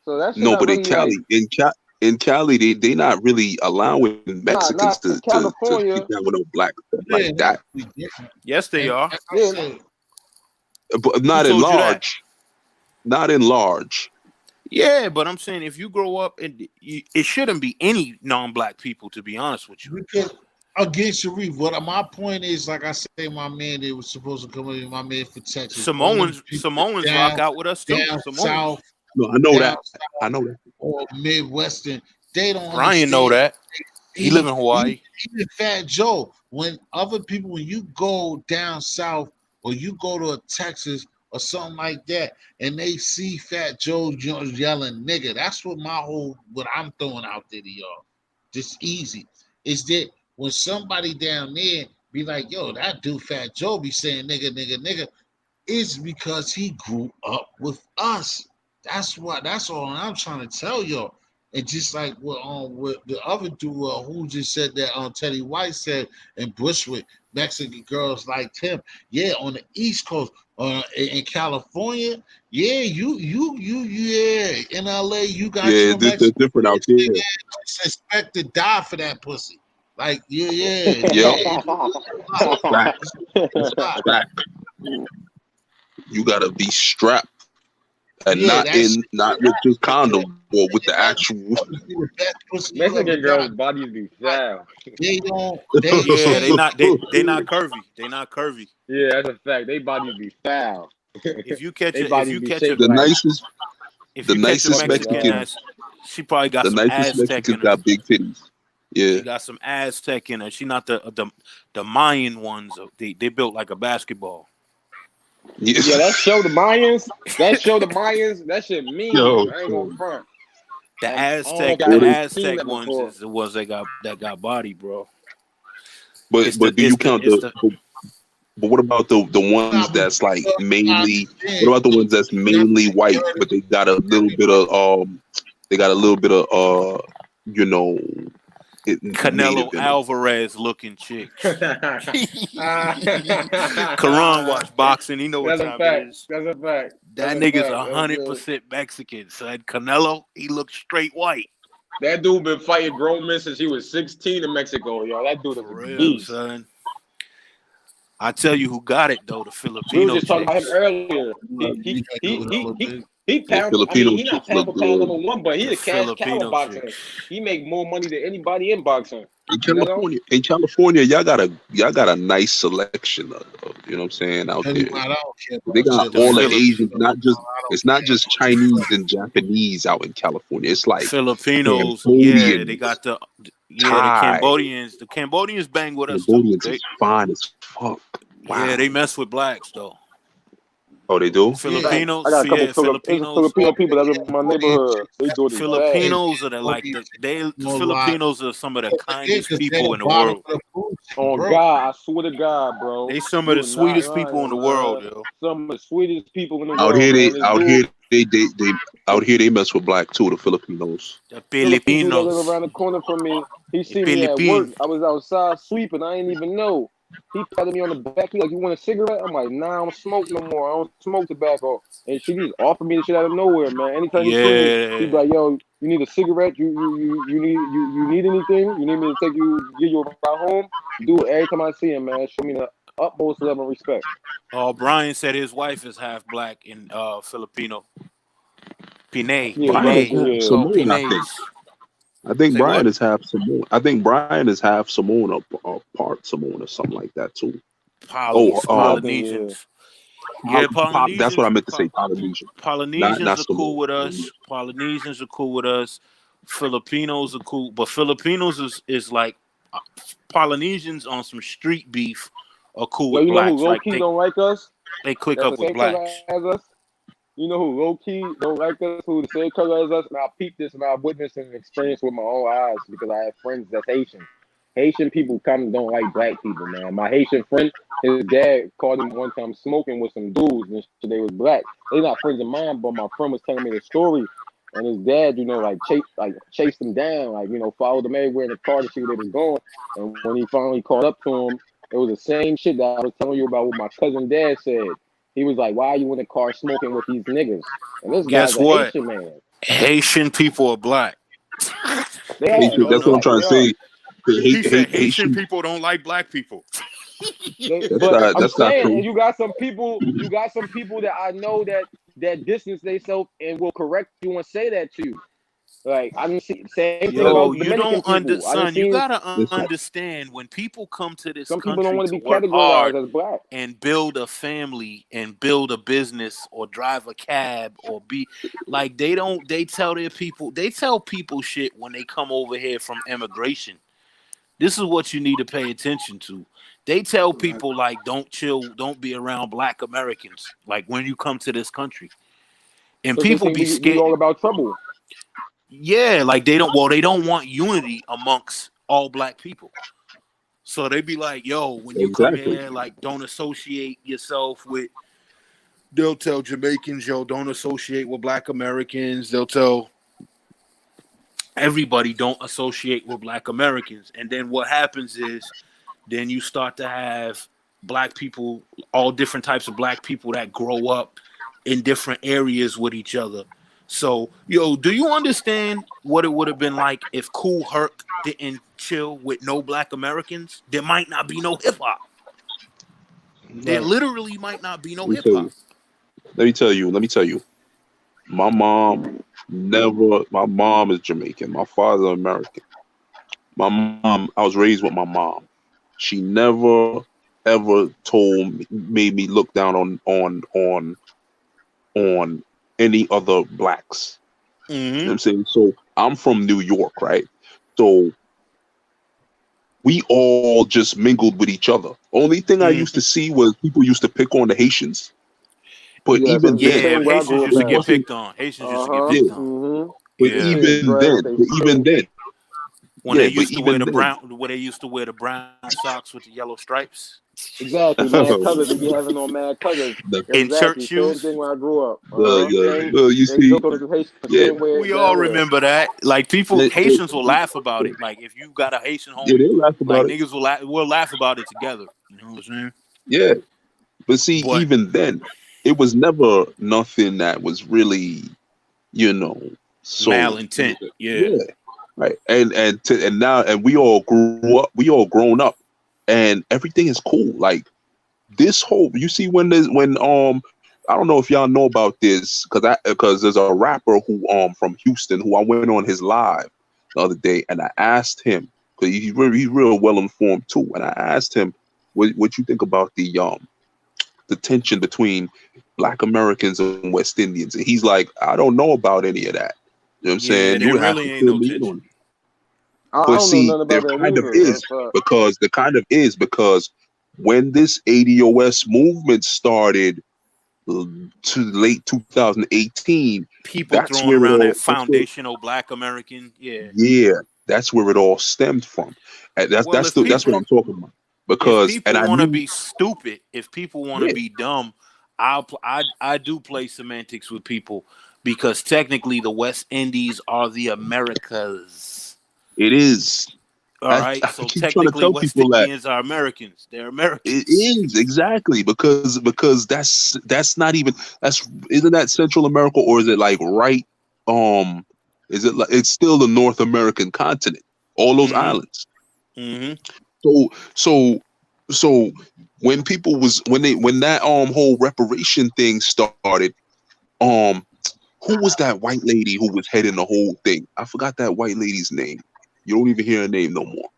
So that shit No, not but really like in Cali, they not really allowing Mexicans not to California. get down with no black stuff Yeah, like that. we different. Yes, they And are. as I Yeah, said, But Who not in told you that? large. Not in large. Yeah, but I'm saying if you grow up, it shouldn't be any non-black people. To be honest with you, because against Sharif, what my point is, like I say, my man, they was supposed to come in, my man for Texas. All them people Samoans rock down, out with us too. down Samoans. south, No, I know down that. I know that. or Midwestern, they don't Brian know understand. that. He live in Hawaii. Even Fat Joe, when other people, when you go down south or you go to a Texas or something like that, and they see Fat Joe yelling nigga, that's what what I'm throwing out there to y'all. Just easy. Is that when somebody down there be like, yo, that dude Fat Joe be saying nigga, nigga, nigga, it's because he grew up with us. That's all I'm trying to tell y'all. And just like what the other dude who just said that Teddy White said in Bushwick, Mexican girls liked him. Yeah, on the East Coast, in California, yeah, yeah, in LA, you got Yeah, your they're Mexican different out bitch, there. nigga, just expect to die for that pussy. Like, yeah, Yep. yeah. That's fact. You gotta be strapped and Yeah, not with just condom or with the actual. the best pussy you ever Mexican girls' got. bodies be foul. They don't. Yeah, they not curvy. They not curvy. Yeah, that's a fact. They bodies be foul. If you catch They a bodies be shaped the like nicest if the you catch a nicest fucking Mexican Mexican God. that's she probably got the some nicest Aztec Mexicans in her. got big titties. Yeah. She got some Aztec in her. She not the Mayan ones. They built like a basketball. Yeah, that show the Mayans. That shit mean. Yo, I ain't gonna front. The I don't know Aztec, if I the ever seen Aztec that ones before. is the ones that got body, bro. but do you count but what about the ones that's like mainly what about the ones that's mainly white but they got a little bit of you know Canelo native in them? Alvarez looking chicks. That's Karan watch boxing. He know what a time fact. it is. That's a fact. That That's a nigga's fact. That's good. 100% Mexican. Son, Canelo, he looks straight white. That dude been fighting grown men since he was 16 in Mexico, yo. That dude is For a real, beast. son. I tell you who got it though, the We were Filipino just talking about him chicks. earlier. He Yeah, pound. I mean, Filipino he not chicks pound look for pound good. #1, but he The a cash cow in Filipino boxing. chicks. He make more money than anybody in boxing. In You know? California, y'all got a nice selection of you know what I'm saying out Tell you there. what, I don't care They about got shit The all like the that. Philip Asians, I not just don't it's not care. just Chinese and Japanese out in California. It's like Filipinos, yeah, they Cambodians, got the Thai, Cambodians. The Cambodians bang with us too. Cambodians They is fine as fuck. they Wow. mess with blacks though. Oh, they do? Yeah, I got a couple there's some Filipinos. Filipino people that's in my Cambodian neighborhood. chicks They got do it bad. Filipinos are Cambodian chicks the know a lot. Filipinos are some of the Yeah, kindest because they people the in the bottom world. of the food chain, On bro. God, I swear to God, bro. They some of You the are not sweetest people in lying, the man. world, yo. Some of the sweetest people in the Out world, here man. they This out dude, here they out here they mess with black too, the Filipinos. The Filipino dude that live Filipinos. around the corner from me, he The see me at work. Philippines. I was outside sleeping. I ain't even know. He patted me on the back. He like, "You want a cigarette?" I'm like, "Nah, I don't smoke no more. I don't smoke tobacco." And she just offered me the shit out of nowhere, man. Anytime he see me, he be Yeah. like, "Yo, you need a cigarette? You need anything? You need me to give you a ride home?" Do it every time I see him, man. Show me the utmost love and respect. Brian said his wife is half black and Filipino. Pinay. Yeah, Brian is Dominican, Pinay. half yeah. Oh, Samoan, I think. Pinays. I think Say Brian what? is half Samoan. I think Brian is half Samoan or part Samoan or something like that too. Oh, Popping, yeah. Polynesians. Yeah, That's what I Polynesians. meant to say. Polynesian, not Polynesians are cool Samoan. with us. Polynesians are cool with us. Filipinos are cool, but Filipinos is like Polynesians on some street beef are cool Yo, with you know who blacks. low Like key don't like us? they click That's up the with same color blacks. as us. You know who low key don't like us? Who the same color as us? And I peeped this and I witnessed and experienced with my own eyes because I have friends that's Haitian. Haitian people kind of don't like black people, man. My Haitian friend, his dad caught him one time smoking with some dudes and shit, they was black. They not friends of mine, but my friend was telling me the story. And his dad, chased them down, followed them everywhere in the car to see where they was going. And when he finally caught up to him, it was the same shit that I was telling you about what my cousin dad said. He was like, "Why are you in the car smoking with these niggas?" And this guy's Guess a what? Haitian man. Haitian people are black. They You are. Haitian, don't They're that's what I'm know? black. trying They to are. say. He said Haitian Haitian. people don't like black people. But I'm That's not saying, true. and you got some people that I know that distance themselves and will correct you and say that to you. Like I didn't see same thing Because Yo, about you Dominican don't people. I didn't son. You see gotta listen, understand when people come to this some people don't country want to to be work hard categorized as black. and build a family and build a business or drive a cab or be like they tell people shit when they come over here from immigration. This is what you need to pay attention to. They tell people like don't be around black Americans like when you come to this country. And Because they people think be we scared. all about trouble. Yeah, like they don't want unity amongst all black people. So they be like, yo, when you come exactly. here, like don't associate yourself with they'll tell Jamaicans, yo, don't associate with black Americans. They'll tell everybody don't associate with black Americans. And then what happens is then you start to have black people, all different types of black people that grow up in different areas with each other. So, yo, do you understand what it would have been like if Kool Herc didn't chill with no black Americans? There might not be no hip hop. There Right. literally might not be no Let me hip tell hop. you. Let me tell you. My mom My mom is Jamaican. My father American. I was raised with my mom. She never ever made me look down on any other blacks. You know what Mm-hmm. I'm saying? So I'm from New York, right? So we all just mingled with each other. Only thing I used Mm-hmm. to see was people used to pick on the Haitians. But Yes, even it's the then, Yeah, same where I Haitians grew up used to it at. get wasn't. picked on. Haitians used to get Uh-huh. Yeah. picked on. Mm-hmm. But They Yeah. say it's even drag then, with their but even face. then, When they yeah. But used to wear even the then, brown, where they used to wear the brown socks with the yellow stripes. Exactly, mad colors. They be having on mad colors. the In church Exactly, same shoes. thing where I grew up. the Same. you They see, built on the Haitian the yeah, same way We all down here. remember that. Like people, it, it, Haitians will laugh about it. Like if you got a Haitian yeah, homie, they laugh like about it. niggas will laugh about it together. You know what I'm saying? Yeah, but see, But even then, it was never nothing that was really, you know, so malintent, yeah. yeah, right. And now we all grew up, we all grown up, and everything is cool. Like this whole, you see when I don't know if y'all know about this because there's a rapper who from Houston who I went on his live the other day and I asked him because he's real well informed too, and I asked him what you think about the tension between Black Americans and West Indians, and he's like, I don't know about any of that. You know what I'm Yeah, saying? You there would have really to ain't fill no me in tension. on it. I But don't know see, nothing there about that kind of neither. is because when this ADOS movement started to late 2018, People that's throwing where it around all that foundational Black American. Yeah. yeah, that's where it all stemmed from. And Well, that's what I'm talking about. if Because and people I want to knew be stupid, if people want to yeah, be dumb, I do play semantics with people because technically the West Indies are the Americas. it is. All right, I so keep trying to technically tell West people that Indians are Americans. They're it Americans. is exactly because that's not even that's isn't that Central America or is it like right um is it like it's still the North American continent, all those Mm-hmm. islands. Mm-hmm. So so so when people was when that whole reparation thing started, um who was that white lady who was heading the whole thing? I forgot that white lady's name. You don't even hear her name no more.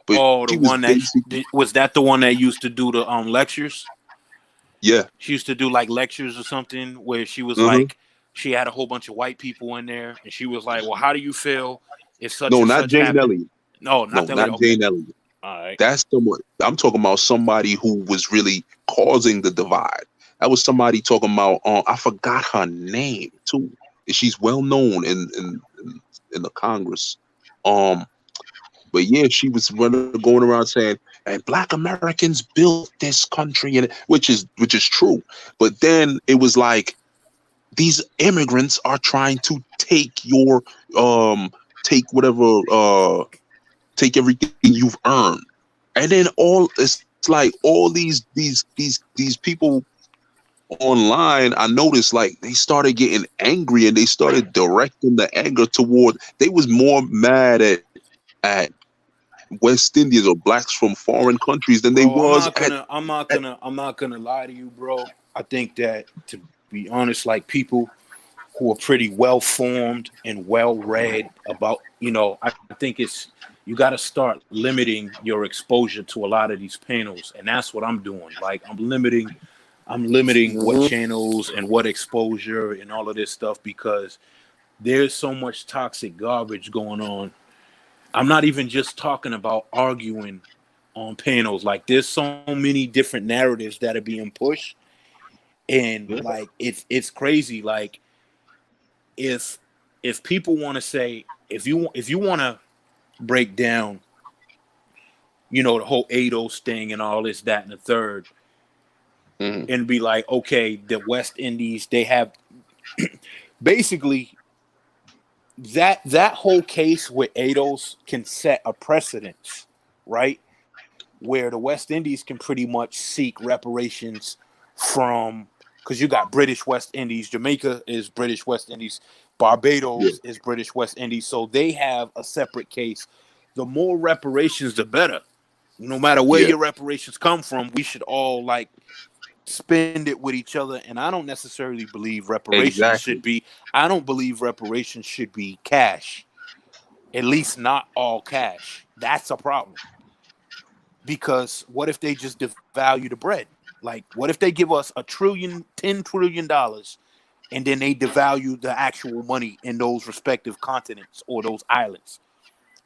But Oh, the she was one that basically was that the one that used to do the lectures. yeah. She used to do like lectures or something where she was Uh-huh. like, she had a whole bunch of white people in there, and she was like, "Well, how do you feel if such No, and not such Jane happened?" Elliott. No, No, not that lady. not Okay, Jane Elliott. all right. That's someone I'm talking about. Somebody who was really causing the divide. That was somebody talking about. I forgot her name too. She's well known in the Congress. Um, but yeah, she was going around saying, "And Black Americans built this country," and which is true. But then it was like these immigrants are trying to take your take whatever take everything you've earned. And then all it's like all these people online, I noticed like they started getting angry and they started directing the anger toward they was more mad at West Indians or blacks from foreign countries than they Bro, was at I'm not gonna lie to you, bro. I think that to be honest, like people who are pretty well formed and well read about, I think it's you got to start limiting your exposure to a lot of these panels, and that's what I'm doing. Like I'm limiting what Mm-hmm. channels and what exposure and all of this stuff because there's so much toxic garbage going on. I'm not even just talking about arguing on panels. Like there's so many different narratives that are being pushed, and yeah, like it's crazy. Like if if people want to say if you want to break down, the whole ADOS thing and all this, that, and the third, mhm, and be like, okay, the West Indies, they have basically that whole case with ADOS can set a precedence, right? Where the West Indies can pretty much seek reparations from because you got British West Indies, Jamaica is British West Indies, yeah, Barbados is British West Indies, so they have a separate case. The more reparations, the better. No matter where yeah, your reparations come from, we should all like spend it with each other. And I don't necessarily believe reparations should exactly, be. I don't believe reparations should be cash. At least not all cash. That's a problem. Because what if they just devalue the bread? Like, what if they give us $10 trillion, and then they devalue the actual money in those respective continents or those islands?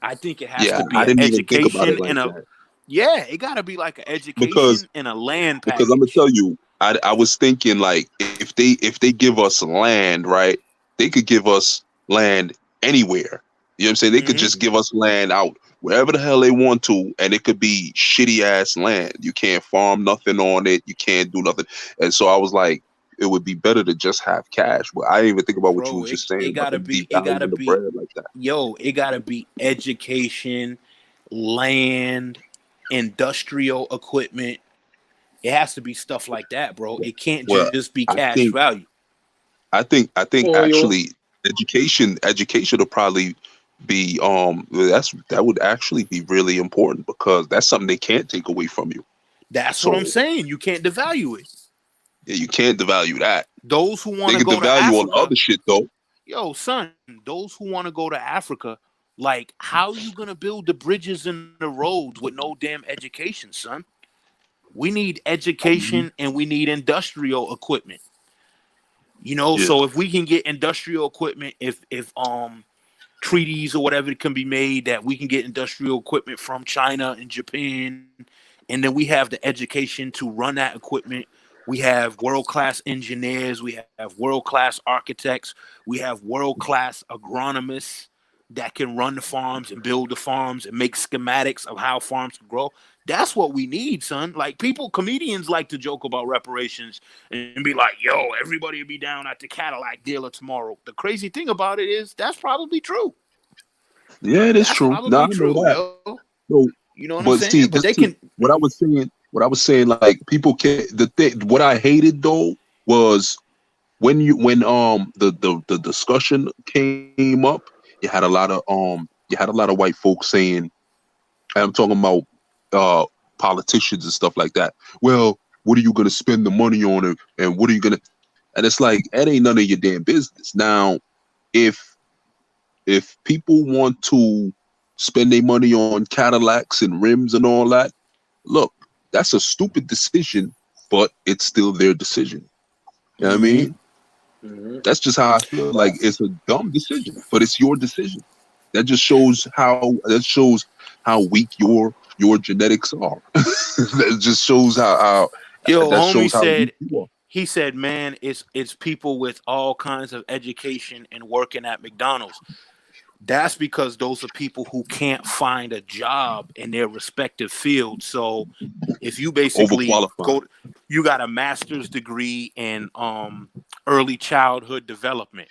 I think it has yeah. to be I an didn't even think about it education like and a that yeah, it got to be like an because education and a land I'm gonna package. tell you, I was thinking like if they give us land, right? They could give us land anywhere. You know what I'm saying? They could Mm-hmm. just give us land out wherever the hell they want to, and it could be shitty ass land. You can't farm nothing on it. You can't do nothing. And so I was like, it would be better to just have cash. But I didn't even think about what you Bro, were just saying it about gotta them be it gotta devaluing the be bread like that. it gotta be education, land, industrial equipment. It has to be stuff like that, bro. It can't Well, just be I cash think value. I think Oil. actually education will probably be that would actually be really important because that's something they can't take away from you. That's what I'm So saying. You can't devalue it. Yeah, you can't devalue that. Those who want They to can go to devalue all the Africa, other shit though. yo, son, those who want to go to Africa, like, how you gonna build the bridges and the roads with no damn education, son? We need Mhm. education and we need industrial equipment. You know, Yeah. so if we can get industrial equipment, if treaties or whatever can be made that we can get industrial equipment from China and Japan, and then we have the education to run that equipment. We have world-class engineers, we have world-class architects, we have world-class agronomists that can run the farms and build the farms and make schematics of how farms can grow. That's what we need, son. Like, comedians like to joke about reparations and be like, yo, everybody will be down at the Cadillac dealer tomorrow. The crazy thing about it is that's probably true. Yeah, it is That's true. Now I probably know true, that. yo. No, You know what I'm but see, saying? But this they is can. what I was saying, like people can the thing what I hated though was when the discussion came up, you had a lot of white folks saying, and I'm talking about uh politicians and stuff like that. Well, what are you gonna spend the money on and what are you gonna and it's like that ain't none of your damn business. Now, if people want to spend their money on Cadillacs and rims and all that, look, that's a stupid decision, but it's still their decision. You know what I Mm-hmm. mean? That's just how I feel. Like Facts. it's a dumb decision, but it's your decision. That shows how weak your genetics are. That just shows how Yo, that homie shows how weak said, you are. he said, man, it's people with all kinds of education and working at McDonald's. That's because those are people who can't find a job in their respective fields. So if you basically Overqualified. you got a master's degree in early childhood development.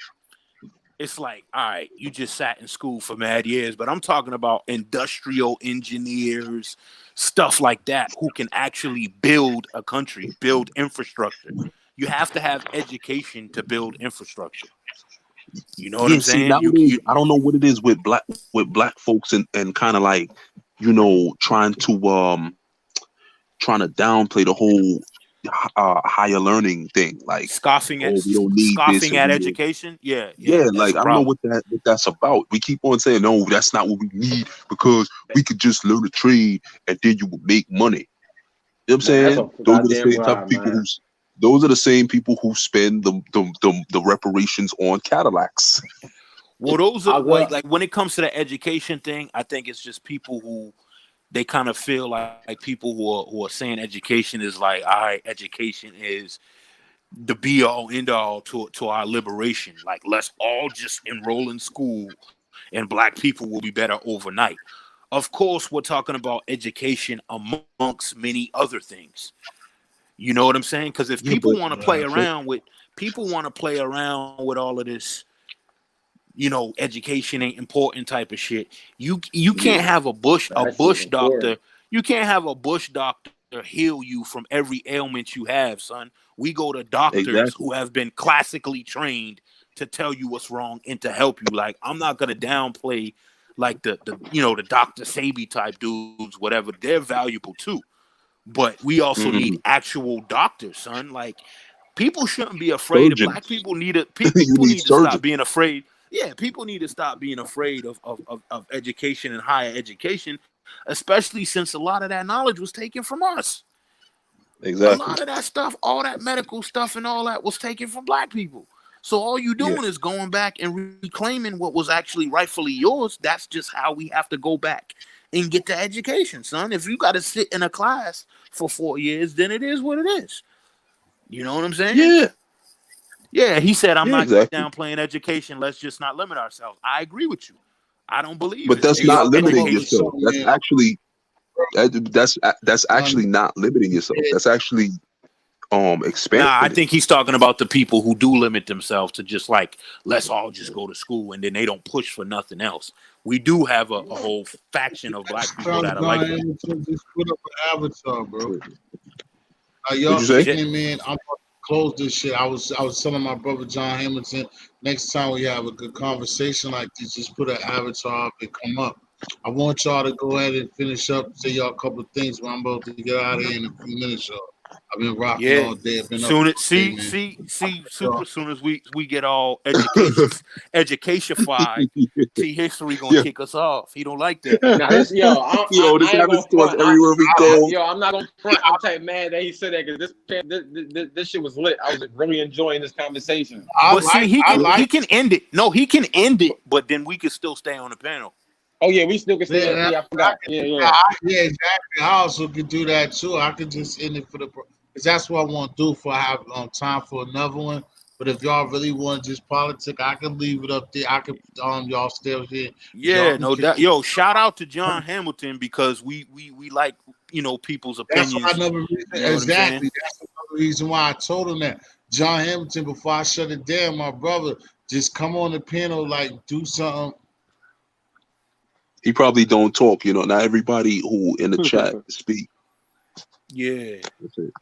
It's like, all right, you just sat in school for mad years, but I'm talking about industrial engineers, stuff like that, who can actually build a country, build infrastructure. You have to have education to build infrastructure. You know what I'm Yeah, see, saying? nowadays I don't know what it is with black folks and kind of like, trying to downplay the whole higher learning thing. Like, scoffing at oh, we don't need this and we don't. education. Yeah, Yeah, that's like a I don't know problem. what that's about. We keep on saying, no, that's not what we need because we could just learn a trade and then you will make money. You know what I'm Man, that's saying? a Those are the goddamn same type lie, of people man. those are the same people who spend the reparations on Cadillacs. Well, those are I like got like when it comes to the education thing, I think it's just people who they kind of feel like people who are saying education is like, all right, education is the be all end all to our liberation. Like, let's all just enroll in school and black people will be better overnight. Of course, we're talking about education amongst many other things. You know what I'm saying? Because if Yeah, but people want to play Right. but around with all of this, education ain't important type of shit. You can't yeah, have a that shit is bush doctor. important. You can't have a bush doctor heal you from every ailment you have, son. We go to doctors exactly. who have been classically trained to tell you what's wrong and to help you. Like, I'm not gonna downplay like the Dr. Sabi type dudes, whatever. They're valuable too. But we also need Mhm. actual doctors, son. Like, people shouldn't be afraid of black Surgeons. people. You People need need to stop surgeons. being afraid. Yeah, people need to stop being afraid of education and higher education, especially since a lot of that knowledge was taken from us. A Exactly. lot of that stuff, all that medical stuff and all that was taken from black people. So all you Yeah. doing is going back and reclaiming what was actually rightfully yours. That's just how we have to go back and get the education, son. If you got to sit in a class for 4 years, then it is what it is. You know what I'm saying? Yeah. Yeah, he said, I'm Yeah, not exactly. downplaying education. Let's just not limit ourselves. I agree with you. I don't believe But in that's Hey, not y'all come limiting up with education. yourself. something, That's man. actually that's Run. actually not limiting yourself. Yeah, That's actually Nah, I expanding it. think he's talking about the people who do limit themselves to just like, let's all just go to school and then they don't push for nothing else. We do have a whole faction of black people John that are like that. Hamilton just put up an avatar, bro. What'd Y'all you You say? said, came in. I'm about to close this shit. I was telling my brother John Hamilton, next time we have a good conversation like this, just put an avatar up and come up. I want y'all to go ahead and finish up, say y'all a couple of things, but I'm about to get out of here in a few minutes, y'all. I've been rocking Yeah. all day. I've been up Soon all as day, man. super. As soon as we get all educationified, T History gonna Yeah. kick us off. He don't like that. Now this, yo, I This ain't happens gonna to us front. everywhere we go. Yo, I'm not gonna front. I'm type mad that he said that because this shit was lit. I was really enjoying this conversation. But see, I he like can end it. No, he can end it, but then we can still stay on the panel. Oh yeah, we still can stay. yeah, Yeah, I forgot. yeah, exactly. I also could do that too. I could just end it for the because that's what I want to do for I have time for another one. But if y'all really want to just politic, I can leave it up there. I can y'all still here. Y'all Yeah, can no kick doubt. Yo, shout out to John Hamilton because we like people's That's why opinions. another reason. You know what I'm saying? Exactly. That's another reason why I told him that. John Hamilton, before I shut it down, my brother, just come on the panel, like do something. He probably don't talk. Not everybody who in the chat speak. Yeah.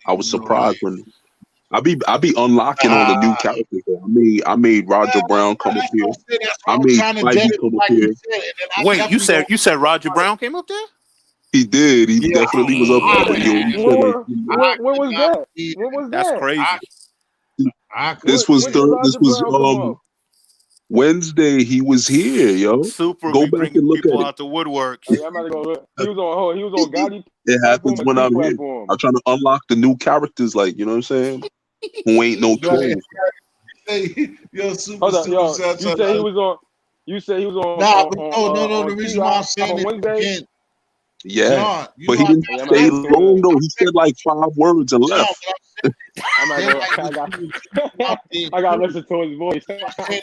I was You know, surprised like, when I be unlocking all the new characters. I made Roger Brown come up here. That's I what I'm made trying to Spidey dedicate, come up like here. you said. And then I Wait, you definitely said Roger Brown came up there? He did. He Yeah, definitely was up Yeah. there. Yo, he said, Where like, was that? What was That's that? crazy. I could. this was When did Roger Brown come up? Wednesday. He was here, yo. Super Go be back bringing and look people at it. out the woodwork. Oh, yeah, I'm about to go look. He was on Gotti It platform happens or when T I'm here. platform. I'm trying to unlock the new characters, like, you know what I'm saying? Who ain't no trolls. Hey, yo, super, Hold up, yo. such You said he was on. You said he was on. Nah, but no. The On reason why I'm T saying on it Wednesday. again, Yeah. John, But he didn't Yeah, I'm stay about to go long, look. though. He said like 5 words and John, left. I'm not they're going. like I got. out there, I got to listen to his voice.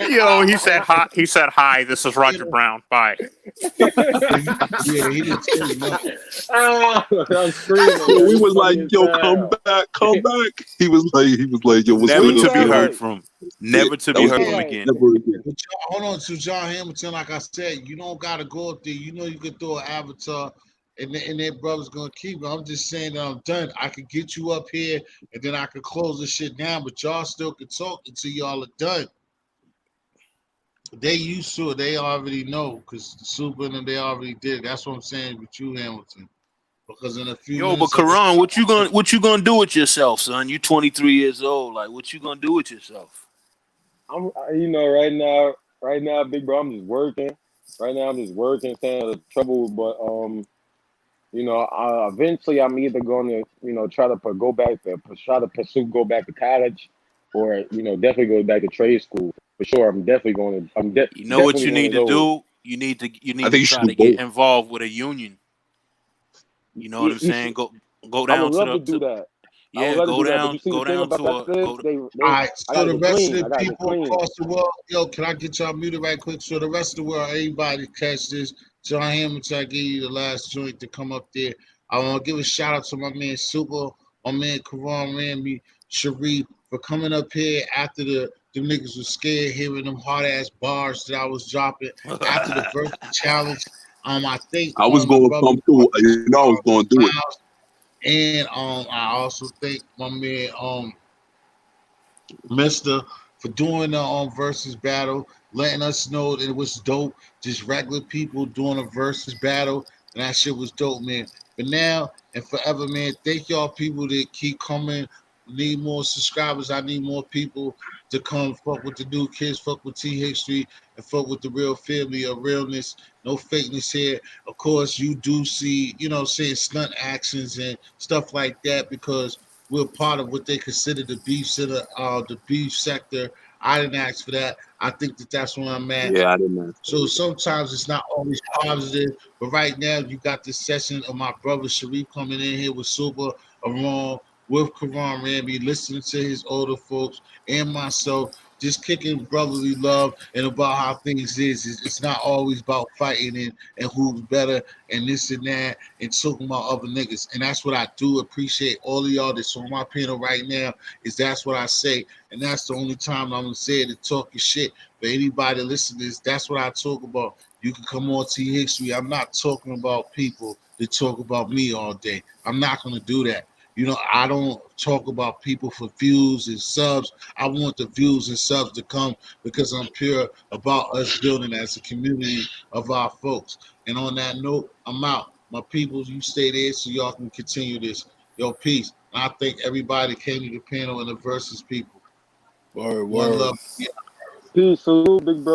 Yo, he said hi. He said hi. This is Roger Brown. Bye. yeah, he didn't say nothing. I'm screaming. So Yo, we you was like, funny as yo, hell. come back. He was like, yo, what's Never good to up be there? heard from. Never to That be was heard Yeah, from like- again. never again. But hold on to John Hamilton, like I said, you don't gotta go up there. You know you could throw an avatar and their brother's gonna keep it. I'm just saying that I'm done. I could get you up here and then I could close the shit down, but y'all still could talk until y'all are done. They used to it, they already know because the super and they already did. That's what I'm saying with you, Hamilton. Because in a few Yo, but minutes, Karan, what you gonna do with yourself, son? You 23 years old. Like, what you gonna do with yourself? I'm, right now, big bro, I'm just working. Right now, I'm just working, staying out of trouble. But eventually, I'm either going to, try to go back to college, or definitely go back to trade school for sure. I'm definitely going to. You know what definitely you one need of to those. do? You need I to think you try should to do get both. involved with a union. You know what I'm saying? Go I down would love to to do that. I would yeah, love to do that. But you see, the go thing down about to that is, all right, I so gotta the get rest of clean. the I gotta get people clean. across the world, yo, can I get y'all muted right quick? So the rest of the world, everybody catch this. John Hamilton, I gave you the last joint to come up there. I want to give a shout out to my man Super, my man Karan Ramby, Sharif for coming up here after them niggas was scared hearing them hard ass bars that I was dropping after the birthday challenge. I think I was my going to brother come through. I was going to do it. Miles, and I also thank my man Mister for doing the versus battle, letting us know that it was dope. Just regular people doing a versus battle, and that shit was dope, man. But now and forever, man. Thank y'all people that keep coming. Need more subscribers. I need more people to come fuck with the new kids, fuck with T History, and fuck with the real family of realness. No fakeness here. Of course, you do see, saying stunt actions and stuff like that because we're part of what they consider the beef center, the beef sector. I didn't ask for that. I think that that's where I'm at. Yeah, I didn't ask. So sometimes it's not always positive, but right now you got this session of my brother Sharif coming in here with Super Aron, with Karan Ramby, listening to his older folks and myself, just kicking brotherly love and about how things is. It's not always about fighting and who's better and this and that and talking about other niggas. And that's what I do appreciate all of y'all that's on my panel right now, is that's what I say. And that's the only time I'm gonna say it to talk your shit. For anybody listening to this, that's what I talk about. You can come on T History. I'm not talking about people that talk about me all day. I'm not gonna do that. I don't talk about people for views and subs. I want the views and subs to come because I'm pure about us building as a community of our folks. And on that note, I'm out. My people, you stay there so y'all can continue this. Yo, peace. And I think everybody came to the panel in the versus people. Word, One word. love. Yeah. Peace, salute, big bro.